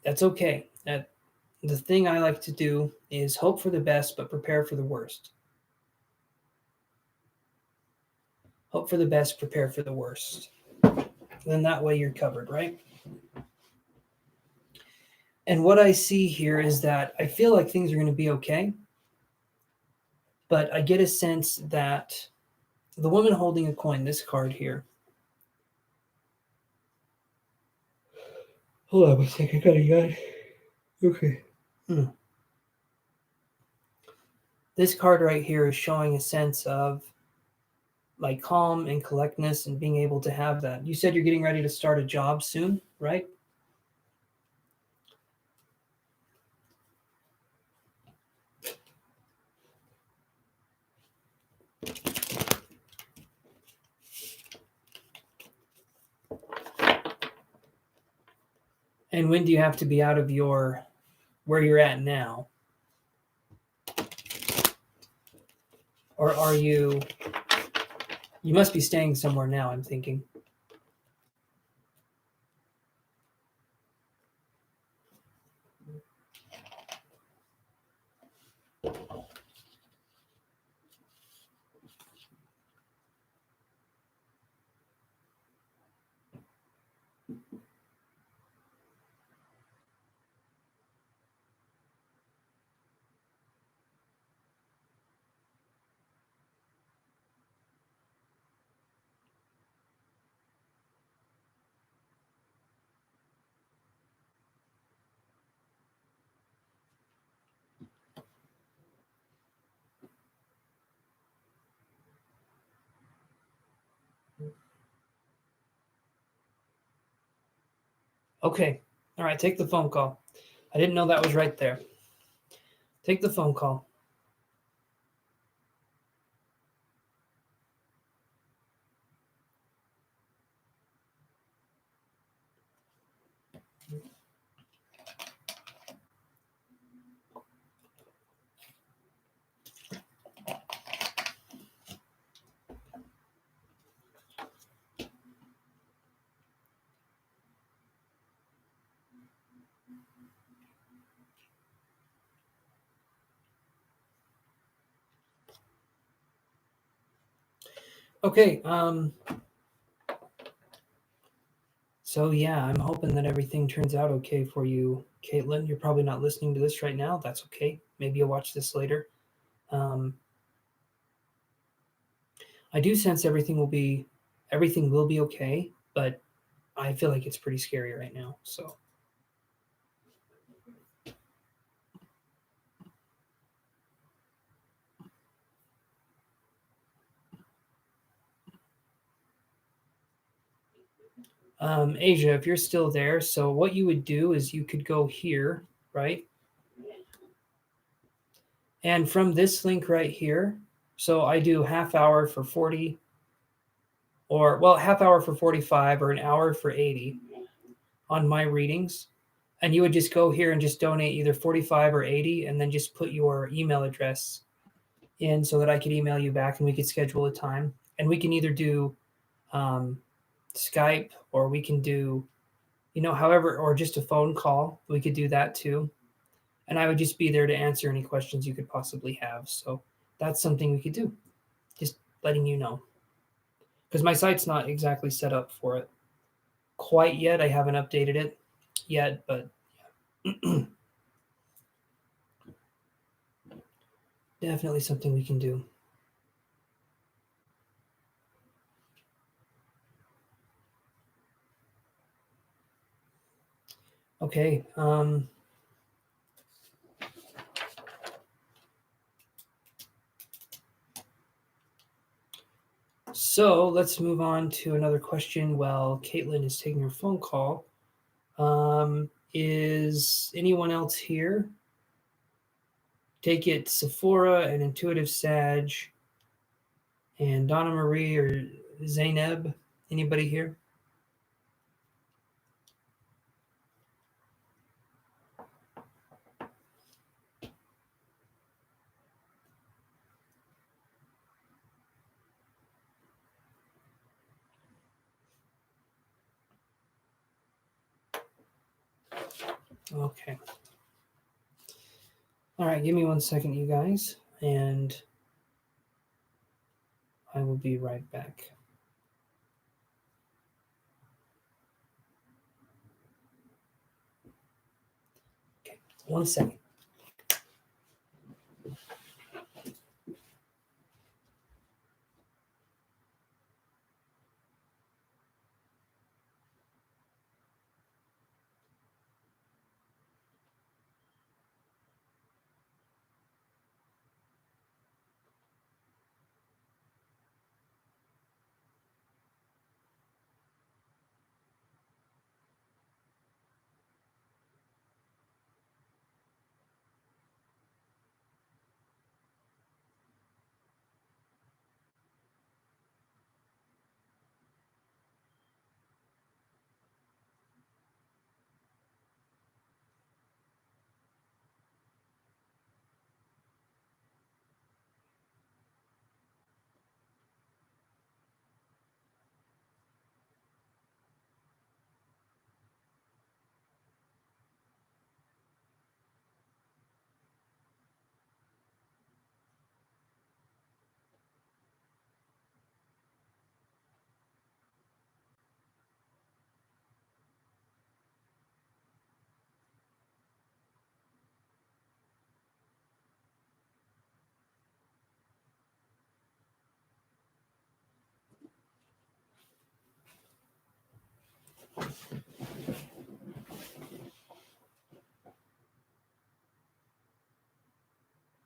That's okay. The thing I like to do is hope for the best, but prepare for the worst. Hope for the best, prepare for the worst. Then that way you're covered, right? And what I see here is that I feel like things are going to be okay, but I get a sense that the woman holding a coin, this card here. Hold on a second, I got a yawn. Okay. This card right here is showing a sense of like calm and collectness and being able to have that. You said you're getting ready to start a job soon, right? And when do you have to be out of your where you're at now? Or are you must be staying somewhere now, I'm thinking. Okay. All right, take the phone call. I didn't know that was right there. Take the phone call. Okay. So yeah, I'm hoping that everything turns out okay for you, Caitlin. You're probably not listening to this right now. That's okay. Maybe you'll watch this later. Um, I do sense everything will be okay, but I feel like it's pretty scary right now. So Asia, if you're still there, so what you would do is you could go here, right? And from this link right here, so I do half hour for 40, or well, half hour for 45, or an hour for 80 on my readings. And you would just go here and just donate either 45 or 80, and then just put your email address in so that I could email you back and we could schedule a time. And we can either do um, Skype, or we can do, however, or just a phone call. We could do that too. And I would just be there to answer any questions you could possibly have. So that's something we could do. Just letting you know. Because my site's not exactly set up for it quite yet. I haven't updated it yet, but definitely something we can do. Okay. So let's move on to another question while Caitlin is taking her phone call. Is anyone else here? Take it Sephora and Intuitive Sag and Donna Marie or Zainab. Anybody here? Okay. All right, give me 1 second, you guys, and I will be right back. Okay, 1 second.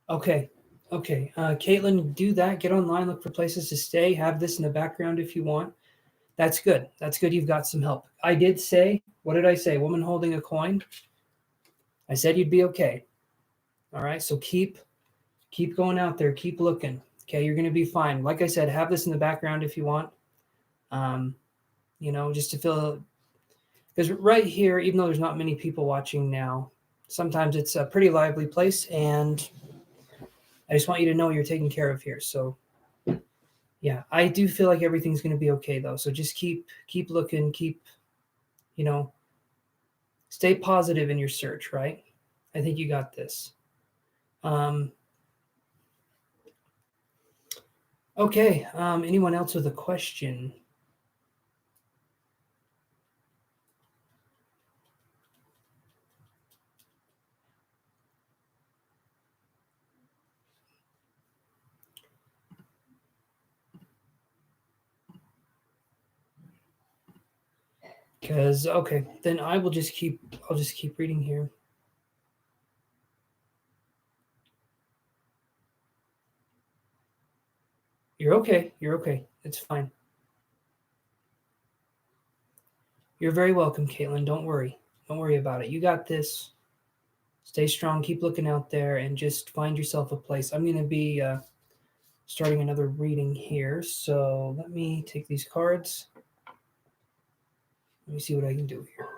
Okay. Okay. Caitlin, do that. Get online, look for places to stay. Have this in the background if you want. That's good. That's good. You've got some help. I did say, what did I say? Woman holding a coin. I said you'd be okay. All right. So keep going out there. Keep looking. Okay. You're going to be fine. Like I said, have this in the background if you want. Just to feel, because right here, even though there's not many people watching now, sometimes it's a pretty lively place, and I just want you to know you're taken care of here. So yeah, I do feel like everything's going to be okay though. So just keep looking, you know, stay positive in your search, right? I think you got this. Okay. Anyone else with a question? Because okay, then I'll just keep reading here. You're okay. You're okay. It's fine. You're very welcome, Caitlin. Don't worry. Don't worry about it. You got this. Stay strong. Keep looking out there, and just find yourself a place. I'm going to be starting another reading here. So let me take these cards. Let me see what I can do here.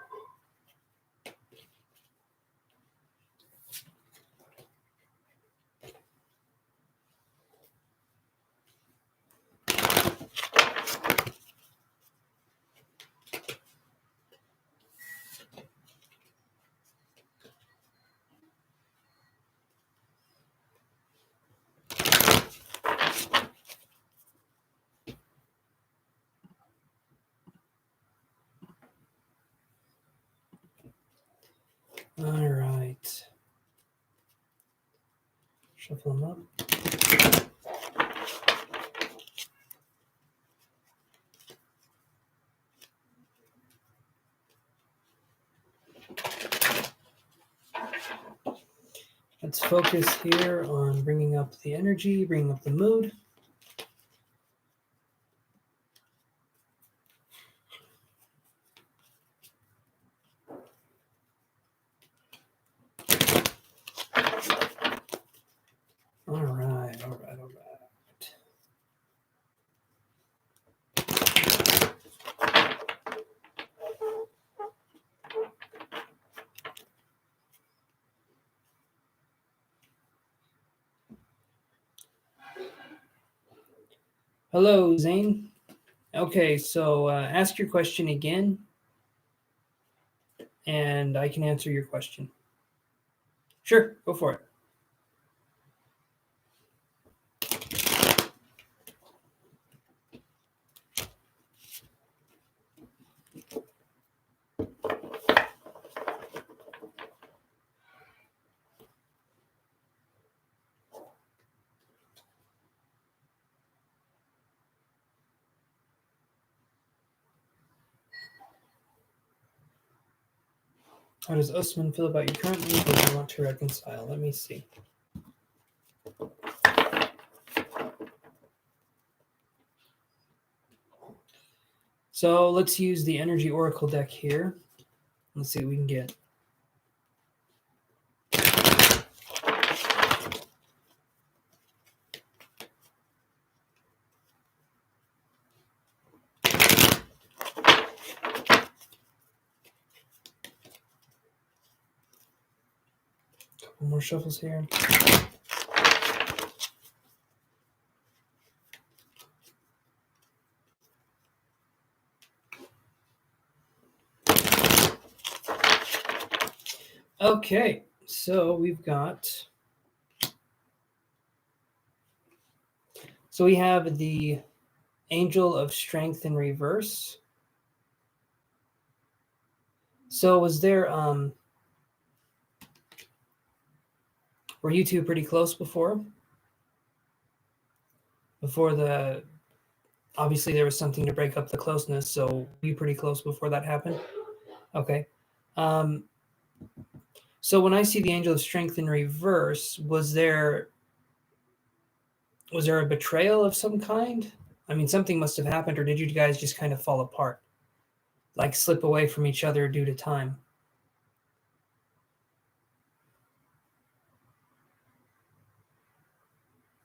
All right. Shuffle them up. Let's focus here on bringing up the energy, bringing up the mood. All right. Hello, Zane. Okay, so ask your question again, and I can answer your question. Sure, go for it. How does Usman feel about you currently? Does he want to reconcile? Let me see. So let's use the Energy Oracle deck here. Let's see what we can get. Couple more shuffles here. Okay, so we've got. So we have the Angel of Strength in reverse. So was there were you two pretty close before? Before the obviously there was something to break up the closeness, so were you pretty close before that happened? Okay. So when I see the Angel of Strength in reverse, was there a betrayal of some kind? I mean, something must have happened, or did you guys just kind of fall apart? Like slip away from each other due to time?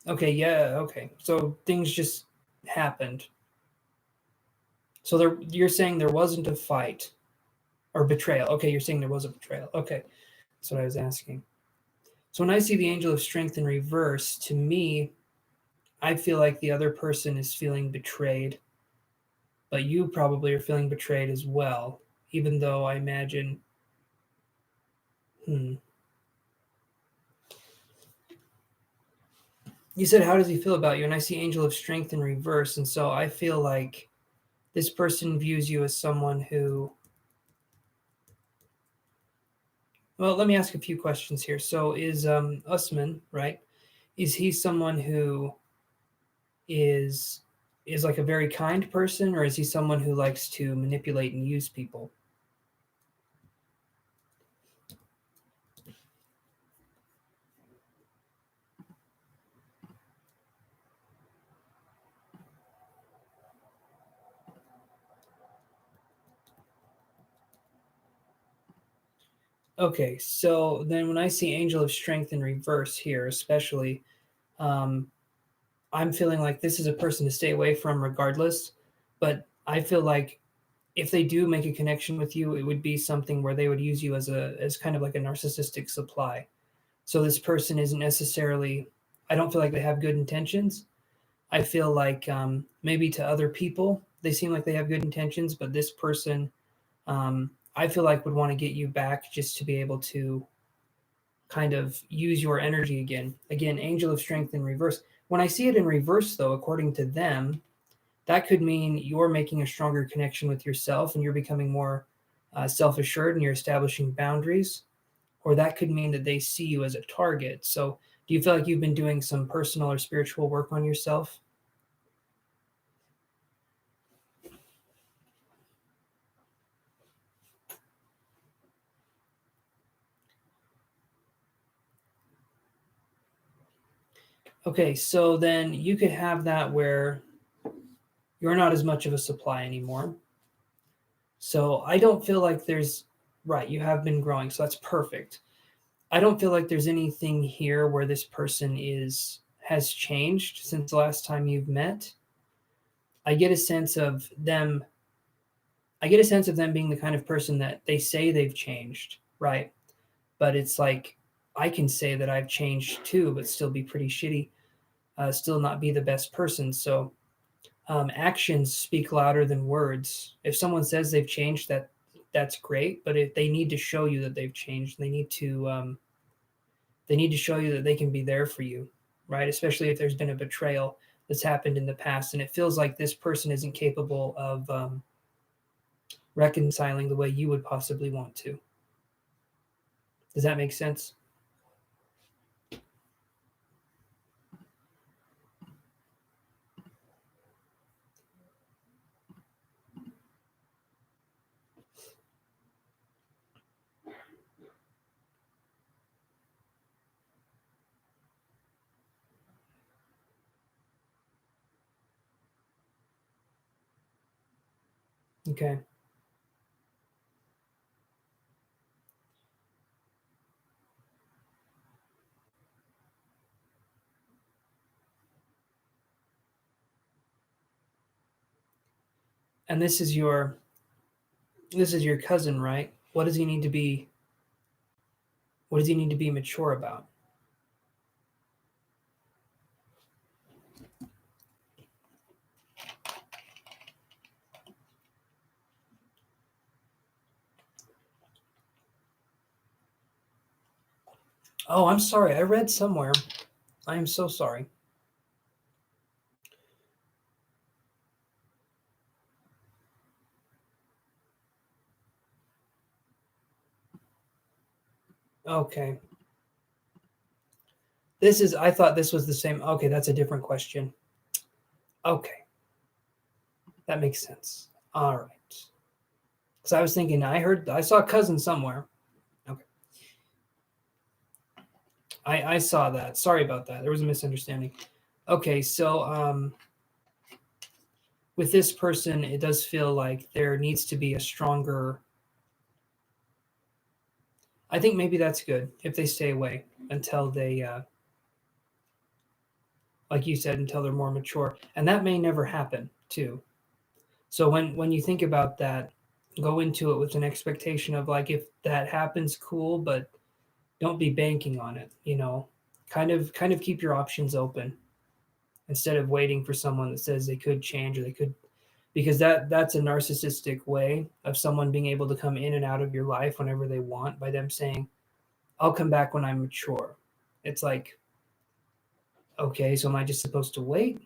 Okay, yeah, okay. So things just happened. So you're saying there wasn't a fight or betrayal. Okay, you're saying there was a betrayal. Okay, that's what I was asking. So when I see the Angel of Strength in reverse, to me, I feel like the other person is feeling betrayed, but you probably are feeling betrayed as well, even though I imagine, you said, how does he feel about you? And I see Angel of Strength in reverse, and so I feel like this person views you as someone who, well, let me ask a few questions here. So is Usman, right? Is he someone who is like a very kind person, or is he someone who likes to manipulate and use people? Okay, so then when I see Angel of Strength in reverse here, especially, I'm feeling like this is a person to stay away from regardless. But I feel like if they do make a connection with you, it would be something where they would use you as kind of like a narcissistic supply. So this person isn't necessarily. I don't feel like they have good intentions. I feel like maybe to other people they seem like they have good intentions, but this person, I feel like would want to get you back just to be able to kind of use your energy again. Again, Angel of Strength in reverse. When I see it in reverse, though, according to them, that could mean you're making a stronger connection with yourself and you're becoming more self assured and you're establishing boundaries. Or that could mean that they see you as a target. So, do you feel like you've been doing some personal or spiritual work on yourself? Okay, so then you could have that where you're not as much of a supply anymore. So I don't feel like there's, right, you have been growing, so that's perfect. I don't feel like there's anything here where this person has changed since the last time you've met. I get a sense of them I get a sense of them being the kind of person that they say they've changed, right? But it's like I can say that I've changed too, but still be pretty shitty, still not be the best person. So actions speak louder than words. If someone says they've changed, that's great. But if they need to show you that they've changed, they need to show you that they can be there for you, right? Especially if there's been a betrayal that's happened in the past, and it feels like this person isn't capable of reconciling the way you would possibly want to. Does that make sense? Okay. And this is your cousin, right? What does he need to be mature about? Oh, I'm sorry. I read somewhere. I am so sorry. Okay. I thought this was the same. Okay, that's a different question. Okay. That makes sense. All right. Because I was thinking, I saw cousin somewhere. Okay. I saw that. Sorry about that. There was a misunderstanding. Okay, so with this person, it does feel like there needs to be a stronger. I think maybe that's good if they stay away until like you said, until they're more mature, and that may never happen too. So when you think about that, go into it with an expectation of like if that happens, cool, but don't be banking on it. Kind of keep your options open instead of waiting for someone that says they could change or they could, because that's a narcissistic way of someone being able to come in and out of your life whenever they want by them saying, I'll come back when I'm mature. It's like, okay, so am I just supposed to wait?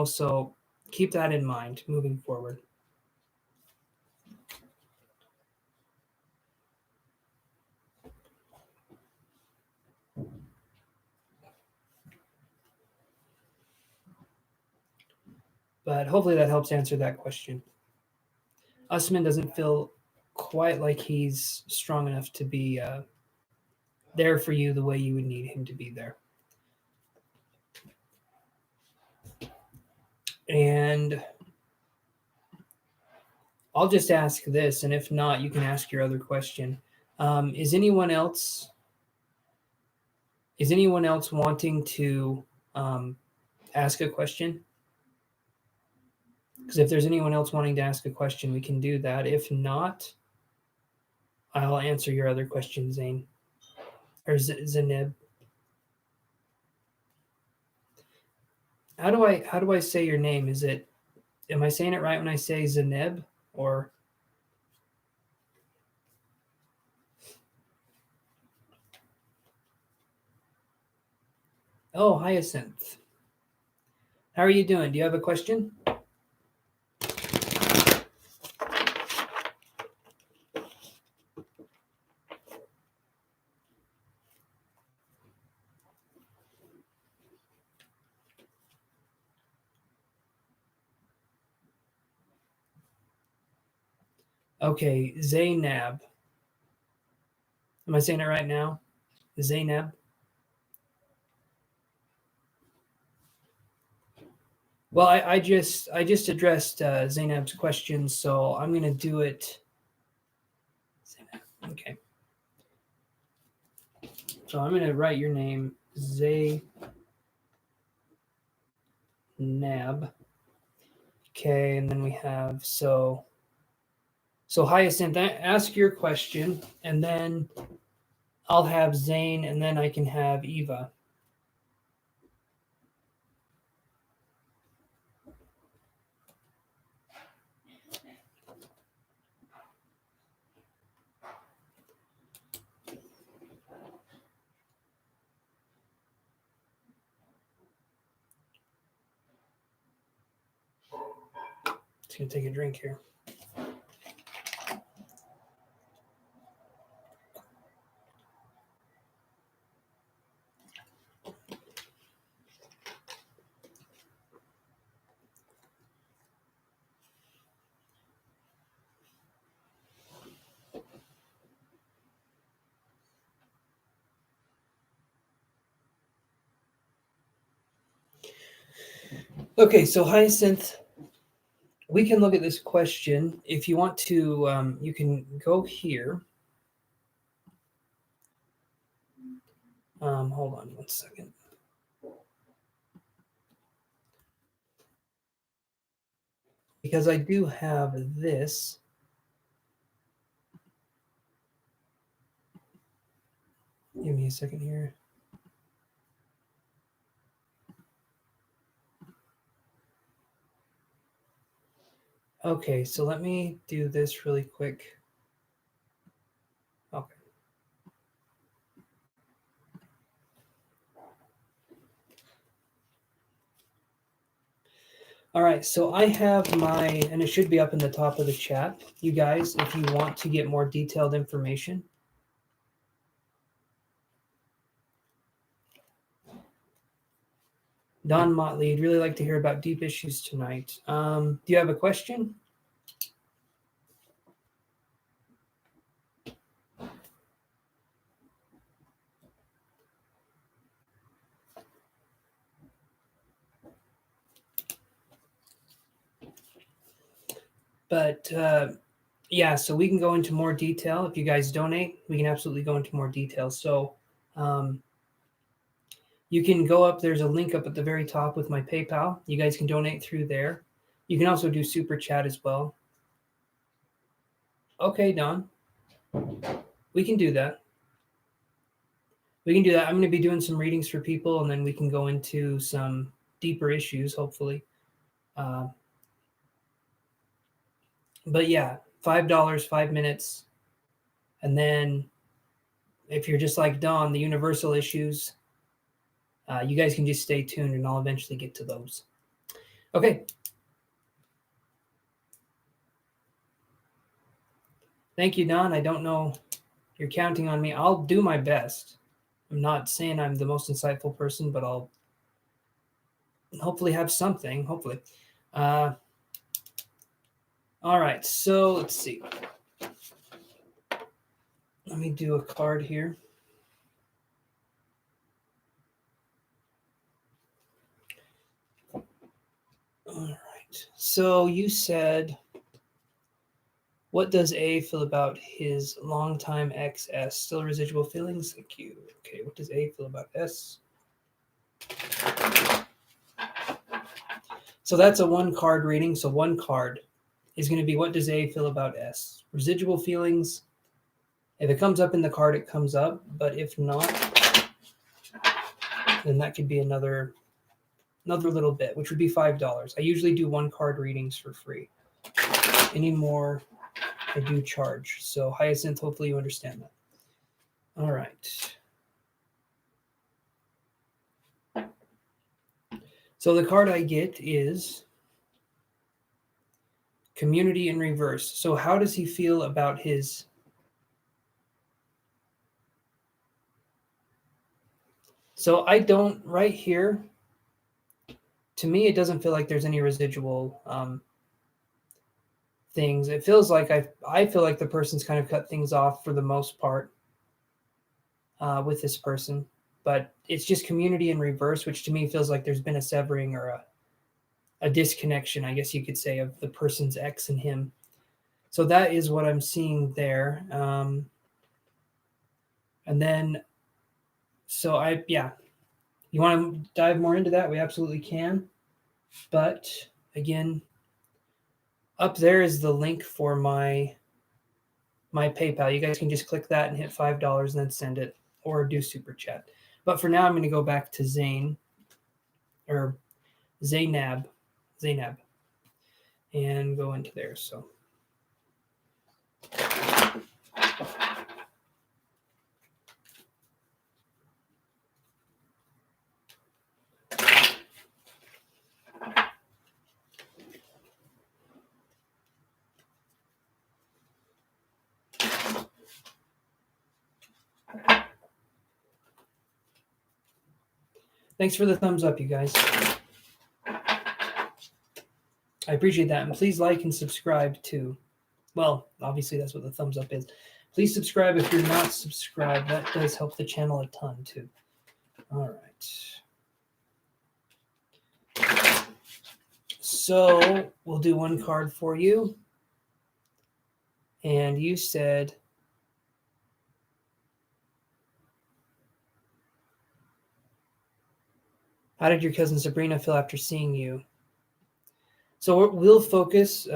So keep that in mind moving forward. But hopefully that helps answer that question. Usman doesn't feel quite like he's strong enough to be there for you the way you would need him to be there. And I'll just ask this, and if not, you can ask your other question. Is anyone else wanting to ask a question? Because if there's anyone else wanting to ask a question, we can do that. If not, I'll answer your other question, Zane or Zanib. How do I say your name? Am I saying it right when I say Zanib or? Oh, Hyacinth. How are you doing? Do you have a question? Okay, Zainab. Am I saying it right now? Zainab. Well, I just addressed Zainab's question, so I'm gonna do it. Okay. So I'm gonna write your name, Zainab. Okay, and then we have so Hyacinth, ask your question, and then I'll have Zane, and then I can have Eva. Just gonna take a drink here. Okay, so Hyacinth, we can look at this question. If you want to, you can go here. Hold on 1 second. Because I do have this. Give me a second here. Okay, so let me do this really quick. Okay. All right, so I have my, and it should be up in the top of the chat, you guys, if you want to get more detailed information. Don Motley, I'd really like to hear about deep issues tonight. Do you have a question? But yeah, so we can go into more detail. If you guys donate, we can absolutely go into more detail. So you can go up. There's a link up at the very top with my PayPal. You guys can donate through there. You can also do super chat as well. Okay, Don. We can do that. We can do that. I'm going to be doing some readings for people, and then we can go into some deeper issues, hopefully. But yeah, $5, 5 minutes. And then if you're just like Don, the universal issues, you guys can just stay tuned and I'll eventually get to those. Okay. Thank you, Don. I don't know. You're counting on me. I'll do my best. I'm not saying I'm the most insightful person, but I'll hopefully have something. Hopefully. All right. So let's see. Let me do a card here. All right. So you said, what does A feel about his longtime ex S? Still residual feelings? Thank you. Okay. What does A feel about S? So that's a 1 card reading. So 1 card is going to be, what does A feel about S? Residual feelings. If it comes up in the card, it comes up. But if not, then that could be another little bit, which would be $5. I usually do 1 card readings for free. Any more, I do charge. So Hyacinth, hopefully you understand that. All right. So the card I get is Community in Reverse. So how does he feel about his... So I don't, right here, to me, it doesn't feel like there's any residual things. It feels like I feel like the person's kind of cut things off for the most part with this person. But it's just community in reverse, which to me feels like there's been a severing or a disconnection, I guess you could say, of the person's ex and him. So that is what I'm seeing there. And then, you want to dive more into that? We absolutely can. But again, up there is the link for my PayPal. You guys can just click that and hit $5 and then send it or do super chat. But for now, I'm going to go back to Zainab, and go into there. So. Thanks for the thumbs up, you guys. I appreciate that. And please like and subscribe too. Well, obviously that's what the thumbs up is. Please subscribe if you're not subscribed. That does help the channel a ton too. All right. So we'll do one card for you. And you said, how did your cousin Sabrina feel after seeing you? So we'll focus,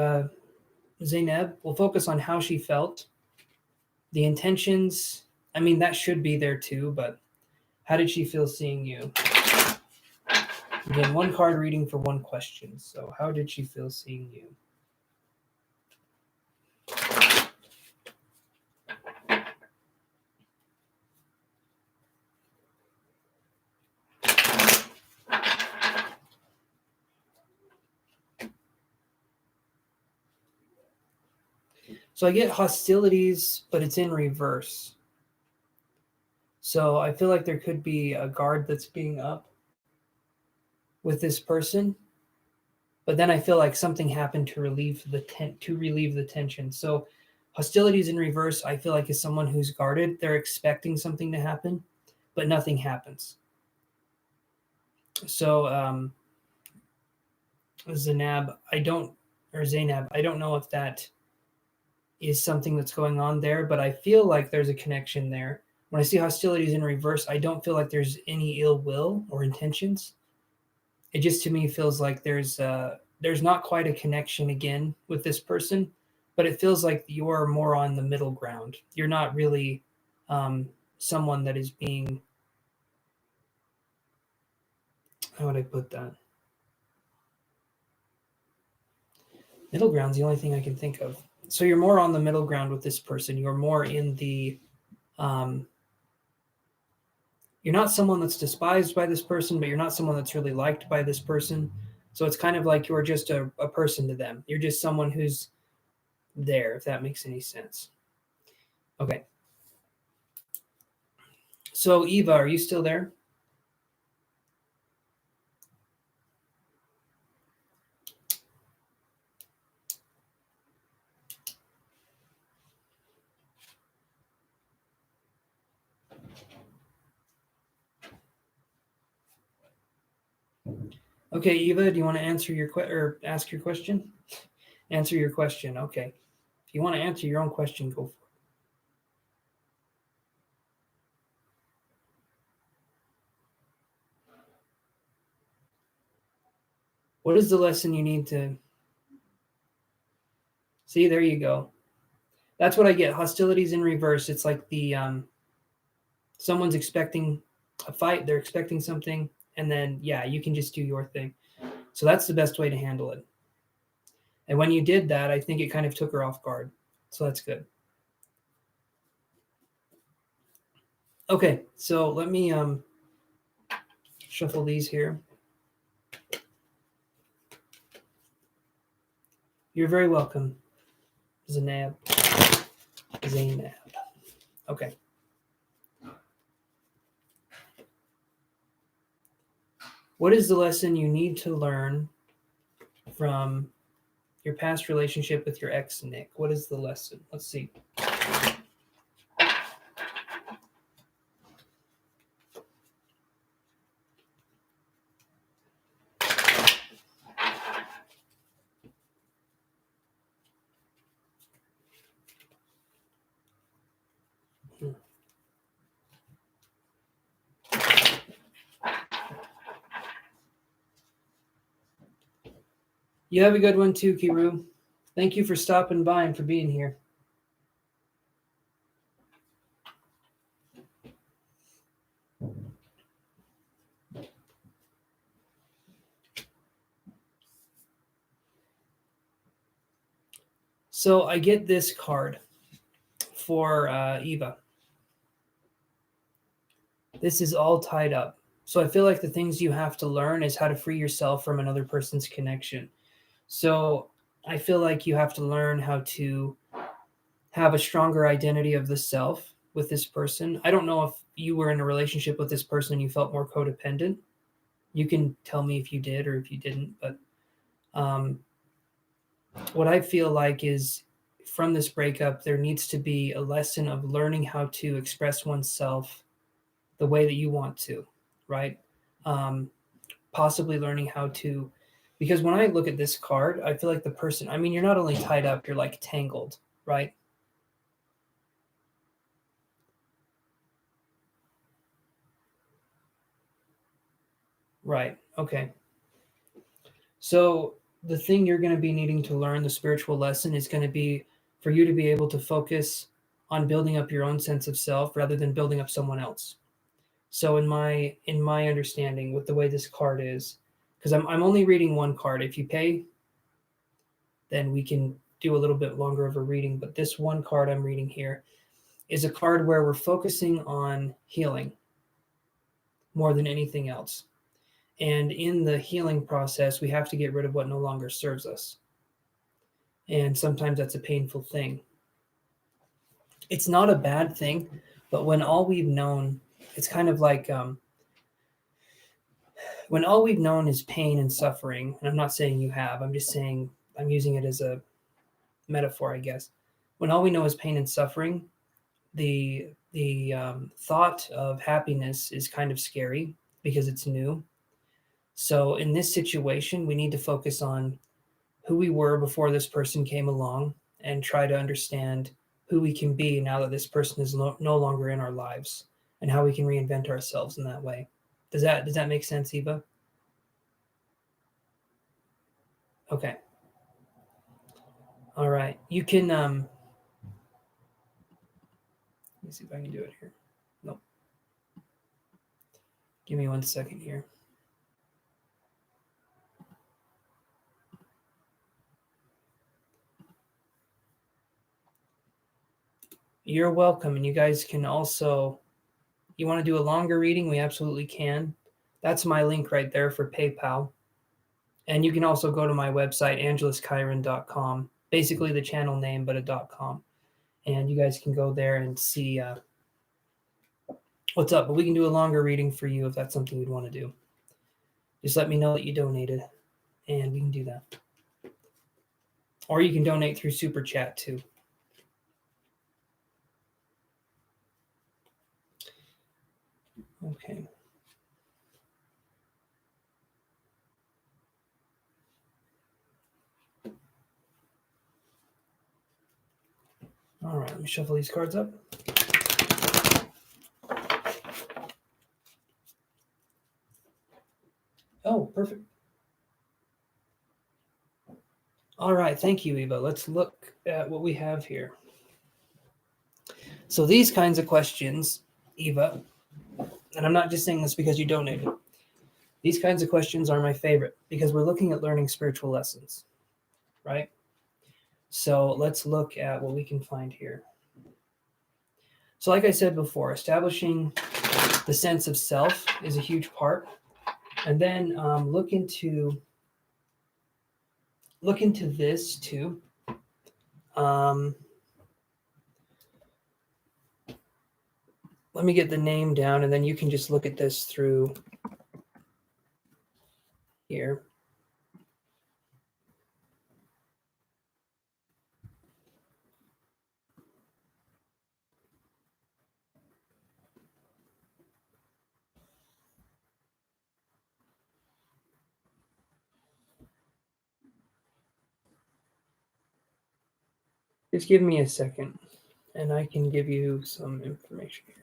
Zainab, we'll focus on how she felt. The intentions, I mean, that should be there too, but how did she feel seeing you? Again, one card reading for one question. So how did she feel seeing you? So I get hostilities, but it's in reverse. So I feel like there could be a guard that's being up with this person, but then I feel like something happened to relieve the tension. So hostilities in reverse, I feel like, is someone who's guarded. They're expecting something to happen, but nothing happens. So Zainab, I don't know if that is something that's going on there, but I feel like there's a connection there. When I see hostilities in reverse, I don't feel like there's any ill will or intentions. It just, to me, feels like there's not quite a connection again with this person, but it feels like you're more on the middle ground. You're not really someone that is being, how would I put that? Middle ground's the only thing I can think of. So you're more on the middle ground with this person. You're more in the, you're not someone that's despised by this person, but you're not someone that's really liked by this person. So it's kind of like you're just a person to them. You're just someone who's there, if that makes any sense. Okay. So Eva, are you still there? Okay, Eva, do you want to answer your or ask your question? Answer your question. Okay. If you want to answer your own question, go for it. What is the lesson you need to see? There you go. That's what I get. Hostilities in reverse. It's like the someone's expecting a fight. They're expecting something, and then you can just do your thing. So that's the best way to handle it. And when you did that, I think it kind of took her off guard. So that's good. Okay, so let me shuffle these here. You're very welcome, Zainab. Okay. What is the lesson you need to learn from your past relationship with your ex, Nick? What is the lesson? Let's see. You have a good one too, Kiru. Thank you for stopping by and for being here. So I get this card for Eva. This is all tied up. So I feel like the things you have to learn is how to free yourself from another person's connection. So I feel like you have to learn how to have a stronger identity of the self with this person. I don't know if you were in a relationship with this person and you felt more codependent. You can tell me if you did or if you didn't, but what I feel like is from this breakup, there needs to be a lesson of learning how to express oneself the way that you want to, right? Possibly learning how to, because when I look at this card, I feel like the person, I mean, you're not only tied up, you're like tangled, right? Right. Okay. So the thing you're going to be needing to learn, the spiritual lesson, is going to be for you to be able to focus on building up your own sense of self rather than building up someone else. So in my understanding, with the way this card is, because I'm only reading one card. If you pay, then we can do a little bit longer of a reading. But this one card I'm reading here is a card where we're focusing on healing more than anything else. And in the healing process, we have to get rid of what no longer serves us. And sometimes that's a painful thing. It's not a bad thing, but when all we've known, it's kind of like when all we've known is pain and suffering, and I'm not saying you have, I'm just saying I'm using it as a metaphor, I guess. When all we know is pain and suffering, the thought of happiness is kind of scary because it's new. So in this situation, we need to focus on who we were before this person came along and try to understand who we can be now that this person is no longer in our lives and how we can reinvent ourselves in that way. Does that make sense, Eva? Okay. All right. You can let me see if I can do it here. Nope. Give me 1 second here. You're welcome. And you guys can also, you want to do a longer reading? We absolutely can. That's my link right there for PayPal. And you can also go to my website, angeluskyron.com, basically the channel name, but a .com. And you guys can go there and see what's up. But we can do a longer reading for you if that's something you'd want to do. Just let me know that you donated, and we can do that. Or you can donate through Super Chat too. Okay. All right, let me shuffle these cards up. Oh, perfect. All right, thank you, Eva. Let's look at what we have here. So these kinds of questions, Eva, and I'm not just saying this because you donated. These kinds of questions are my favorite because we're looking at learning spiritual lessons, right? So let's look at what we can find here. So like I said before, establishing the sense of self is a huge part. And then look into this too. Let me get the name down, and then you can just look at this through here. Just give me a second, and I can give you some information here.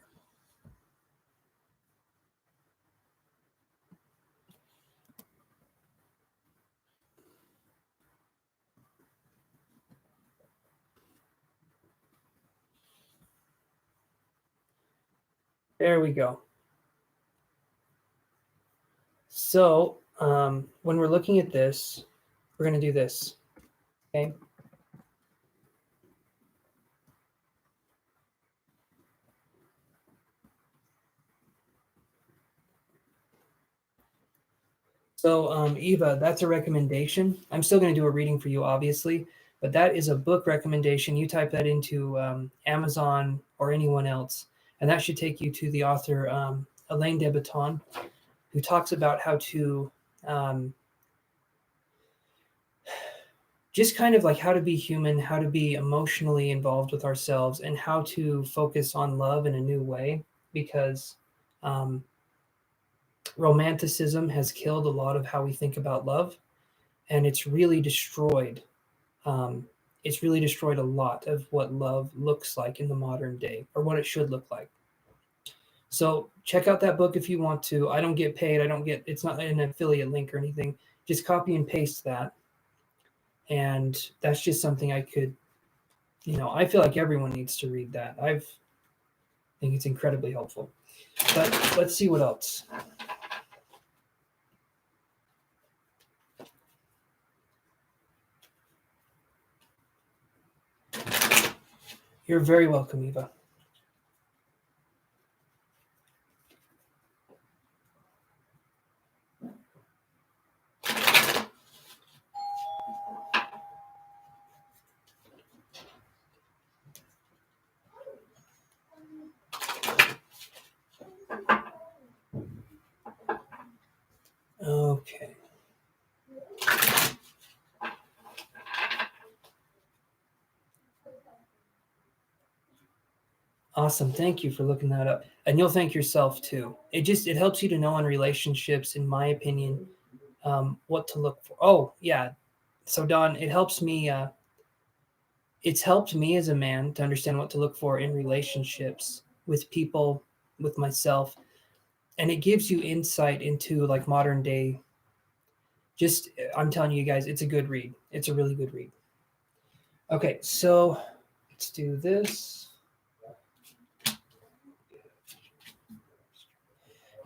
There we go. So when we're looking at this, we're going to do this. Okay. So Eva, that's a recommendation. I'm still going to do a reading for you, obviously, but that is a book recommendation. You type that into Amazon or anyone else, and that should take you to the author Elaine de Botton, who talks about how to um, just kind of like how to be human, how to be emotionally involved with ourselves, and how to focus on love in a new way. Because um, romanticism has killed a lot of how we think about love, and it's really destroyed. Um, it's really destroyed a lot of what love looks like in the modern day, or what it should look like. So check out that book if you want to. I don't get paid. I don't get. It's not an affiliate link or anything. Just copy and paste that, and that's just something I could. I feel like everyone needs to read that. Think it's incredibly helpful. But let's see what else. You're very welcome, Eva. Okay. Awesome. Thank you for looking that up. And you'll thank yourself too. It helps you to know in relationships, in my opinion, what to look for. Oh, yeah. So Don, it's helped me as a man to understand what to look for in relationships with people, with myself, and it gives you insight into like modern day. Just I'm telling you guys, it's a good read. It's a really good read. Okay, so let's do this.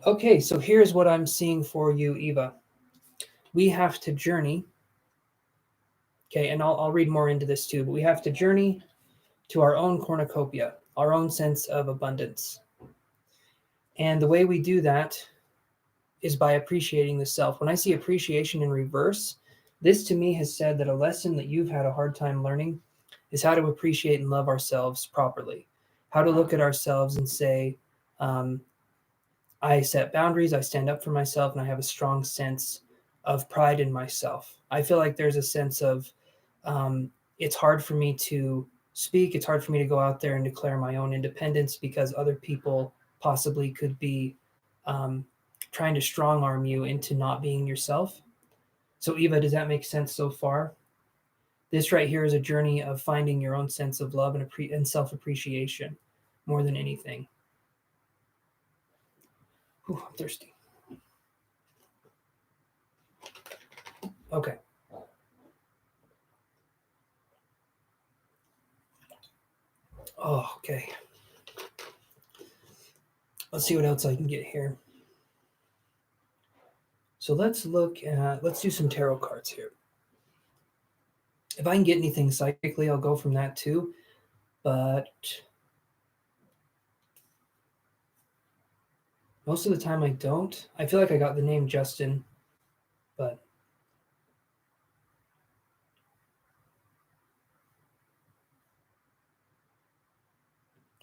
Okay, so here's what I'm seeing for you, Eva. We have to journey. Okay, and I'll read more into this too, but we have to journey to our own cornucopia, our own sense of abundance. And the way we do that is by appreciating the self. When I see appreciation in reverse, this to me has said that a lesson that you've had a hard time learning is how to appreciate and love ourselves properly, how to look at ourselves and say, I set boundaries, I stand up for myself, and I have a strong sense of pride in myself. I feel like there's a sense of it's hard for me to speak, it's hard for me to go out there and declare my own independence because other people possibly could be um, trying to strong arm you into not being yourself. So, Eva, does that make sense so far? This right here is a journey of finding your own sense of love and self appreciation more than anything. Ooh, I'm thirsty. Okay. Oh, okay. Let's see what else I can get here. So let's do some tarot cards here. If I can get anything psychically, I'll go from that too. But most of the time I don't. I feel like I got the name Justin, but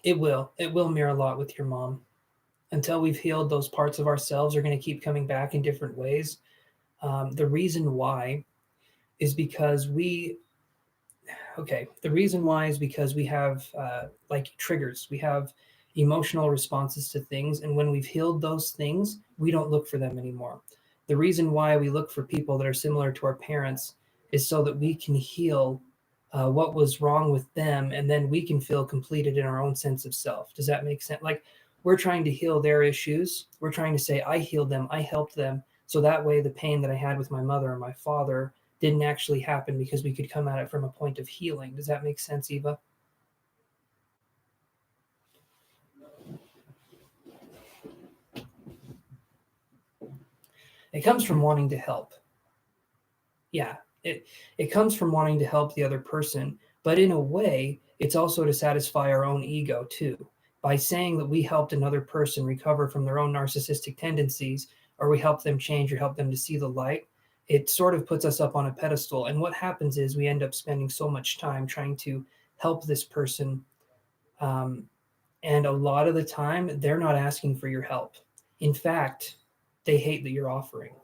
it will. It will mirror a lot with your mom. Until we've healed, those parts of ourselves are going to keep coming back in different ways. The reason why is because the reason why is because we have like triggers. We have emotional responses to things. And when we've healed those things, we don't look for them anymore. The reason why we look for people that are similar to our parents is so that we can heal what was wrong with them. And then we can feel completed in our own sense of self. Does that make sense? Like we're trying to heal their issues. We're trying to say, I healed them, I helped them. So that way, the pain that I had with my mother or my father didn't actually happen because we could come at it from a point of healing. Does that make sense, Eva? It comes from wanting to help. Yeah, it comes from wanting to help the other person, but in a way, it's also to satisfy our own ego too. By saying that we helped another person recover from their own narcissistic tendencies, or we help them change or help them to see the light, it sort of puts us up on a pedestal. And what happens is we end up spending so much time trying to help this person. Um, and a lot of the time, they're not asking for your help. In fact, they hate that you're offering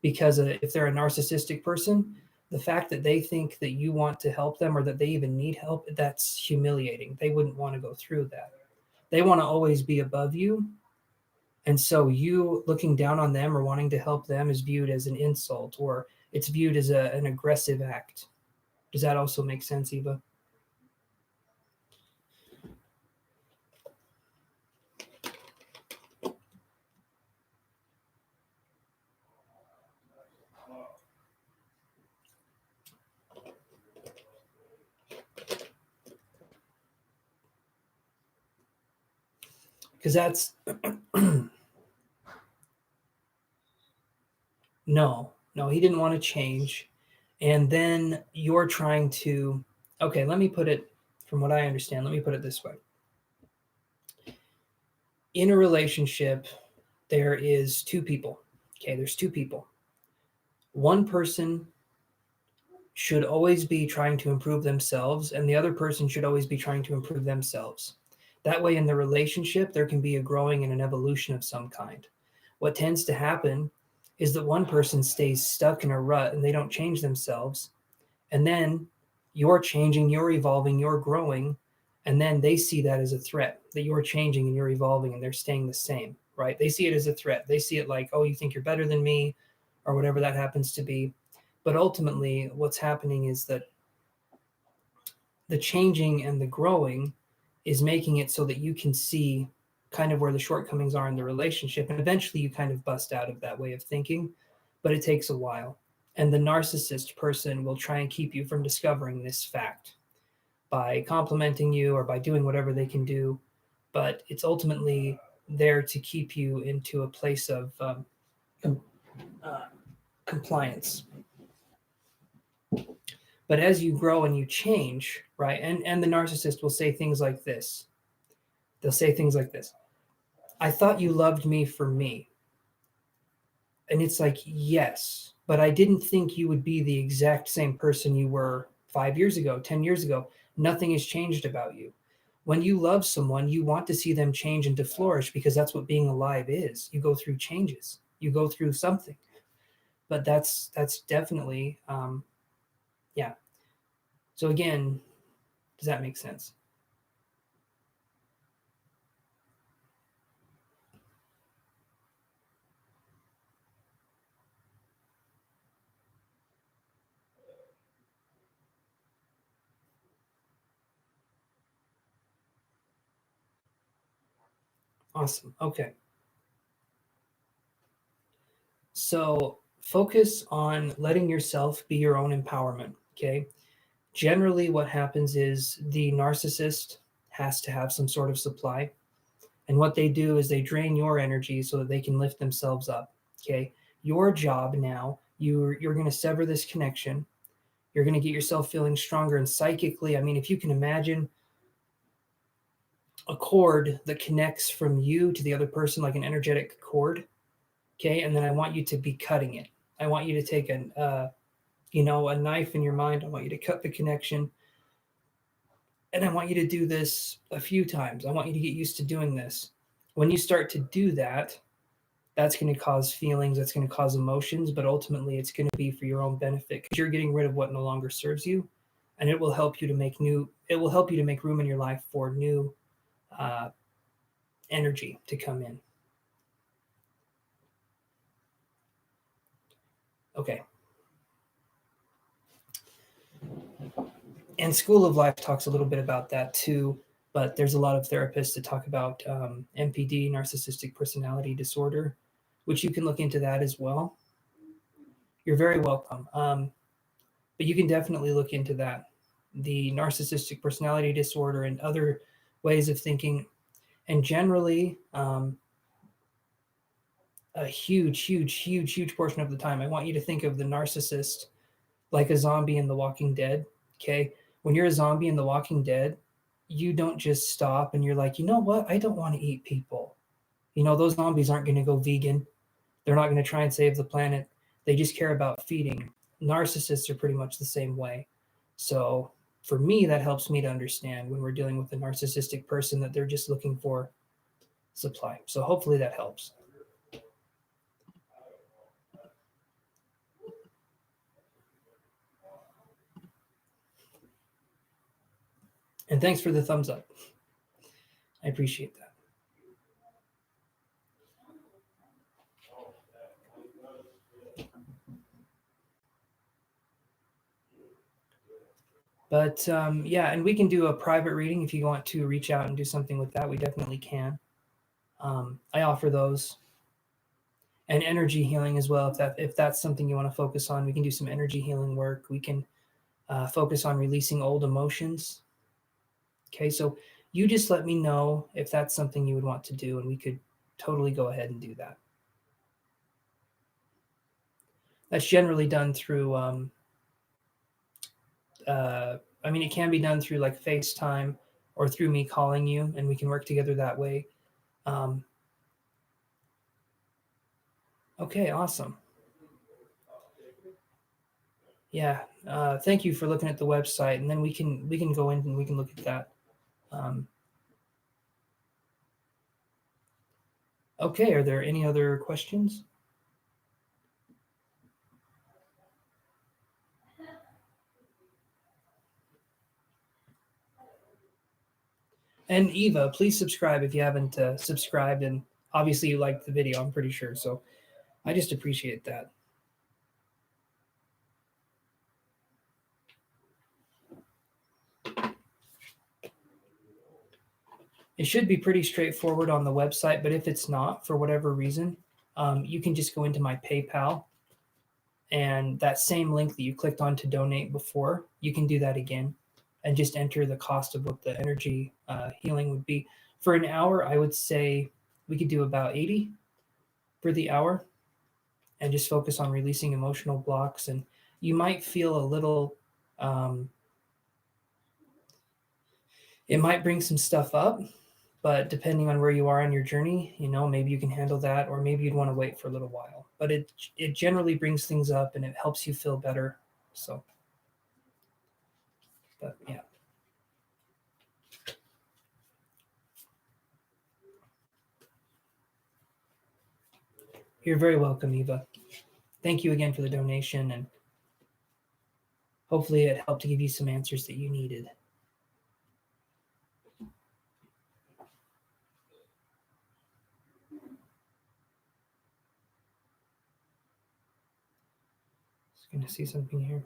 because if they're a narcissistic person, the fact that they think that you want to help them or that they even need help, that's humiliating. They wouldn't want to go through that. They want to always be above you. And so you looking down on them or wanting to help them is viewed as an insult, or it's viewed as an aggressive act. Does that also make sense, Eva? Because that's no, he didn't want to change. And then you're trying to, okay, let me put it from what I understand, let me put it this way. In a relationship, there is two people. Okay, there's two people. One person should always be trying to improve themselves, and the other person should always be trying to improve themselves. That way, in the relationship, there can be a growing and an evolution of some kind. What tends to happen is that one person stays stuck in a rut and they don't change themselves. And then you're changing, you're evolving, you're growing. And then they see that as a threat, that you're changing and you're evolving and they're staying the same, right? They see it as a threat. They see it like, oh, you think you're better than me, or whatever that happens to be. But ultimately, what's happening is that the changing and the growing is making it so that you can see kind of where the shortcomings are in the relationship. And eventually you kind of bust out of that way of thinking, but it takes a while. And the narcissist person will try and keep you from discovering this fact by complimenting you or by doing whatever they can do. But it's ultimately there to keep you into a place of compliance. But as you grow and you change, right? And the narcissist will say things like this. They'll say things like this. I thought you loved me for me. And it's like, yes, but I didn't think you would be the exact same person you were 5 years ago, 10 years ago. Nothing has changed about you. When you love someone, you want to see them change and to flourish because that's what being alive is. You go through changes, you go through something. But that's definitely, yeah. So again, does that make sense? Awesome. Okay. So focus on letting yourself be your own empowerment. Okay. Generally, what happens is the narcissist has to have some sort of supply. And what they do is they drain your energy so that they can lift themselves up. Okay. Your job now, you're going to sever this connection. You're going to get yourself feeling stronger and psychically. I mean, if you can imagine a cord that connects from you to the other person, like an energetic cord. Okay. And then I want you to be cutting it. I want you to take a knife in your mind. I want you to cut the connection. And I want you to do this a few times. I want you to get used to doing this. When you start to do that, that's going to cause feelings, that's going to cause emotions, but ultimately it's going to be for your own benefit because you're getting rid of what no longer serves you. And it will help you to make room in your life for new uh, energy to come in. Okay. And School of Life talks a little bit about that too, but there's a lot of therapists that talk about NPD, narcissistic personality disorder, which you can look into that as well. You're very welcome. But you can definitely look into that. The narcissistic personality disorder and other ways of thinking. And generally, a huge portion of the time. I want you to think of the narcissist like a zombie in The Walking Dead. Okay. When you're a zombie in The Walking Dead, you don't just stop and you're like, you know what? I don't want to eat people. Those zombies aren't going to go vegan. They're not going to try and save the planet. They just care about feeding. Narcissists are pretty much the same way. So for me, that helps me to understand when we're dealing with a narcissistic person that they're just looking for supply. So hopefully that helps. And thanks for the thumbs up. I appreciate that. But yeah, and we can do a private reading if you want to reach out and do something with that. We definitely can. I offer those, and energy healing as well. If that's something you want to focus on, we can do some energy healing work. We can focus on releasing old emotions. Okay, so you just let me know if that's something you would want to do, and we could totally go ahead and do that. That's generally done through. It can be done through like FaceTime or through me calling you, and we can work together that way. Okay, awesome. Yeah, thank you for looking at the website, and then we can go in and we can look at that. Okay, are there any other questions? And Eva, please subscribe if you haven't subscribed, and obviously you liked the video, I'm pretty sure. So I just appreciate that. It should be pretty straightforward on the website, but if it's not, for whatever reason, you can just go into my PayPal, and that same link that you clicked on to donate before, you can do that again and just enter the cost of what the energy healing would be. For an hour, I would say we could do about 80 for the hour and just focus on releasing emotional blocks. And you might feel a little, it might bring some stuff up, but depending on where you are on your journey, maybe you can handle that, or maybe you'd want to wait for a little while. But it generally brings things up and it helps you feel better. So, but yeah. You're very welcome, Eva. Thank you again for the donation, and hopefully it helped to give you some answers that you needed. Just going to see something here.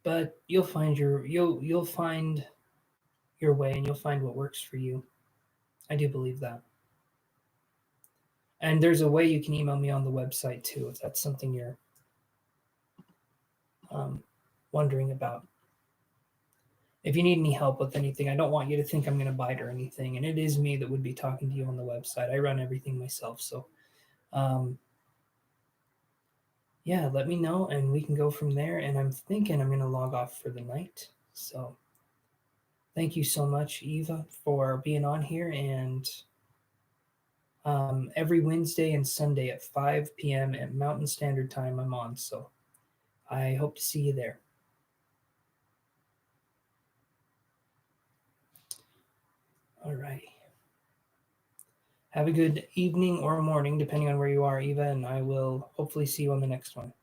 But you'll find your way, and you'll find what works for you. I do believe that. And there's a way you can email me on the website too, if that's something you're wondering about. If you need any help with anything, I don't want you to think I'm going to bite or anything. And it is me that would be talking to you on the website. I run everything myself. So, yeah, let me know and we can go from there. And I'm thinking I'm going to log off for the night. So, thank you so much, Eva, for being on here. And every Wednesday and Sunday at 5 p.m. at Mountain Standard Time, I'm on. So, I hope to see you there. All right. Have a good evening or morning, depending on where you are, Eva, and I will hopefully see you on the next one.